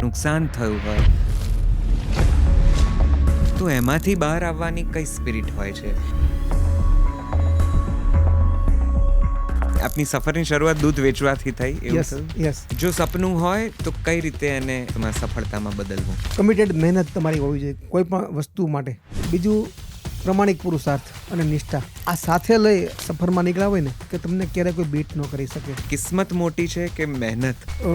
નુકસાન થયું હોય, તો એમાંથી બહાર આવવાની કઈ સ્પિરિટ હોય છે? આપની સફરની શરૂઆત દૂધ વેચવાથી થઈ, એવું થયું? યસ. જો સપનું હોય તો કઈ રીતે એને તમારા સફળતામાં બદલવું? કમિટેડ મહેનત તમારી હોવી જોઈએ કોઈ પણ વસ્તુ માટે. બીજું પ્રમાણિક પુરુષાર્થ અને નિષ્ઠા. આ સાથે લઈ સફરમાં નીકળ્યા હોય ને કે તમને ક્યારેય કોઈ બીટ ન કરી શકે. કિસ્મત મોટી છે કે મહેનત? અ,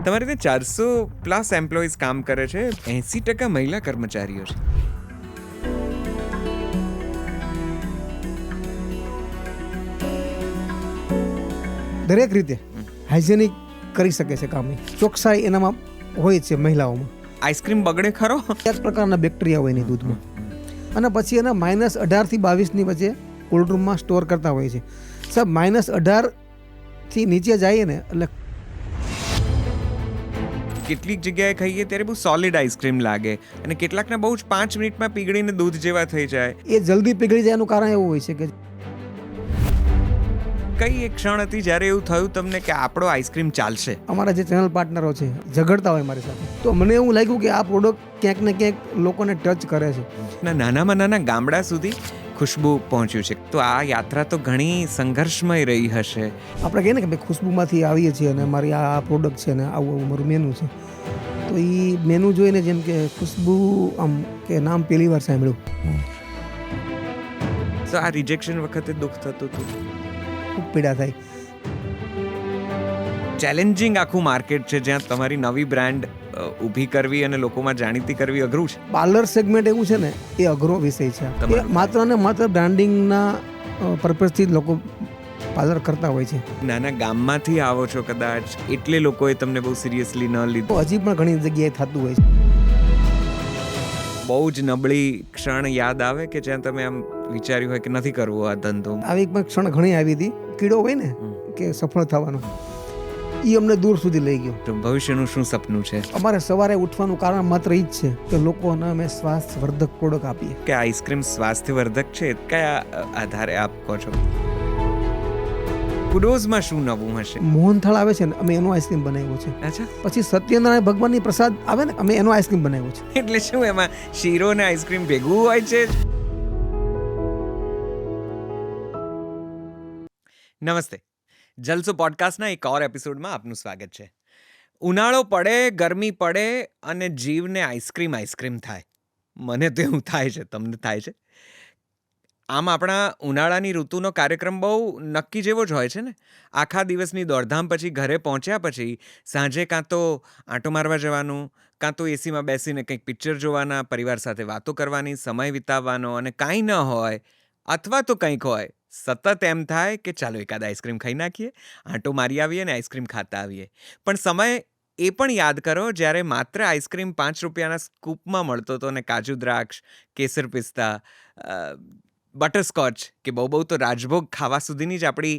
તમારી ત્યાં 400+ એમ્પ્લોઈઝ કામ કરે છે, 80% મહિલા કર્મચારીઓ છે. દરેક રીતે હાઇજેનિક કરી શકે છે કામ. ચોકસાઈ એનામાં હોય છે મહિલાઓમાં. આઈસ્ક્રીમ બગડે ખરો? એક પ્રકારના બેક્ટેરિયા હોય એની દૂધમાં, અને પછી એના -18 થી 22 વચ્ચે કોલ્ડરૂમમાં સ્ટોર કરતા હોય છે. સાહેબ -18 થી નીચે જઈએ ને એટલે કેટલીક જગ્યાએ ખાઈએ ત્યારે બહુ સોલિડ આઈસ્ક્રીમ લાગે, અને કેટલાકને બહુ જ 5 મિનિટમાં પીગળીને દૂધ જેવા થઈ જાય. એ જલ્દી પીગળી જાય એનું કારણ એવું હોય છે કે કઈ એક ક્ષણ હતી જ્યારે એવું થયું તમને કે આપણો આઈસ્ક્રીમ ચાલશે? અમારા જે ચેનલ પાર્ટનરો છે ઝઘડતા હોય મારી સાથે, તો મને એવું લાગ્યું કે આ પ્રોડક્ટ ક્યાંક ને ક્યાંક લોકોને ટચ કરે છે. નાનામાં નાના ગામડા સુધી ખુશ્બુ પહોંચ્યું છે. તો આ યાત્રા તો ઘણી સંઘર્ષમય રહી હશે. આપણે કહીએ ને કે ભાઈ ખુશ્બુમાંથી આવીએ છીએ અને મારી આ પ્રોડક્ટ છે ને આવું આવું મારું મેનુ છે, તો એ મેનુ જોઈને જેમ કે ખુશ્બુ આમ કે નામ પહેલી વાર સાંભળ્યું, તો આ રિજેક્શન વખતે દુઃખ થતું હતું? ખૂબ પીડા થાય. ચેલેન્જિંગ આખું માર્કેટ છે જ્યાં તમારી નવી બ્રાન્ડ ઊભી કરવી અને લોકોમાં જાણીતી કરવી અઘરું છે. પાર્લર સેગમેન્ટ એવું છે ને એ અઘરો વિષય છે. એ માત્ર ને માત્ર બ્રાન્ડિંગના પર્પઝથી જ લોકો પાર્લર કરતા હોય છે. નાના ગામમાંથી આવો છો કદાચ, એટલે લોકોએ તમને બહુ સિરિયસલી ન લીધું. તો હજી પણ ઘણી જગ્યાએ થતું હોય છે. બહુ જ નબળી ક્ષણ યાદ આવે કે જ્યાં તમે આમ વિચાર્યું હોય કે નથી કરવો આ ધંધો? આવી પણ ક્ષણ ઘણી આવી હતી. કીડો હોય ને કે સફળ થવાનો, એ અમને દૂર સુધી લઈ ગયો. તો ભવિષ્યનું શું સપનું છે? અમારે સવારે ઉઠવાનું કારણ માત્ર એ જ છે કે લોકોને અમે સ્વાસ્થ્યવર્ધક પ્રોડક્ટ આપીએ. કે આઈસ્ક્રીમ સ્વાસ્થ્યવર્ધક છે, કયા આધારે આપ કહો છો? કુડોઝમાં શું નવું હશે? મોહનથાળ આવે છે ને, અમે એનો આઈસ્ક્રીમ બનાવ્યો છે. અચ્છા, પછી સત્યનારાયણ ભગવાનની પ્રસાદ આવે ને, અમે એનો આઈસ્ક્રીમ બનાવ્યો છે. એટલે શું એમાં શીરો ને આઈસ્ક્રીમ ભેગું હોય છે? નમસ્તે, જલસો પોડકાસ્ટના એક ઓર એપિસોડમાં આપનું સ્વાગત છે. ઉનાળો પડે, ગરમી પડે અને જીવને આઈસ્ક્રીમ થાય. મને તો એવું થાય છે, તમને થાય છે? આમ આપણા ઉનાળાની ઋતુનો કાર્યક્રમ બહુ નક્કી જેવો જ હોય છે ને. આખા દિવસની દોડધામ પછી ઘરે પહોંચ્યા પછી સાંજે કાં તો આંટો મારવા જવાનું, કાં તો એસીમાં બેસીને કંઈક પિક્ચર જોવાના, પરિવાર સાથે વાતો કરવાની, સમય વિતાવવાનો, અને કાંઈ ન હોય અથવા તો કંઈક હોય, સતત એમ થાય કે ચાલો એકાદ આઈસ્ક્રીમ ખાઈ નાખીએ, આંટો મારી આવીએ ને આઈસ્ક્રીમ ખાતા આવીએ. પણ સમય એ પણ યાદ કરો જ્યારે માત્ર આઈસ્ક્રીમ 5 રૂપિયાના સ્કૂપમાં મળતો હતો અને કાજુ દ્રાક્ષ, કેસર પિસ્તા, બટરસ્કોચ કે બહુ તો રાજભોગ ખાવા સુધીની જ આપણી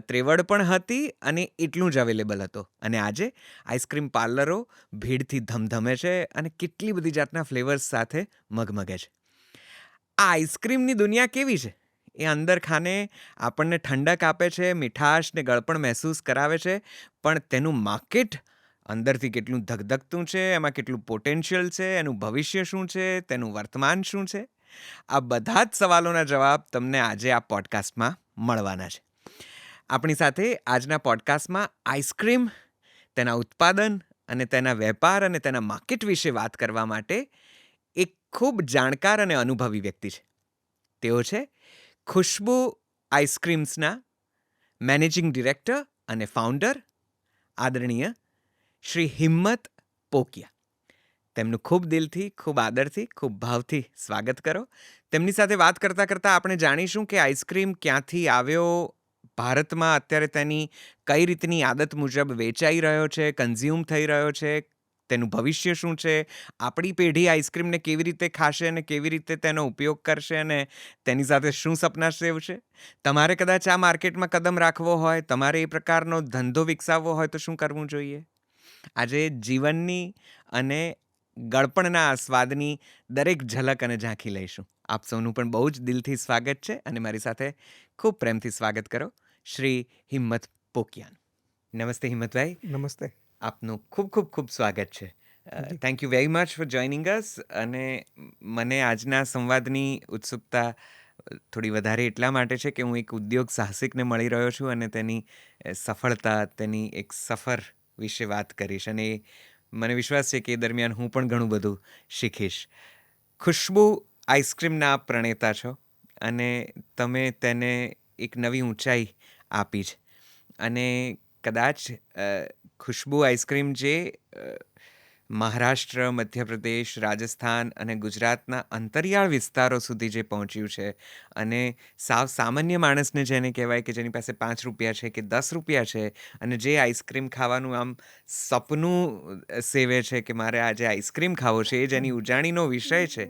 ત્રેવડ પણ હતી, અને એટલું જ અવેલેબલ હતો. અને આજે આઈસ્ક્રીમ પાર્લરો ભીડથી ધમધમે છે અને કેટલી બધી જાતના ફ્લેવર્સ સાથે મગમગે છે. આ આઈસ્ક્રીમની દુનિયા કેવી છે? એ અંદર ખાને આપણને ઠંડક આપે છે, મીઠાશ ને ગળપણ મહેસૂસ કરાવે છે, પણ તેનું માર્કેટ અંદરથી કેટલું ધગધગતું છે, એમાં કેટલું પોટેન્શિયલ છે, એનું ભવિષ્ય શું છે, તેનું વર્તમાન શું છે? આ બધા જ સવાલોના જવાબ તમને આજે આ પોડકાસ્ટમાં મળવાના છે. આપણી સાથે આજના પોડકાસ્ટમાં આઈસ્ક્રીમ, તેના ઉત્પાદન અને તેના વેપાર અને તેના માર્કેટ વિશે વાત કરવા માટે એક ખૂબ જાણકાર અને અનુભવી વ્યક્તિ છે. તેઓ છે ખુશ્બુ આઈસ્ક્રીમ્સના મેનેજિંગ ડિરેક્ટર અને ફાઉન્ડર આદરણીય શ્રી હિંમત પોકિયા. તેમનું ખૂબ દિલથી, ખૂબ આદરથી, ખૂબ ભાવથી સ્વાગત કરો. તેમની સાથે વાત કરતાં કરતાં આપણે જાણીશું કે આઈસ્ક્રીમ ક્યાંથી આવ્યો, ભારતમાં અત્યારે તેની કઈ રીતની આદત મુજબ વેચાઈ રહ્યો છે, કન્ઝ્યુમ થઈ રહ્યો છે, તેનું ભવિષ્ય શું છે, આપણી પેઢી આઈસ્ક્રીમને કેવી રીતે ખાશે અને કેવી રીતે તેનો ઉપયોગ કરશે, અને તેની સાથે શું સપના સેવશે. તમારે કદાચ આ માર્કેટમાં કદમ રાખવો હોય, તમારે એ પ્રકારનો ધંધો વિકસાવવો હોય તો શું કરવું જોઈએ? આજે જીવનની અને ગળપણના સ્વાદની દરેક ઝલક અને ઝાંખી લઈશું. આપ સૌનું પણ બહુ જ દિલથી સ્વાગત છે, અને મારી સાથે ખૂબ પ્રેમથી સ્વાગત કરો શ્રી હિંમત પોકિયાનું. નમસ્તે હિંમતભાઈ. નમસ્તે. આપનું ખૂબ ખૂબ ખૂબ સ્વાગત છે. Thank you very much for joining અસ. અને મને આજના સંવાદની ઉત્સુકતા થોડી વધારે એટલા માટે છે કે હું એક ઉદ્યોગ સાહસિકને મળી રહ્યો છું અને તેની સફળતા, તેની એક સફર વિશે વાત કરીશ. અને મને વિશ્વાસ છે કે એ દરમિયાન હું પણ ઘણું બધું શીખીશ. ખુશ્બુ આઈસ્ક્રીમના આપ પ્રણેતા છો અને તમે તેને એક નવી ઊંચાઈ આપી છે. અને કદાચ ખુશ્બુ આઈસ્ક્રીમ જે મહારાષ્ટ્ર, મધ્યપ્રદેશ, રાજસ્થાન અને ગુજરાતના અંતરિયાળ વિસ્તારો સુધી જે પહોંચ્યું છે અને સાવ સામાન્ય માણસને જેને કહેવાય કે જેની પાસે 5 રૂપિયા છે કે 10 રૂપિયા છે અને જે આઈસ્ક્રીમ ખાવાનું આમ સપનું સેવે છે કે મારે આજે આઈસ્ક્રીમ ખાવો છે, એ જેની ઉજાણીનો વિષય છે,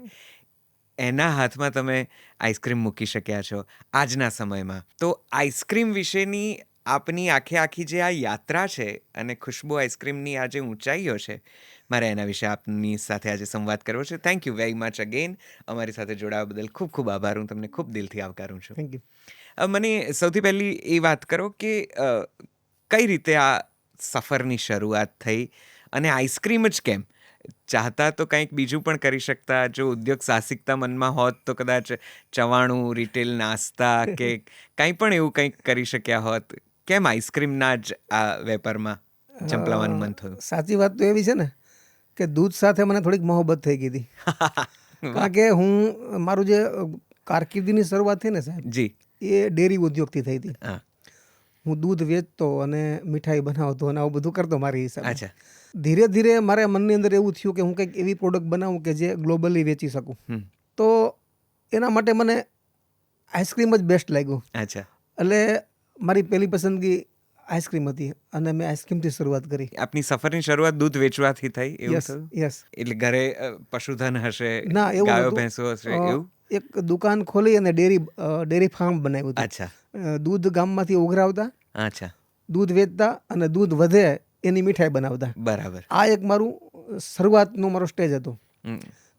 એના હાથમાં તમે આઈસ્ક્રીમ મૂકી શક્યા છો આજના સમયમાં. તો આઈસ્ક્રીમ વિશેની આપની આખી જે આ યાત્રા છે અને ખુશ્બુ આઈસ્ક્રીમની આ જે ઊંચાઈઓ છે, મારે એના વિશે આપની સાથે આજે સંવાદ કરવો છે. Thank you very much again. અમારી સાથે જોડાવા બદલ ખૂબ ખૂબ આભાર. હું તમને ખૂબ દિલથી આવકારું છું. Thank you. મને સૌથી પહેલી એ વાત કરો કે કઈ રીતે આ સફરની શરૂઆત થઈ અને આઈસ્ક્રીમ જ કેમ? ચાહતા તો કંઈક બીજું પણ કરી શકતા. જો ઉદ્યોગ સાહસિકતા મનમાં હોત તો કદાચ ચવાણું, રિટેલ નાસ્તા કે કંઈ પણ એવું કંઈક કરી શક્યા હોત. કેમ આઈસ્ક્રીમના જ આ વેપારમાં ચંપલાવાનું મન થયું? સાચી વાત તો એવી છે ને કે દૂધ સાથે મને થોડીક મોહબ્બત થઈ ગઈ હતી. કારણ કે મારું જે કારકિર્દીની શરૂઆત થઈ ને સાહેબ, જી. એ ડેરી ઉદ્યોગથી થઈ હતી. હા. હું દૂધ વેચતો અને મીઠાઈ બનાવતો અને આવું બધું કરતો મારી હિસાબે. અચ્છા. ધીરે ધીરે મારા મનની અંદર એવું થયું કે હું કંઈક એવી પ્રોડક્ટ બનાવું કે જે ગ્લોબલી વેચી શકું. તો એના માટે મને આઈસ્ક્રીમ જ બેસ્ટ લાગ્યું. અચ્છા. એટલે મારી પહેલી પસંદગી આઈસ્ક્રીમ હતી અને મેં આઈસ્ક્રીમથી શરૂઆત કરી. આપની સફરની શરૂઆત દૂધ વેચવાથી થઈ એવું યસ થયું? યસ. એટલે ઘરે પશુધન હશે, ના, એવું ગાયો નહોતું. ભેંસો હશે એવું? એક દુકાન ખોલી અને ડેરી ફાર્મ બનાવ્યું હતું. અચ્છા. દૂધ ગામમાંથી ઉઘરાવતા, અચ્છા. દૂધ વેચતા અને દૂધ વધે એની મીઠાઈ બનાવતા. બરાબર. આ એક મારું શરૂઆતનો મારો સ્ટેજ હતો.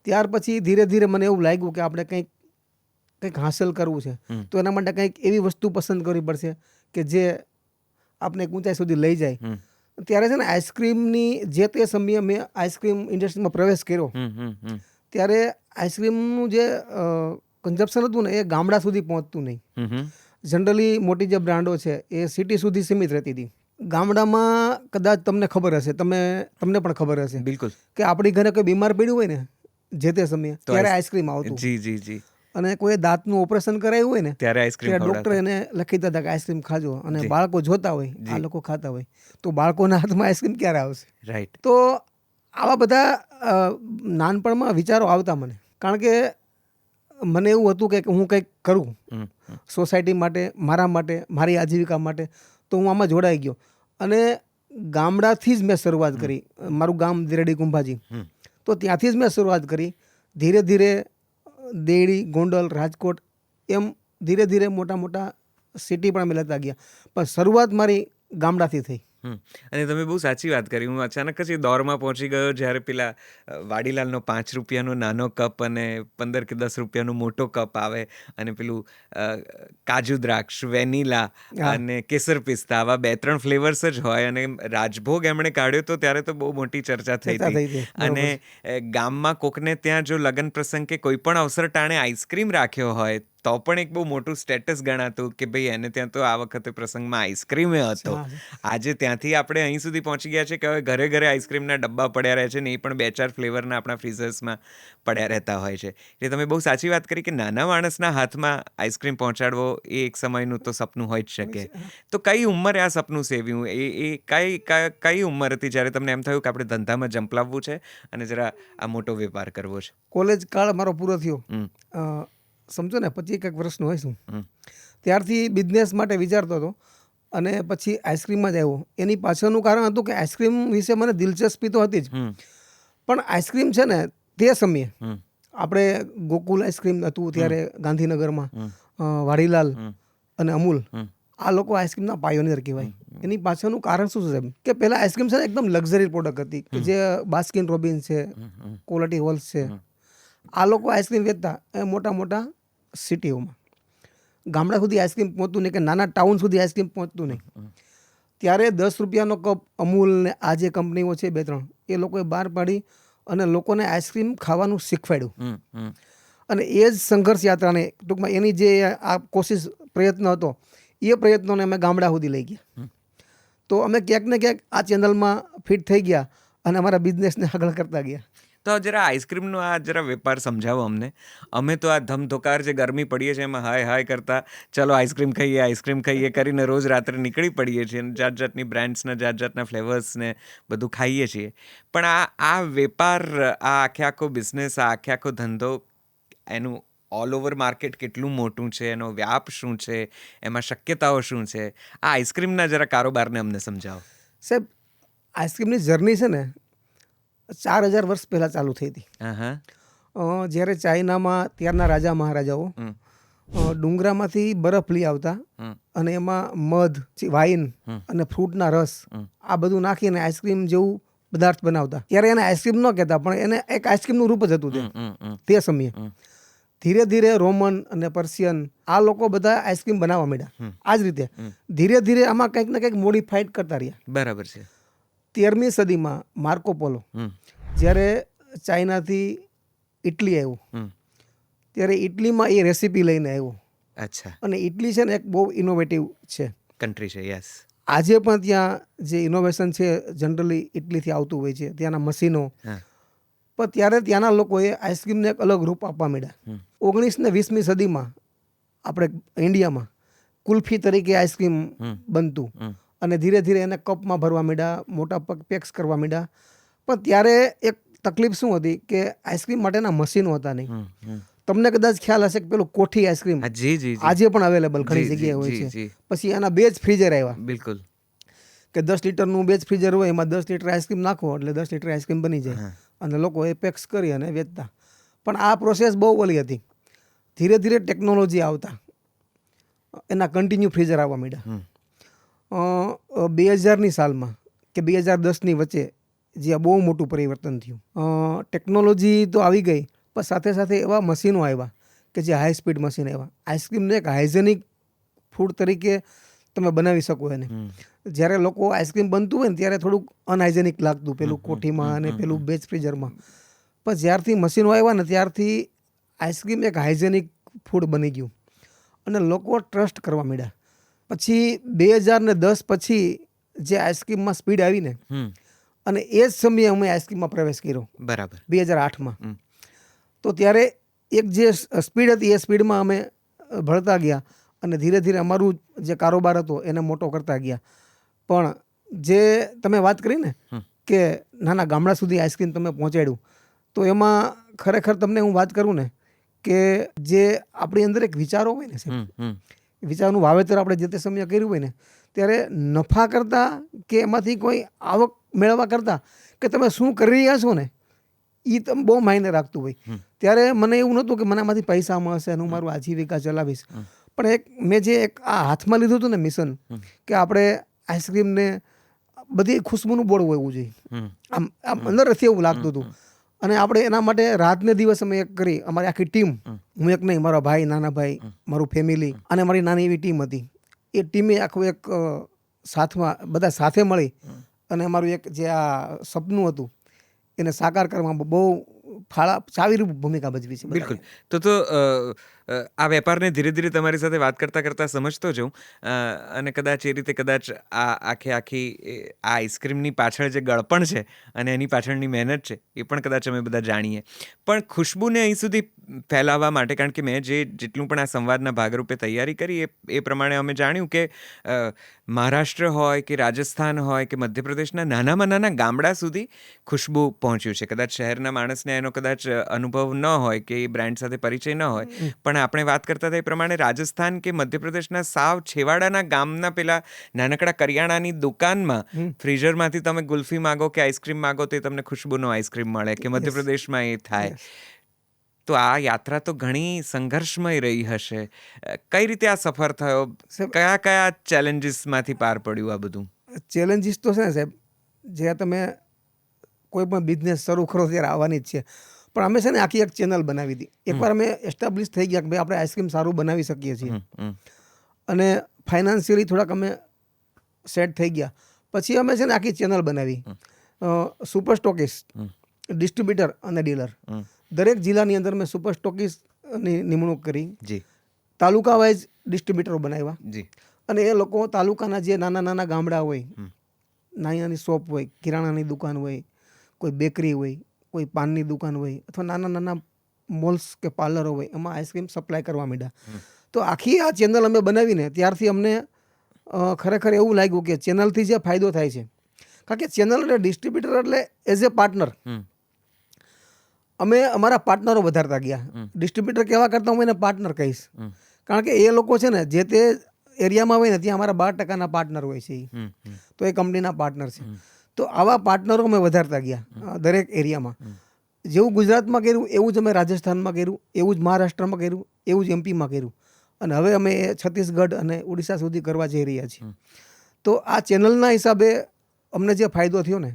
ત્યાર પછી ધીરે ધીરે મને એવું લાગ્યું કે આપણે કંઈક હાંસલ કરવું છે, તો એના માટે કંઈક એવી વસ્તુ પસંદ કરવી પડશે કે જે આપણે એક ઊંચાઈ સુધી લઈ જાય. ત્યારે છે ને આઈસ્ક્રીમની જે તે સમયે મેં આઈસ્ક્રીમ ઇન્ડસ્ટ્રીમાં પ્રવેશ કર્યો ત્યારે આઈસ્ક્રીમનું જે કન્ઝપ્શન હતું ને એ ગામડા સુધી પહોંચતું નહીં. જનરલી મોટી જે બ્રાન્ડો છે એ સિટી સુધી સીમિત રહેતી હતી. ગામડામાં કદાચ તમને ખબર હશે, તમને પણ ખબર હશે, બિલકુલ, કે આપણી ઘરે કોઈ બીમાર પડ્યું હોય ને જે તે સમયે તો ત્યારે આઈસ્ક્રીમ આવતું. જી જી જી. અને કોઈ દાંતનું ઓપરેશન કરાયું હોય ને ત્યારે આઈસ્ક્રીમ ત્યારે ડૉક્ટર ખવડાવતા. એને લખી દેતા કે આઈસ્ક્રીમ ખાજો. અને જી. બાળકો જોતા હોય, આ જી. લોકો ખાતા હોય, તો બાળકોના હાથમાં આઈસ્ક્રીમ ક્યારે આવશે? રાઈટ. તો આવા બધા નાનપણમાં વિચારો આવતા મને. કારણ કે મને એવું હતું કે હું કંઈક કરું સોસાયટી માટે, મારા માટે, મારી આજીવિકા માટે. તો હું આમાં જોડાઈ ગયો અને ગામડાથી જ મેં શરૂઆત કરી. મારું ગામ દિરડી કુંભાજી, તો ત્યાંથી જ મેં શરૂઆત કરી. ધીરે ધીરે દેડી, ગોંડલ, રાજકોટ, એમ ધીરે ધીરે મોટા સિટી પણ અમે લેતા ગયા. પણ શરૂઆત મારી ગામડાથી થઈ. અને તમે બહુ સાચી વાત કરી. હું અચાનક જ એ દોરમાં પહોંચી ગયો જ્યારે પેલા વાડીલાલનો 5 રૂપિયાનો નાનો કપ અને 15 કે 10 રૂપિયાનો મોટો કપ આવે અને પેલું કાજુ દ્રાક્ષ, વેનીલા અને કેસર પિસ્તા, આવા 2-3 ફ્લેવર્સ જ હોય. અને રાજભોગ એમણે કાઢ્યો તો ત્યારે તો બહુ મોટી ચર્ચા થઈ હતી. અને ગામમાં કોકને ત્યાં જો લગ્ન પ્રસંગ કે કોઈ પણ અવસર ટાણે આઈસ્ક્રીમ રાખ્યો હોય તો પણ એક બહુ મોટું સ્ટેટસ ગણાતું કે ભાઈ એને ત્યાં તો આ વખતે પ્રસંગમાં આઈસ્ક્રીમ હતો. આજે ત્યાંથી આપણે અહીં સુધી પહોંચી ગયા છે કે હવે ઘરે ઘરે આઈસ્ક્રીમના ડબ્બા પડ્યા રહે છે ને એ પણ 2-4 ફ્લેવરના આપણા ફ્રીઝર્સમાં પડ્યા રહેતા હોય છે. એટલે તમે બહુ સાચી વાત કરી કે નાના માણસના હાથમાં આઈસ્ક્રીમ પહોંચાડવો એ એક સમયનું તો સપનું હોય જ શકે. તો કઈ ઉંમરે આ સપનું સેવ્યું? એ કઈ ઉંમર હતી જ્યારે તમને એમ થયું કે આપણે ધંધામાં જંપલાવવું છે અને જરા આ મોટો વેપાર કરવો છે? કોલેજ કાળ મારો પૂરો થયો, સમજો ને 25 વર્ષનો હોય છું, ત્યારથી બિઝનેસ માટે વિચારતો હતો અને પછી આઈસ્ક્રીમમાં જ આવ્યો. એની પાછળનું કારણ હતું કે આઈસ્ક્રીમ વિશે મને દિલચસ્પી તો હતી જ, પણ આઈસ્ક્રીમ છે ને તે સમયે આપણે ગોકુલ આઈસ્ક્રીમ હતું ત્યારે ગાંધીનગરમાં, વાડીલાલ અને અમૂલ, આ લોકો આઈસ્ક્રીમના પાયોનિયર કહેવાય. એની પાછળનું કારણ શું છે કે પહેલાં આઈસ્ક્રીમ છે ને એકદમ લક્ઝરી પ્રોડક્ટ હતી કે જે બાસ્કિન રોબિન્સ છે, ક્વોલિટી હોલ્સ છે, આ લોકો આઈસ્ક્રીમ વેચતા મોટા સિટીઓમાં. ગામડા સુધી આઈસ્ક્રીમ પહોંચતું નહીં કે નાના ટાઉન સુધી આઈસ્ક્રીમ પહોંચતું નહીં. ત્યારે 10 રૂપિયાનો કપ અમૂલ ને આ જે કંપનીઓ છે 2-3 એ લોકોએ બહાર પાડી અને લોકોને આઈસ્ક્રીમ ખાવાનું શીખવાડ્યું. અને એ જ સંઘર્ષ યાત્રાને ટૂંકમાં એની જે આ કોશિશ પ્રયત્ન હતો એ પ્રયત્નોને અમે ગામડા સુધી લઈ ગયા. તો અમે ક્યાંક ને ક્યાંક આ ચેનલમાં ફિટ થઈ ગયા અને અમારા બિઝનેસને આગળ કરતા ગયા. તો જરા આઈસ્ક્રીમનો આ જરા વેપાર સમજાવો અમને. અમે તો આ ધમધોકાર જે ગરમી પડીએ છીએ એમાં હાય હાય કરતા ચલો આઈસ્ક્રીમ ખાઈએ કરીને રોજ રાત્રે નીકળી પડીએ છીએ અને જાત જાતની બ્રાન્ડ્સને જાત જાતના ફ્લેવર્સને બધું ખાઈએ છીએ. પણ આ વેપાર, આ આખો બિઝનેસ, આ આખો ધંધો, એનું ઓલ ઓવર માર્કેટ કેટલું મોટું છે, એનો વ્યાપ શું છે, એમાં શક્યતાઓ શું છે, આ આઈસ્ક્રીમના જરા કારોબારને અમને સમજાવો. સાહેબ, આઈસ્ક્રીમની જર્ની છે ને 4000 વર્ષ પહેલાં ચાલુ થઈ હતી. જ્યારે ચાઇનામાં ત્યારના રાજા મહારાજાઓ ડુંગરામાંથી બરફ લઈ આવતા અને એમાં મધ, વાઇન અને ફ્રૂટના રસ આ બધું નાખીને આઈસ્ક્રીમ જેવું પદાર્થ બનાવતા. ત્યારે એને આઈસ્ક્રીમ ન કહેતા, પણ એને એક આઈસ્ક્રીમનું રૂપ જ હતું તે સમયે. ધીરે ધીરે રોમન અને પર્શિયન આ લોકો બધા આઈસ્ક્રીમ બનાવવા માંડ્યા. આ જ રીતે ધીરે ધીરે આમાં કંઈક ને કંઈક મોડિફાઈડ કરતા રહ્યા. બરાબર છે. 13મી સદીમાં માર્કો પોલો જ્યારે ચાઇનાથી ઇટલી આવ્યો ત્યારે ઇટલીમાં એ રેસીપી લઈને આવ્યો. અચ્છા. અને ઇટલી છે ને એક બહુ ઇનોવેટિવ છે કન્ટ્રી છે. યસ. આજે પણ ત્યાં જે ઇનોવેશન છે જનરલી ઇટલીથી આવતું હોય છે, ત્યાંના મશીનો. પણ ત્યારે ત્યાંના લોકોએ આઈસ્ક્રીમને એક અલગ રૂપ આપવા માંડ્યા. 19 ને 20મી સદીમાં આપણે ઇન્ડિયામાં કુલ્ફી તરીકે આઈસ્ક્રીમ બનતું અને ધીરે ધીરે એને કપમાં ભરવા માંડ્યા, મોટા પેક્સ કરવા માંડ્યા. પણ ત્યારે એક તકલીફ શું હતી કે આઈસ્ક્રીમ માટેના મશીનો હતા નહીં. તમને કદાચ ખ્યાલ હશે કે પેલું કોઠી આઈસ્ક્રીમ આજે પણ અવેલેબલ ઘણી જગ્યાએ હોય છે. પછી એના 2 જ ફ્રીઝર આવ્યા. બિલકુલ. કે 10 લીટરનું 2 જ ફ્રીઝર હોય, એમાં 10 લીટર આઈસ્ક્રીમ નાખો એટલે 10 લીટર આઈસ્ક્રીમ બની જાય અને લોકો એ પેક્સ કરી અને વેચતા. પણ આ પ્રોસેસ બહુ ઓલી હતી. ધીરે ધીરે ટેકનોલોજી આવતા એના કન્ટિન્યુ ફ્રીઝર આવવા માંડ્યા. 2000ની સાલમાં કે 2010ની વચ્ચે જે બહુ મોટું પરિવર્તન થયું. ટેકનોલોજી તો આવી ગઈ, પણ સાથે સાથે એવા મશીનો આવ્યા કે જે હાઈ સ્પીડ મશીન આવ્યા. આઈસ્ક્રીમને એક હાઇજેનિક ફૂડ તરીકે તમે બનાવી શકો એને. જ્યારે લોકો આઈસ્ક્રીમ બનતું હોય ને ત્યારે થોડુંક અનહાઇજેનિક લાગતું પેલું કોઠીમાં અને પેલું બેચ ફ્રીઝરમાં. પણ જ્યારથી મશીનો આવ્યા ને ત્યારથી આઈસ્ક્રીમ એક હાઇજેનિક ફૂડ બની ગયું અને લોકો ટ્રસ્ટ કરવા માંડ્યા. પછી 2010 પછી જે આઈસ્ક્રીમમાં સ્પીડ આવીને અને એ જ સમયે અમે આઈસ્ક્રીમમાં પ્રવેશ કર્યો. બરાબર. 2008માં. તો ત્યારે એક જે સ્પીડ હતી એ સ્પીડમાં અમે ભળતા ગયા અને ધીરે ધીરે અમારું જે કારોબાર હતો એને મોટો કરતા ગયા. પણ જે તમે વાત કરી ને કે નાના ગામડા સુધી આઈસ્ક્રીમ તમે પહોંચાડ્યું, તો એમાં ખરેખર તમને હું વાત કરું ને કે જે આપણી અંદર એક વિચારો હોય ને સાહેબ, વિચારનું વાવેતર આપણે જે તે સમયે કર્યું હોય ને ત્યારે નફા કરતાં કે એમાંથી કોઈ આવક મેળવવા કરતાં કે તમે શું કરી રહ્યા છો ને એ તમે બહુ માયને રાખતું હોય. ત્યારે મને એવું નહોતું કે મને આમાંથી પૈસા મળશે અને હું મારું આજીવિકા ચલાવીશ. પણ મેં જે આ હાથમાં લીધું હતું ને મિશન કે આપણે આઈસ્ક્રીમને બધી ખુશ્બુનું બોર્ડ હોવું જોઈએ, આમ અંદરથી એવું લાગતું હતું. અને આપણે એના માટે રાતને દિવસ અમે એક કરી, અમારી આખી ટીમ, હું એક નહીં, મારા ભાઈ, નાના ભાઈ, મારું ફેમિલી અને મારી નાની એવી ટીમ હતી. એ ટીમે આખું એક સાથમાં બધા સાથે મળી અને અમારું એક જે આ સપનું હતું એને સાકાર કરવામાં બહુ ચાવીરૂપ ભૂમિકા ભજવી છે. બિલકુલ. તો આ વેપારને ધીરે ધીરે તમારી સાથે વાત કરતાં કરતાં સમજતો જાઉં અને કદાચ એ રીતે કદાચ આખી આ આઈસ્ક્રીમની પાછળ જે ગળપણ છે અને એની પાછળની મહેનત છે એ પણ કદાચ અમે બધા જાણીએ. પણ ખુશ્બુને અહીં સુધી ફેલાવવા માટે, કારણ કે મેં જેટલું પણ આ સંવાદના ભાગરૂપે તૈયારી કરી એ પ્રમાણે અમે જાણ્યું કે મહારાષ્ટ્ર હોય કે રાજસ્થાન હોય કે મધ્યપ્રદેશના નાનામાં નાના ગામડા સુધી ખુશ્બુ પહોંચ્યું છે. કદાચ શહેરના માણસને એનો કદાચ અનુભવ ન હોય કે એ બ્રાન્ડ સાથે પરિચય ન હોય, પણ આપણે વાત કરતા હતા એ પ્રમાણે રાજસ્થાન કે મધ્યપ્રદેશના સાવ છેવાડાના ગામના પેલા નાનકડા કરિયાણાની દુકાનમાં ફ્રીઝરમાંથી તમે ગુલ્ફી માગો કે આઈસ્ક્રીમ માગો તો તમને ખુશ્બુનો આઈસ્ક્રીમ મળે કે મધ્યપ્રદેશમાં એ થાય. તો આ યાત્રા તો ઘણી સંઘર્ષમય રહી હશે. કઈ રીતે આ સફર થયો? કયા કયા ચેલેન્જીસમાંથી પાર પડ્યું આ બધું? ચેલેન્જીસ તો છે ને સાહેબ, જે તમે કોઈ પણ બિઝનેસ શરૂ કરો ત્યારે આવવાની જ છે. પણ અમે છે ને આખી એક ચેનલ બનાવી હતી. એકવાર અમે એસ્ટાબ્લિશ થઈ ગયા કે ભાઈ આપણે આઈસ્ક્રીમ સારું બનાવી શકીએ છીએ અને ફાઇનાન્શિયલી થોડાક અમે સેટ થઈ ગયા પછી અમે છે ને આખી ચેનલ બનાવી. સુપર સ્ટોકિસ્ટ, ડિસ્ટ્રીબ્યુટર અને ડીલર, દરેક જિલ્લાની અંદર મેં સુપર સ્ટોકિસ્ટની નિમણૂક કરી. જી તાલુકા વાઇઝ ડિસ્ટ્રીબ્યુટરો બનાવ્યા જી અને એ લોકો તાલુકાના જે નાના નાના ગામડા હોય, નાની નાની શોપ હોય, કિરાણાની દુકાન હોય, કોઈ બેકરી હોય, કોઈ પાનની દુકાન હોય અથવા નાના નાના મોલ્સ કે પાર્લરો હોય, એમાં આઈસ્ક્રીમ સપ્લાય કરવા માંડ્યા. તો આખી આ ચેનલ અમે બનાવીને ત્યારથી અમને ખરેખર એવું લાગ્યું કે ચેનલથી જે ફાયદો થાય છે, કારણ કે ચેનલ એટલે ડિસ્ટ્રીબ્યુટર એટલે એઝ એ પાર્ટનર અમે અમારા પાર્ટનરો વધારતા ગયા. ડિસ્ટ્રીબ્યુટર કહેવા કરતાં હું એને પાર્ટનર કહીશ, કારણ કે એ લોકો છે ને જે તે એરિયામાં હોય ને ત્યાં અમારા 12% પાર્ટનર હોય છે, તો એ કંપનીના પાર્ટનર છે. તો આવા પાર્ટનરો અમે વધારતા ગયા દરેક એરિયામાં. જેવું ગુજરાતમાં કર્યું એવું જ અમે રાજસ્થાનમાં કર્યું, એવું જ મહારાષ્ટ્રમાં કર્યું, એવું જ એમપીમાં કર્યું અને હવે અમે છત્તીસગઢ અને ઓડિશા સુધી કરવા જઈ રહ્યા છીએ. તો આ ચેનલના હિસાબે અમને જે ફાયદો થયો ને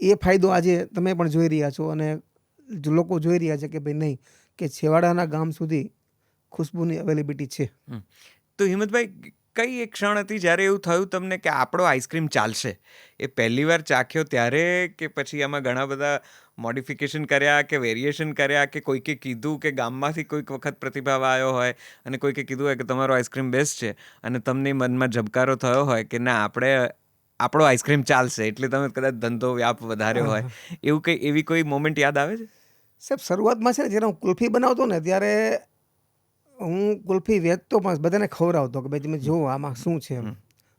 એ ફાયદો આજે તમે પણ જોઈ રહ્યા છો અને લોકો જોઈ રહ્યા છે કે ભાઈ નહીં, કે છેવાડાના ગામ સુધી ખુશ્બુની અવેલેબિલિટી છે. તો હિંમતભાઈ, કઈ એક ક્ષણ હતી જ્યારે એવું થયું તમને કે આપણો આઈસ્ક્રીમ ચાલશે? એ પહેલી વાર ચાખ્યો ત્યારે, કે પછી આમાં ઘણા બધા મોડિફિકેશન કર્યા કે વેરિએશન કર્યા, કે કોઈકે કીધું કે ગામમાંથી કોઈક વખત પ્રતિભાવ આવ્યો હોય અને કોઈકે કીધું હોય કે તમારો આઈસ્ક્રીમ બેસ્ટ છે અને તમને મનમાં ઝબકારો થયો હોય કે ના આપણો આઈસ્ક્રીમ ચાલશે એટલે તમે કદાચ ધંધો વ્યાપ વધાર્યો હોય, એવું કંઈ એવી કોઈ મોમેન્ટ યાદ આવે છે? સાહેબ, શરૂઆતમાં છે ને જ્યારે હું કુલ્ફી બનાવતો ને ત્યારે હું કુલ્ફી વેચતો પણ બધાને ખવડાવતો કે ભાઈ તમે જુઓ આમાં શું છે એમ.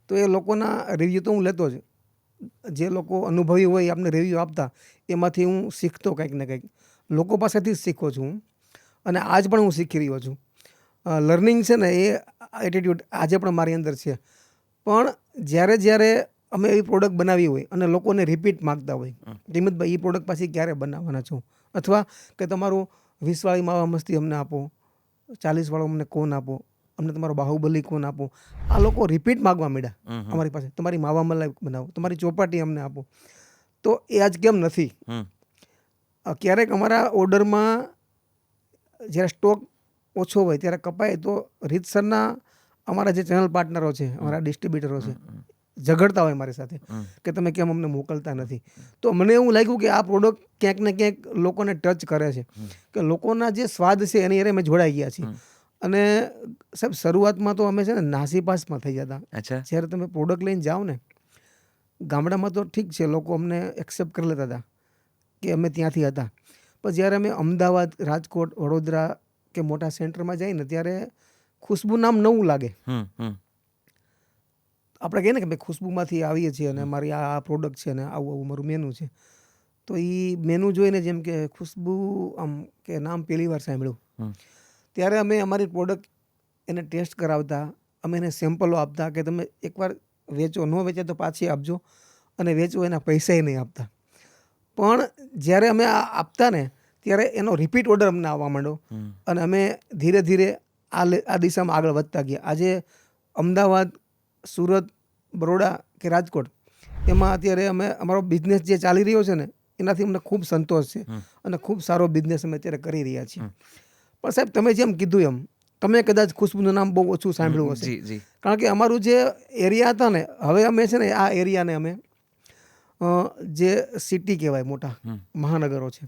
તો એ લોકોના રિવ્યૂ તો હું લેતો જ, જે લોકો અનુભવી હોય એ આપણે રિવ્યૂ આપતા, એમાંથી હું શીખતો કંઈક ને કંઈક. લોકો પાસેથી જ શીખો છું હું અને આજ પણ હું શીખી રહ્યો છું. લર્નિંગ છે ને એ એટીટ્યૂડ આજે પણ મારી અંદર છે. પણ જ્યારે અમે એવી પ્રોડક્ટ બનાવી હોય અને લોકોને રિપીટ માગતા હોય, હિંમતભાઈ એ પ્રોડક્ટ પાછી ક્યારે બનાવવાના છો, અથવા કે તમારું 20 વાળી માવા મસ્તી અમને આપો, 40 વાળો અમને કોન આપો, અમને તમારો બાહુબલી કોન આપો. આ લોકો રિપીટ માગવા માંડ્યા અમારી પાસે, તમારી માવા મલાઈ બનાવો, તમારી ચોપાટી અમને આપો. તો એ આજ કેમ નથી? ક્યારેક અમારા ઓર્ડરમાં જ્યારે સ્ટોક ઓછો હોય ત્યારે કપાય તો રીતસરના અમારા જે ચેનલ પાર્ટનરો છે, અમારા ડિસ્ટ્રીબ્યુટરો છે, ઝઘડતા હોય મારી સાથે કે તમે કેમ અમને મોકલતા નથી. તો મને એવું લાગ્યું કે આ પ્રોડક્ટ ક્યાંક ને ક્યાંક લોકોને ટચ કરે છે, કે લોકોના જે સ્વાદ છે એની અરે અમે જોડાઈ ગયા છીએ. અને સાહેબ, શરૂઆતમાં તો અમે છે ને નાસીપાસમાં થઈ જતા. જ્યારે તમે પ્રોડક્ટ લઈને જાઓ ને ગામડામાં તો ઠીક છે, લોકો અમને એક્સેપ્ટ કરી લેતા હતા કે અમે ત્યાંથી હતા. પણ જ્યારે અમે અમદાવાદ, રાજકોટ, વડોદરા કે મોટા સેન્ટરમાં જઈએ ને ત્યારે ખુશ્બુ નામ નવું લાગે. આપણે કહીએ ને કે ભાઈ ખુશ્બુમાંથી આવીએ છીએ અને અમારી આ પ્રોડક્ટ છે અને આવું મારું મેનુ છે. તો એ મેનુ જોઈને જેમ કે ખુશ્બુ આમ કે નામ પહેલી વાર સાંભળ્યું ત્યારે અમે અમારી પ્રોડક્ટ એને ટેસ્ટ કરાવતા, અમે એને સેમ્પલો આપતા કે તમે એકવાર વેચો, ન વેચે તો પાછી આપજો અને વેચો એના પૈસાય નહીં આપતા. પણ જ્યારે અમે આ આપતા ને ત્યારે એનો રિપીટ ઓર્ડર અમને આવવા માંડ્યો અને અમે ધીરે ધીરે આ દિશામાં આગળ વધતા ગયા. આજે અમદાવાદ, સુરત, બરોડા કે રાજકોટ એમાં અત્યારે અમે અમારો બિઝનેસ જે ચાલી રહ્યો છે ને એનાથી અમને ખૂબ સંતોષ છે અને ખૂબ સારો બિઝનેસ અમે અત્યારે કરી રહ્યા છીએ. પણ સાહેબ, તમે જેમ કીધું એમ તમે કદાચ ખુશ્બુનું નામ બહુ ઓછું સાંભળ્યું હશે, કારણ કે અમારું જે એરિયા હતા ને, હવે અમે છે ને આ એરિયાને અમે જે સિટી કહેવાય, મોટા મહાનગરો છે,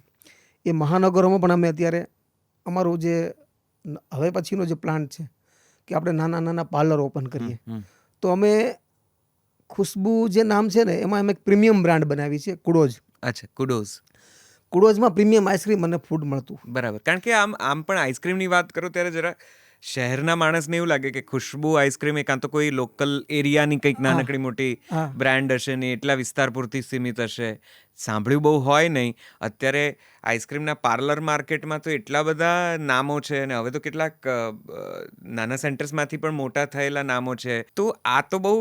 એ મહાનગરોમાં પણ અમે અત્યારે અમારું જે હવે પછીનો જે પ્લાન્ટ છે કે આપણે નાના નાના પાર્લર ઓપન કરીએ. તો અમે ખુશ્બુ જે નામ છે ને એમાં અમે એક પ્રીમિયમ બ્રાન્ડ બનાવી છે, કુડોઝ. કુડોઝમાં પ્રીમિયમ આઈસ્ક્રીમ અને ફૂડ મળતું. બરાબર. કારણ કે આમ પણ આઈસ્ક્રીમની વાત કરો ત્યારે જરા શહેરના માણસને એવું લાગે કે ખુશ્બુ આઈસ્ક્રીમ એ કાં તો કોઈ લોકલ એરિયાની કંઈક નાનકડી મોટી બ્રાન્ડ હશે ને એટલા વિસ્તાર પૂરતી સીમિત હશે, સાંભળ્યું બહુ હોય નહીં. અત્યારે આઈસ્ક્રીમના પાર્લર માર્કેટમાં તો એટલા બધા નામો છે અને હવે તો કેટલાક નાના સેન્ટર્સમાંથી પણ મોટા થયેલા નામો છે. તો આ તો બહુ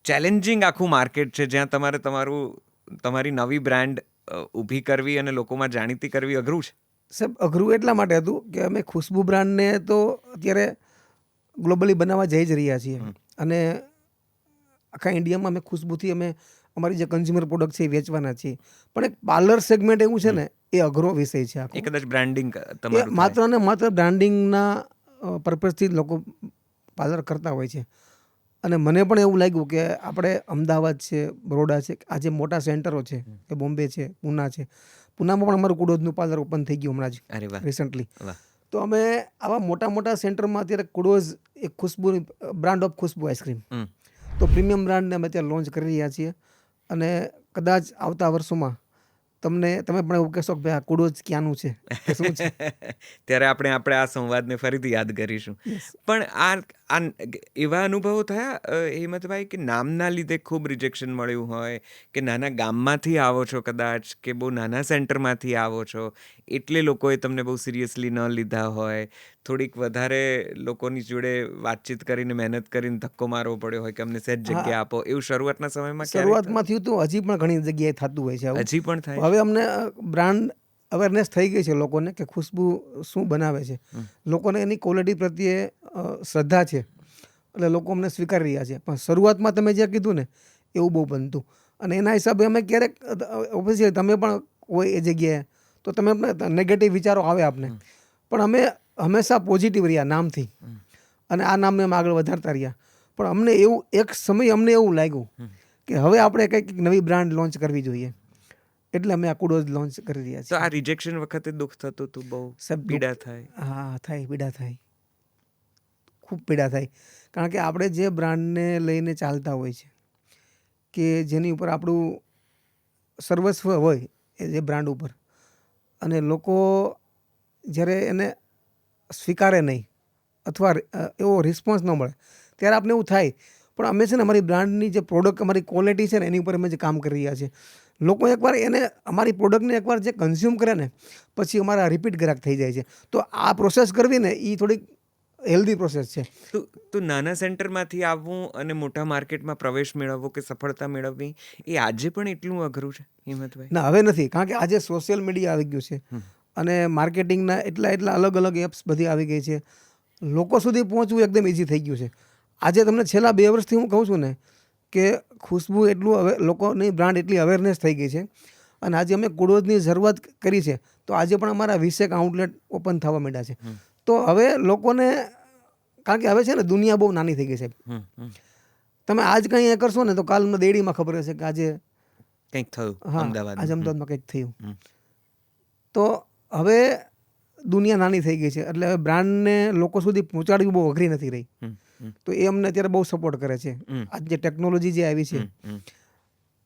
ચેલેન્જિંગ આખું માર્કેટ છે જ્યાં તમારી નવી બ્રાન્ડ ઊભી કરવી અને લોકોમાં જાણીતી કરવી અઘરું છે. સાહેબ, અઘરું એટલા માટે હતું કે અમે ખુશ્બુ બ્રાન્ડને તો અત્યારે ગ્લોબલી બનાવવા જઈ જ રહ્યા છીએ અને આખા ઇન્ડિયામાં અમે ખુશ્બુથી અમે અમારી જે કન્ઝ્યુમર પ્રોડક્ટ છે એ વેચવાના છીએ. પણ એક પાર્લર સેગમેન્ટ એવું છે ને એ અઘરો વિષય છે આખો. એ કદાચ બ્રાન્ડિંગ માત્ર ને માત્ર બ્રાન્ડિંગના પર્પઝથી જ લોકો પાર્લર કરતા હોય છે. અને મને પણ એવું લાગ્યું કે આપણે અમદાવાદ છે, બરોડા છે, આ જે મોટા સેન્ટરો છે કે બોમ્બે છે, પૂના છે, પૂનામાં પણ અમારું કુડોઝનું પાર્લર ઓપન થઈ ગયું હમણાં જ અરે વાહ રિસન્ટલી. વાહ તો અમે આવા મોટા મોટા સેન્ટરમાં અત્યારે કુડોઝ એક ખુશ્બુની બ્રાન્ડ ઓફ ખુશ્બુ આઈસ્ક્રીમ, હમ. તો પ્રીમિયમ બ્રાન્ડને અમે અત્યારે લોન્ચ કરી રહ્યા છીએ. અને કદાચ આવતા વર્ષોમાં તમે પણ એવું કહેશો કે ભાઈ આ કુડોઝ ક્યાંનું છે કે શું છે. ત્યારે આપણે આ સંવાદને ફરીથી યાદ કરીશું. યસ. પણ આ એવા અનુભવો થયા હેમંતભાઈ કે નામના લીધે ખૂબ રિજેક્શન મળ્યું હોય, કે નાના ગામમાંથી આવો છો કદાચ, કે બહુ નાના સેન્ટરમાંથી આવો છો એટલે લોકોએ તમને બહુ સિરિયસલી ન લીધા હોય, થોડીક વધારે લોકોની જોડે વાતચીત કરીને મહેનત કરીને ધક્કો મારવો પડ્યો હોય કે અમને સહેજ હા, જગ્યા આપો, એવું શરૂઆતના સમયમાં ક્યારેય શરૂઆતમાં થયું હતું, હજી પણ ઘણી જગ્યાએ થતું હોય છે આવું. હજી પણ થાય? હવે અમને બ્રાન્ડ અવેરનેસ થઈ ગઈ છે લોકોને કે ખુશ્બુ શું બનાવે છે. લોકોને એની ક્વોલિટી પ્રત્યે શ્રદ્ધા છે, એટલે લોકો અમને સ્વીકારી રહ્યા છે. પણ શરૂઆતમાં તમે જે કીધું ને એવું બહુ બનતું, અને એના હિસાબે અમે ક્યારેક ઓબ્વિયસલી તમે પણ હોય એ જગ્યાએ તો તમે નેગેટિવ વિચારો આવે આપને, પણ અમે હંમેશા પોઝિટિવ રહ્યા નામથી, અને આ નામને અમે આગળ વધારતા રહ્યા. પણ અમને એવું એક સમય અમને એવું લાગ્યું કે હવે આપણે કંઈક નવી બ્રાન્ડ લોન્ચ કરવી જોઈએ, એટલે અમે આ કુડોઝ લોન્ચ કરી રહ્યા તો છીએ. આ રિજેક્શન વખતે દુઃખ થતું હતું, બહુ સાહેબ, પીડા થાય? હા થાય, પીડા થાય, ખૂબ પીડા થાય. કારણ કે આપણે જે બ્રાન્ડને લઈને ચાલતા હોય છે, કે જેની ઉપર આપણું સર્વસ્વ હોય એ જે બ્રાન્ડ ઉપર, અને લોકો જ્યારે એને સ્વીકારે નહીં અથવા એવો રિસ્પોન્સ ન મળે ત્યારે આપણે એવું થાય. પણ અમે છે ને અમારી બ્રાન્ડની જે પ્રોડક્ટ, અમારી ક્વોલિટી છે ને એની ઉપર અમે જે કામ કરી રહ્યા છીએ. લોકો એકવાર એને અમારી પ્રોડક્ટને એકવાર જે કન્ઝ્યુમ કરે ને પછી અમારા રિપીટ ગ્રાહક થઈ જાય છે. તો આ પ્રોસેસ કરવી ને એ થોડીક હેલ્ધી પ્રોસેસ છે. તો નાના સેન્ટરમાંથી આવવું અને મોટા માર્કેટમાં પ્રવેશ મેળવવો કે સફળતા મેળવવી એ આજે પણ એટલું અઘરું છે હિંમતભાઈ? ના, હવે નથી, કારણ કે આજે સોશિયલ મીડિયા આવી ગયું છે અને માર્કેટિંગના એટલા અલગ અલગ એપ્સ બધી આવી ગઈ છે. લોકો સુધી પહોંચવું એકદમ ઇઝી થઈ ગયું છે. આજે તમને છેલ્લા 2 વર્ષથી હું કહું છું ને કે ખુશ્બુ એટલું હવે લોકોની બ્રાન્ડ એટલી અવેરનેસ થઈ ગઈ છે, અને આજે અમે કુડોઝની શરૂઆત કરી છે તો આજે પણ અમારા 20 આઉટલેટ ઓપન થવા માંડ્યા છે. તો હવે લોકોને, કારણ કે હવે છે ને દુનિયા બહુ નાની થઈ ગઈ છે. તમે આજ કંઈ એ કરશો ને તો કાલ અમને દેડીમાં ખબર હશે કે આજે કંઈક થયું હા અમદાવાદમાં. આજે અમદાવાદમાં કંઈક થયું. તો હવે દુનિયા નાની થઈ ગઈ છે, એટલે હવે બ્રાન્ડને લોકો સુધી પહોંચાડવી બહુ અઘરી નથી રહી. તો એ અમને અત્યારે બહુ સપોર્ટ કરે છે. આજ જે ટેકનોલોજી જે આવી છે,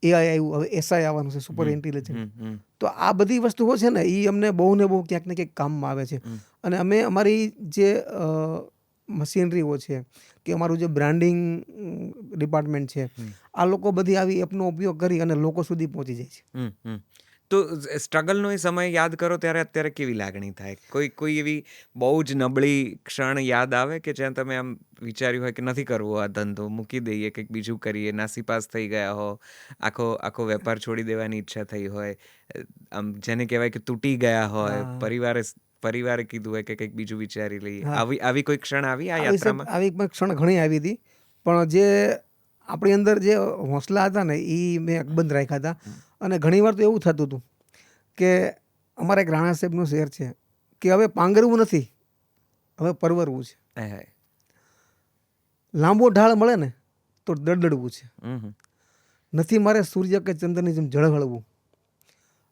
એઆઈ આવ્યું, હવે એસઆઈ આવવાનું છે, સુપર ઇન્ટેલિજન્ટ. તો આ બધી વસ્તુઓ છે ને એ અમને બહુ ને બહુ ક્યાંક ને ક્યાંક કામમાં આવે છે. અને અમે અમારી જે મશીનરીઓ છે કે અમારું જે બ્રાન્ડિંગ ડિપાર્ટમેન્ટ છે, આ લોકો બધી આવી એપનો ઉપયોગ કરી અને લોકો સુધી પહોંચી જાય છે. તો સ્ટ્રગલનો એ સમય યાદ કરો ત્યારે અત્યારે કેવી લાગણી થાય? કોઈ એવી બહુ જ નબળી ક્ષણ યાદ આવે કે જ્યાં તમે આમ વિચાર્યું હોય કે નથી કરવો આ ધંધો, મૂકી દઈએ, કંઈક બીજું કરીએ, નાસીપાસ થઈ ગયા હો, આખો વેપાર છોડી દેવાની ઈચ્છા થઈ હોય, આમ જેને કહેવાય કે તૂટી ગયા હોય, પરિવારે કીધું હોય કે કંઈક બીજું વિચારી લઈએ, આવી કોઈ ક્ષણ આવી આ યાત્રામાં? આવી ક્ષણ ઘણી આવી હતી, પણ જે આપણી અંદર જે હોંસલા હતા ને એ મેં અકબંધ રાખ્યા હતા. અને ઘણીવાર તો એવું થતું હતું કે અમારા એક રાણા સાહેબનું શેર છે કે હવે પાંગરવું નથી, હવે પરવરવું છે. લાંબો ઢાળ મળે ને તો દડદડવું છે. નથી મારે સૂર્ય કે ચંદ્રની જેમ ઝળહળવું,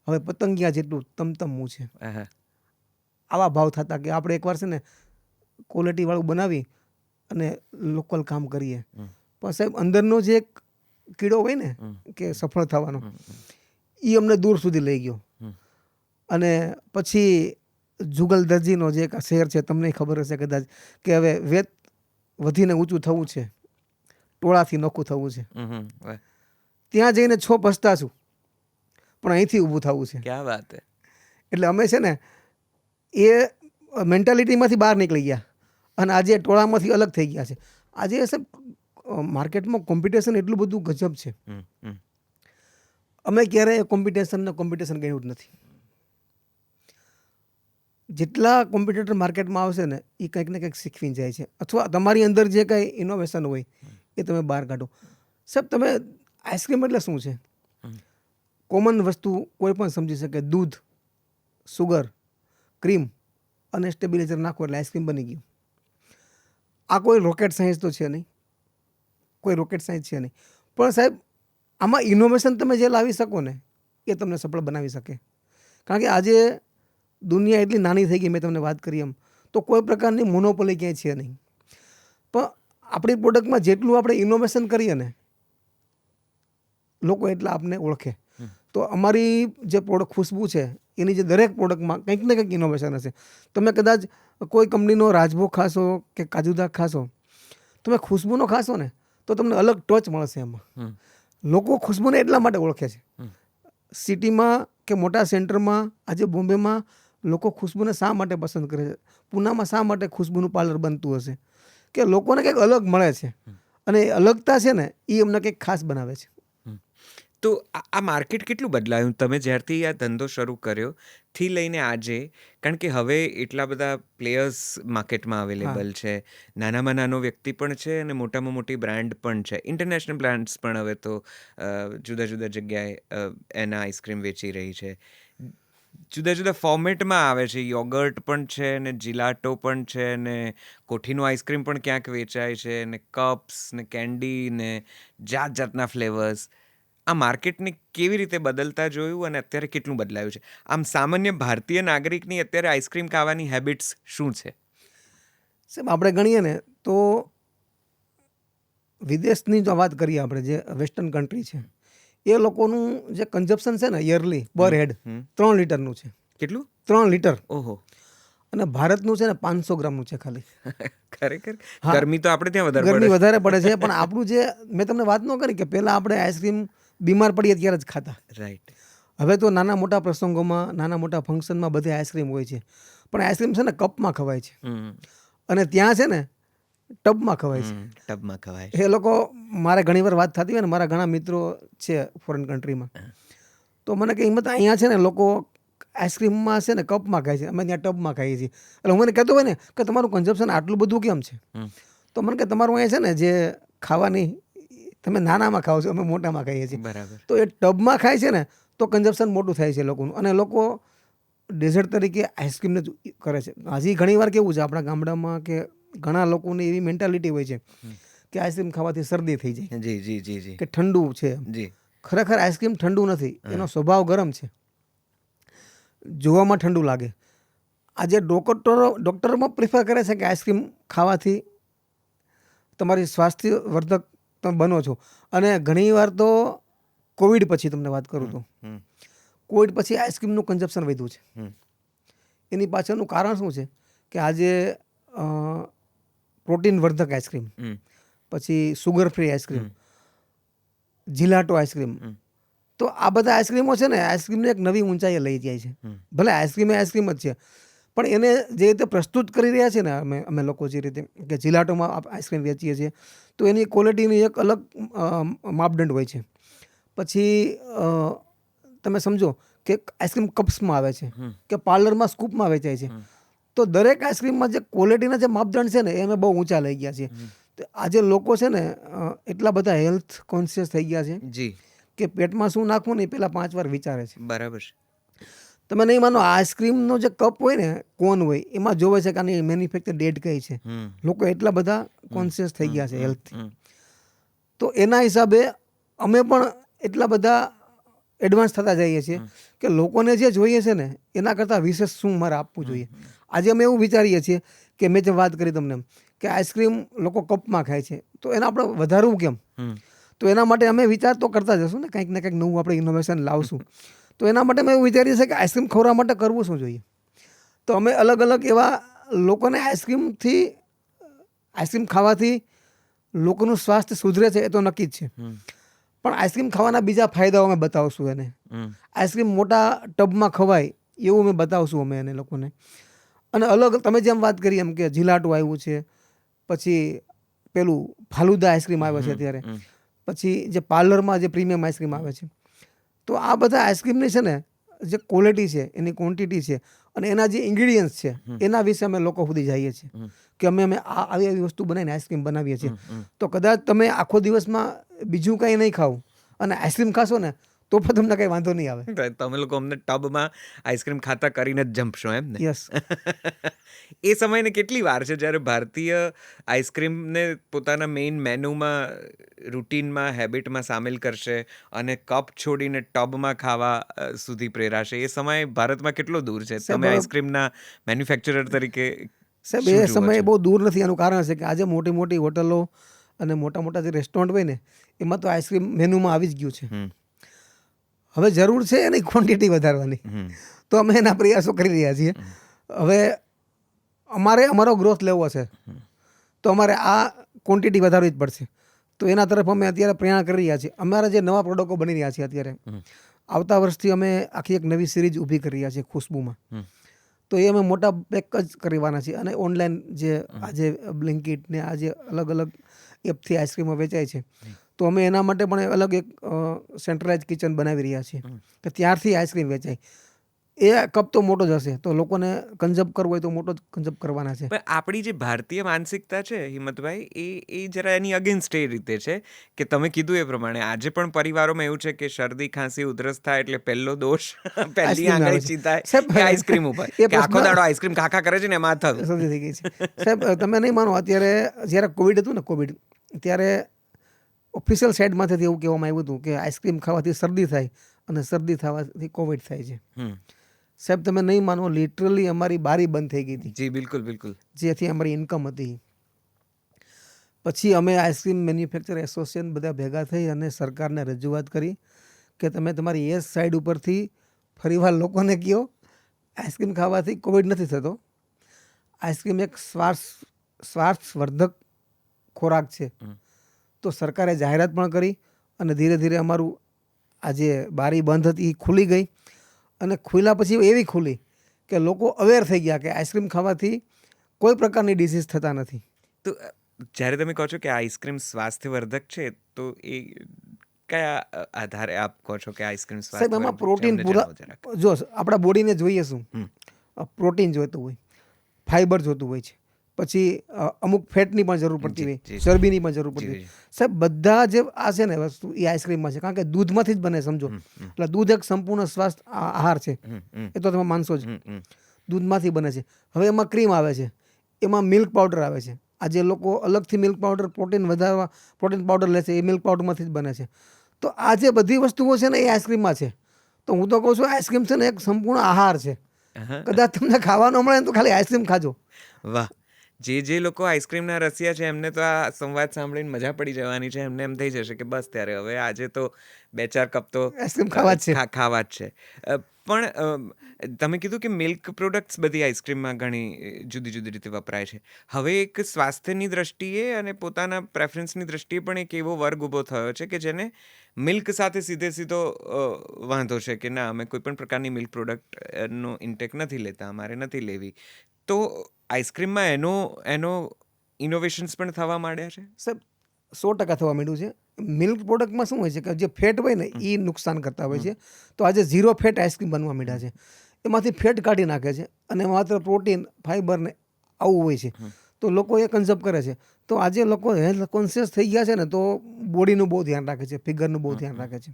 હવે પતંગિયા જેટલું તમતમવું છે. આવા ભાવ થતા કે આપણે એકવાર છે ને ક્વોલિટી વાળું બનાવી અને લોકલ કામ કરીએ. પણ સાહેબ અંદરનો જે એક કીડો હોય ને કે સફળ થવાનો, એ અમને દૂર સુધી લઈ ગયો. અને પછી જુગલ દરજીનો જે એક શેર છે, તમને ખબર હશે કદાચ, કે હવે વેત વધીને ઊંચું થવું છે, ટોળાથી નોખું થવું છે. ત્યાં જઈને છો પછતા છું, પણ અહીંથી ઊભું થવું છે. ક્યાં વાત છે. એટલે અમે છે ને એ મેન્ટાલિટીમાંથી બહાર નીકળી ગયા અને આજે ટોળામાંથી અલગ થઈ ગયા છે. આજે સાહેબ માર્કેટમાં કોમ્પિટિશન એટલું બધું ગજબ છે. અમે ક્યારેય કોમ્પિટિશન ગણ્યું જ નથી. જેટલા કોમ્પિટિટર માર્કેટમાં આવશે ને એ કંઈક ને કંઈક શીખવીને જાય છે, અથવા તમારી અંદર જે કંઈ ઇનોવેશન હોય એ તમે બહાર કાઢો. સાહેબ તમે આઈસ્ક્રીમ એટલે શું છે? કોમન વસ્તુ કોઈ પણ સમજી શકે. દૂધ, સુગર, ક્રીમ અને સ્ટેબિલાઇઝર નાખો એટલે આઈસ્ક્રીમ બની ગયું. આ કોઈ રોકેટ સાયન્સ તો છે નહીં. કોઈ રોકેટ સાયન્સ છે નહીં. પણ સાહેબ આમાં ઇનોવેશન તમે જે લાવી શકો ને એ તમને સફળ બનાવી શકે. કારણ કે આજે દુનિયા એટલી નાની થઈ ગઈ, મેં તમને વાત કરી એમ, તો કોઈ પ્રકારની મોનોપોલી ક્યાંય છે નહીં. પણ આપણી પ્રોડક્ટમાં જેટલું આપણે ઇનોવેશન કરીએ ને લોકો એટલા આપને ઓળખે. તો અમારી જે પ્રોડક્ટ ખુશ્બુ છે એની જે દરેક પ્રોડક્ટમાં કંઈક ને કંઈક ઇનોવેશન હશે. તમે કદાચ કોઈ કંપનીનો રાજભોગ ખાશો કે કાજુદાગ ખાશો, તમે ખુશ્બુનો ખાશો ને તો તમને અલગ ટચ મળશે એમાં. લોકો ખુશ્બુને એટલા માટે ઓળખે છે. સિટીમાં કે મોટા સેન્ટરમાં આજે બોમ્બેમાં લોકો ખુશ્બુને શા માટે પસંદ કરે છે, પૂનામાં શા માટે ખુશ્બુનું પાર્લર બનતું હશે, કે લોકોને કંઈક અલગ મળે છે અને એ અલગતા છે ને એ અમને કંઈક ખાસ બનાવે છે. તો આ માર્કેટ કેટલું બદલાયું તમે જ્યારથી આ ધંધો શરૂ કર્યો થી લઈને આજે? કારણ કે હવે એટલા બધા પ્લેયર્સ માર્કેટમાં અવેલેબલ છે. નાનામાં નાનો વ્યક્તિ પણ છે અને મોટામાં મોટી બ્રાન્ડ પણ છે. ઇન્ટરનેશનલ બ્રાન્ડ્સ પણ હવે તો જુદા જુદા જગ્યાએ એના આઈસ્ક્રીમ વેચી રહી છે. જુદા જુદા ફોર્મેટમાં આવે છે. યોગર્ટ પણ છે ને જીલાટો પણ છે ને કોઠીનો આઈસ્ક્રીમ પણ ક્યાંક વેચાય છે ને કપ્સ ને કેન્ડી ને જાત જાતના ફ્લેવર્સ. આ માર્કેટને કેવી રીતે બદલતા જોયું અને અત્યારે કેટલું બદલાયું છે? આમ સામાન્ય ભારતીય નાગરિકની અત્યારે આઈસ્ક્રીમ ખાવાની હેબિટ્સ શું છે? સાહેબ આપણે ગણીએ ને તો વિદેશની જો વાત કરીએ આપણે, જે વેસ્ટર્ન કન્ટ્રી છે, એ લોકોનું જે કન્ઝપ્શન છે ને યરલી પર હેડ 3 લીટરનું છે. કેટલું? 3 લીટર. ઓહો. અને ભારતનું છે ને 500 ગ્રામનું છે ખાલી. ખરેખર ગરમી તો આપણે ત્યાં વધારે ગરમી પડે. વધારે પડે છે. પણ આપણું જે મેં તમને વાત ન કરી કે પહેલાં આપણે આઈસ્ક્રીમ બીમાર પડીએ ત્યારે જ ખાતા. રાઈટ. હવે તો નાના મોટા પ્રસંગોમાં, નાના મોટા ફંક્શનમાં બધે આઈસ્ક્રીમ હોય છે. પણ આઈસ્ક્રીમ છે ને કપમાં ખવાય છે અને ત્યાં છે ને ટબમાં ખવાય છે. ટબમાં ખવાય. એ લોકો, મારે ઘણીવાર વાત થતી હોય ને, મારા ઘણા મિત્રો છે ફોરેન કન્ટ્રીમાં, તો મને કે હિંમત અહીંયા છે ને લોકો આઈસ્ક્રીમમાં છે ને કપમાં ખાય છે, અમે ત્યાં ટબમાં ખાઈએ છીએ. એટલે હું મને કહેતો હોય ને કે તમારું કન્ઝપ્શન આટલું બધું કેમ છે, તો મને કે તમારું અહીંયા છે ને જે ખાવાની તમે નાનામાં ખાઓ છો, અમે મોટામાં ખાઈએ છીએ. બરાબર. તો એ ટબમાં ખાય છે ને તો કન્ઝપ્શન મોટું થાય છે લોકોનું, અને લોકો ડેઝર્ટ તરીકે આઈસ્ક્રીમને જ કરે છે. હજી ઘણીવાર કેવું છે આપણા ગામડામાં કે ઘણા લોકોની એવી મેન્ટાલિટી હોય છે કે આઈસ્ક્રીમ ખાવાથી શરદી થઈ જાય, જી જી જી જી કે ઠંડુ છે. જી. ખરેખર આઈસ્ક્રીમ ઠંડુ નથી, એનો સ્વભાવ ગરમ છે, જોવામાં ઠંડુ લાગે. આજે ડૉક્ટરમાં પ્રિફર કરે છે કે આઈસ્ક્રીમ ખાવાથી તમારી સ્વાસ્થ્યવર્ધક તમે બનો છો. અને ઘણીવાર તો કોવિડ પછી તમને વાત કરું તો કોવિડ પછી આઈસ્ક્રીમનું કન્ઝપ્શન વધ્યું છે. એની પાછળનું કારણ શું છે કે આજે પ્રોટીન વર્ધક આઈસ્ક્રીમ, પછી સુગર ફ્રી આઈસ્ક્રીમ, જીલાટો આઈસ્ક્રીમ, તો આ બધા આઈસ્ક્રીમો છે ને આઈસ્ક્રીમને એક નવી ઊંચાઈએ લઈ જાય છે. ભલે આઈસ્ક્રીમ એ આઈસ્ક્રીમ જ છે, પણ એને જે રીતે પ્રસ્તુત કરી રહ્યા છે ને અમે લોકો, જે રીતે કે જીલાટોમાં આઈસ્ક્રીમ વેચીએ છીએ, તો એની ક્વોલિટીની એક અલગ માપદંડ હોય છે. પછી તમે સમજો કે આઈસ્ક્રીમ કપ્સમાં આવે છે કે પાર્લરમાં સ્કૂપમાં વેચાય છે. તો દરેક આઈસ્ક્રીમમાં જે ક્વોલિટીના જે માપદંડ છે ને એ અમે બહુ ઊંચા લઈ ગયા છીએ. આજે લોકો છે ને એટલા બધા હેલ્થ કોન્શિયસ થઈ ગયા છે જી કે પેટમાં શું નાખવું ને એ પહેલાં 5 વાર વિચારે છે. બરાબર. તમે નહીં માનો, આઈસ્ક્રીમનો જે કપ હોય ને, કોન હોય, એમાં જોવે છે કે આની મેન્યુફેક્ચર ડેટ કઈ છે. લોકો એટલા બધા કોન્શિયસ થઈ ગયા છે હેલ્થથી. તો એના હિસાબે અમે પણ એટલા બધા એડવાન્સ થતા જઈએ છીએ કે લોકોને જે જોઈએ છે ને એના કરતાં વિશેષ શું મારે આપવું જોઈએ. આજે અમે એવું વિચારીએ છીએ કે મેં જે વાત કરી તમને કે આઈસ્ક્રીમ લોકો કપમાં ખાય છે, તો એને આપણે વધારવું કેમ? તો એના માટે અમે વિચાર તો કરતા જશું ને, કંઈક ને કંઈક નવું આપણે ઇનોવેશન લાવશું. તો એના માટે મેં એવું વિચારીએ છીએ કે આઈસ્ક્રીમ ખવડાવવા માટે કરવું શું જોઈએ. તો અમે અલગ અલગ એવા લોકોને આઈસ્ક્રીમ ખાવાથી લોકોનું સ્વાસ્થ્ય સુધરે છે એ તો નક્કી જ છે, પણ આઈસ્ક્રીમ ખાવાના બીજા ફાયદાઓ અમે બતાવશું એને. આઈસ્ક્રીમ મોટા ટબમાં ખવાય એવું અમે બતાવશું અમે એને લોકોને. અને અલગ તમે જેમ વાત કરી એમ કે જીલાટો આવ્યું છે, પછી પેલું ફાલુદા આઈસ્ક્રીમ આવે છે અત્યારે, પછી જે પાર્લરમાં જે પ્રીમિયમ આઈસ્ક્રીમ આવે છે. તો આ બધા આઈસ્ક્રીમની છે ને જે ક્વોલિટી છે, એની ક્વોન્ટિટી છે અને એના જે ઇન્ગ્રીડિયન્ટ્સ છે એના વિશે અમે લોકો સુધી જઈએ છીએ કે અમે આવી આવી વસ્તુ બનાવીને આઈસ્ક્રીમ બનાવીએ છીએ. તો કદાચ તમે આખો દિવસમાં બીજું કંઈ નહીં ખાવ અને આઈસ્ક્રીમ ખાશો ને તો પણ તમને કંઈ વાંધો નહીં આવે. તો તમે લોકો અમને ટબમાં આઈસ્ક્રીમ ખાતા કરીને જ જંપશો એમ ને? યસ. એ સમયને કેટલી વાર છે જ્યારે ભારતીય આઈસ્ક્રીમને પોતાના મેઇન મેનુમાં, રૂટીનમાં, હેબિટમાં સામેલ કરશે અને કપ છોડીને ટબમાં ખાવા સુધી પ્રેરાશે? એ સમય ભારતમાં કેટલો દૂર છે? સાહેબ, તમે આઈસ્ક્રીમના મેન્યુફેક્ચરર તરીકે સાહેબ શું એ જુઓ સમય છો? બહુ દૂર નથી. એનું કારણ છે કે આજે મોટી મોટી હોટલો અને મોટા મોટા જે રેસ્ટોરન્ટ હોય ને એમાં તો આઈસ્ક્રીમ મેનુમાં આવી જ ગયું છે. હમ, હવે જરૂર છે એની ક્વોન્ટિટી વધારવાની, હમ, તો અમે એના પ્રયાસો કરી રહ્યા છીએ. હવે અમારે અમારો ગ્રોથ લેવો છે તો અમારે આ ક્વોન્ટિટી વધારવી જ પડશે. તો એના તરફ અમે અત્યારે પ્રયાણ કરી રહ્યા છીએ. અમારા જે નવા પ્રોડક્ટો બની રહ્યા છે અત્યારે, આવતા વર્ષથી અમે આખી એક નવી સિરીઝ ઊભી કરી રહ્યા છીએ ખુશ્બુમાં. હમ. તો એ અમે મોટા પેક જ કરવાના છીએ અને ઓનલાઈન જે આજે બ્લિંકિટ ને આજે અલગ અલગ એપથી આઈસ્ક્રીમો વેચાય છે, તો અમે એના માટે પણ અલગ એક સેન્ટ્રલાઇઝ કિચન બનાવી રહ્યા છીએ કે ત્યારથી આઈસ્ક્રીમ વેચાય. એ કપ તો મોટો જ હશે, તો લોકોને કન્ઝપ કરવો હોય તો મોટો જ કન્ઝપ કરવાના છે. પણ આપણી જે ભારતીય માનસિકતા છે હિંમતભાઈ, એ જરા એની અગેન્સ્ટ એ રીતે છે કે તમે કીધું એ પ્રમાણે આજે પણ પરિવારોમાં એવું છે કે શરદી, ખાંસી, ઉધરસ થાય એટલે પહેલો દોષ, પહેલી આઈસ્ક્રીમ આવે આંગળી છે. ચીંધાય સાહેબ, એ આઈસ્ક્રીમ ઉપર, એ કે આખો પ્રશ્ન દાડો આઈસ્ક્રીમ ખાખા કરે છે ને એમાં થયું. સૌથી થઈ ગઈ છે. સાહેબ તમે નહીં માનો, અત્યારે જ્યારે કોવિડ હતું ને, કોવિડ ત્યારે ઓફિશિયલ સાઇડમાંથી એવું કહેવામાં આવ્યું હતું કે આઈસ્ક્રીમ ખાવાથી શરદી થાય અને શરદી થવાથી કોવિડ થાય છે. હમ. સાહેબ તમે નહીં માનો, લિટરલી અમારી બારી બંધ થઈ ગઈ હતી, જી બિલકુલ બિલકુલ. જેથી અમારી ઇન્કમ હતી. પછી અમે આઈસ્ક્રીમ મેન્યુફેક્ચર એસોસિએશન બધા ભેગા થઈ અને સરકારને રજૂઆત કરી કે તમે તમારી એ સાઈડ ઉપરથી ફરીવાર લોકોને કહો આઈસ્ક્રીમ ખાવાથી કોવિડ નથી થતો. આઈસ્ક્રીમ એક શ્વાસવર્ધક ખોરાક છે. તો સરકારે જાહેરાત પણ કરી અને ધીરે ધીરે અમારું આ જે બારી બંધ હતી એ ખુલી ગઈ. અને ખુલ્યા પછી એવી ખુલી કે લોકો અવેર થઈ ગયા કે આઈસ્ક્રીમ ખાવાથી કોઈ પ્રકારની ડિસીઝ થતા નથી. તો જ્યારે તમે કહો છો કે આઈસ્ક્રીમ સ્વાસ્થ્યવર્ધક છે, તો એ કયા આધારે આપ કહો છો કે આઈસ્ક્રીમ સાહેબ એમાં સ્વાસ્થ્યવર્ધક છે? પ્રોટીન અમને પૂરા, જણાવો જરાક. જો આપણા બોડીને જોઈએ શું, હમ. પ્રોટીન જોઈતું હોય, ફાઈબર જોતું હોય છે, પછી અમુક ફેટની પણ જરૂર પડતી જી, હોય, જી. ચરબીની પણ જરૂર પડતી જી, હોય. જી. સાહેબ બધા જે આ છે ને વસ્તુ એ આઈસ્ક્રીમમાં છે, કારણ કે દૂધમાંથી જ બને, સમજો. એટલે દૂધ એક સંપૂર્ણ સ્વાસ્થ્ય આહાર છે, એ તો તમે માનશો જ. દૂધમાંથી બને છે. હવે એમાં ક્રીમ આવે છે, એમાં મિલ્ક પાવડર આવે છે. આજે લોકો અલગથી મિલ્ક પાવડર, પ્રોટીન વધારવા પ્રોટીન પાવડર લે છે, એ મિલ્ક પાવડરમાંથી જ બને છે. તો આ જે બધી વસ્તુઓ છે ને એ આઈસ્ક્રીમમાં છે. તો હું તો કહું છું આઈસ્ક્રીમ છે ને એક સંપૂર્ણ આહાર છે. કદાચ તમને ખાવાનો મળે ને તો ખાલી આઈસ્ક્રીમ ખાજો. વાહ! જે લોકો આઈસ્ક્રીમના રસિયા છે એમને તો આ સંવાદ સાંભળીને મજા પડી જવાની છે. એમને એમ થઈ જશે કે બસ ત્યારે હવે આજે તો 2-4 કપ તો આઈસ્ક્રીમ ખાવા જ છે. ખાવા જ છે. પણ તમે કીધું કે મિલ્ક પ્રોડક્ટ્સ બધી આઈસ્ક્રીમમાં ઘણી જુદી જુદી રીતે વપરાય છે. હવે એક સ્વાસ્થ્યની દ્રષ્ટિએ અને પોતાના પ્રેફરન્સની દ્રષ્ટિએ પણ એક એવો વર્ગ ઊભો થયો છે કે જેને મિલ્ક સાથે સીધો વાંધો છે કે ના, અમે કોઈ પણ પ્રકારની મિલ્ક પ્રોડક્ટનો ઇન્ટેક નથી લેતા, અમારે નથી લેવી. તો આઈસ્ક્રીમમાં એનો ઇનોવેશન્સ પણ થવા માંડ્યા છે. સાહેબ 100% થવા માંડ્યું છે. મિલ્ક પ્રોડક્ટમાં શું હોય છે કે જે ફેટ હોય ને એ નુકસાન કરતા હોય છે. તો આજે 0 ફેટ આઈસ્ક્રીમ બનવા માંડ્યા છે. એમાંથી ફેટ કાઢી નાખે છે અને માત્ર પ્રોટીન, ફાઈબર ને આવું હોય છે. તો લોકો એ કન્ઝપ કરે છે. તો આજે લોકો હેલ્થ કોન્શિયસ થઈ ગયા છે ને, તો બોડીનું બહુ ધ્યાન રાખે છે, ફિગરનું બહુ ધ્યાન રાખે છે.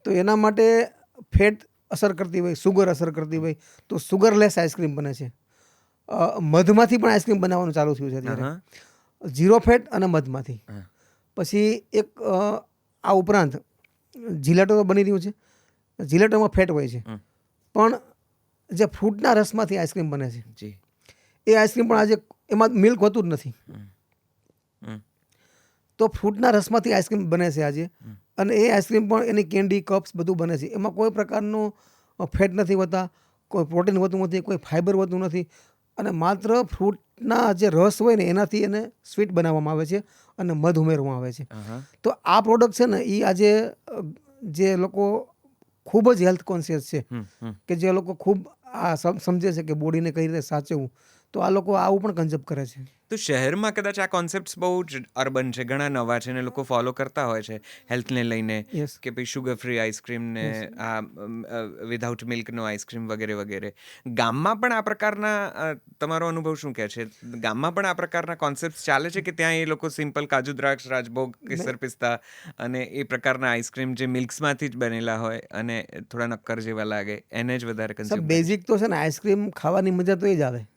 તો એના માટે ફેટ અસર કરતી હોય, સુગર અસર કરતી હોય, તો સુગરલેસ આઈસ્ક્રીમ બને છે. મધમાંથી પણ આઈસ્ક્રીમ બનાવવાનું ચાલુ થયું છે અત્યારે, 0 ફેટ અને મધમાંથી. પછી એક આ ઉપરાંત જીલેટો તો બની રહ્યું છે. જીલેટોમાં ફેટ હોય છે, પણ જે ફ્રૂટના રસમાંથી આઈસ્ક્રીમ બને છે જી. એ આઈસ્ક્રીમ પણ આજે એમાં મિલ્ક હોતું જ નથી. તો ફ્રૂટના રસમાંથી આઈસ્ક્રીમ બને છે આજે. અને એ આઈસ્ક્રીમ પણ એની કેન્ડી, કપ્સ બધું બને છે. એમાં કોઈ પ્રકારનું ફેટ નથી હોતા, કોઈ પ્રોટીન હોતું નથી, કોઈ ફાઈબર હોતું નથી. અને માત્ર ફ્રૂટના જે રસ હોય ને એનાથી એને સ્વીટ બનાવવામાં આવે છે અને મધ ઉમેરવામાં આવે છે. તો આ પ્રોડક્ટ છે ને એ આજે જે લોકો ખૂબ જ હેલ્થ કોન્શિયસ છે, કે જે લોકો ખૂબ આ સમજે છે કે બોડીને કઈ રીતે સાચવવું, તો તો આ લોકો આવું પણ કન્સેપ્ટ કરે છે. તો શહેરમાં કદાચ આ કોન્સેપ્ટ્સ બહુ જ અર્બન છે, ઘણા નવા છે ને લોકો ફોલો કરતા હોય છે હેલ્થને લઈને, યસ કે ભાઈ શુગર ફ્રી આઈસ્ક્રીમ ને યસ આ વિધાઉટ મિલ્કનો આઈસ્ક્રીમ વગેરે વગેરે. ગામમાં પણ આ પ્રકારના તમારો અનુભવ શું કહે છે? ગામમાં પણ આ પ્રકારના કોન્સેપ્ટ ચાલે છે કે ત્યાં એ લોકો સિમ્પલ કાજુ દ્રાક્ષ, રાજભોગ, કેસર પિસ્તા અને એ પ્રકારના આઈસ્ક્રીમ જે મિલ્ક્સમાંથી જ બનેલા હોય અને થોડા નક્કર જેવા લાગે એને જ વધારે સબ કન્ઝ્યુમ કરે બેઝિક તો છે ને આઈસ્ક્રીમ ખાવાની મજા તો એ જ આવે.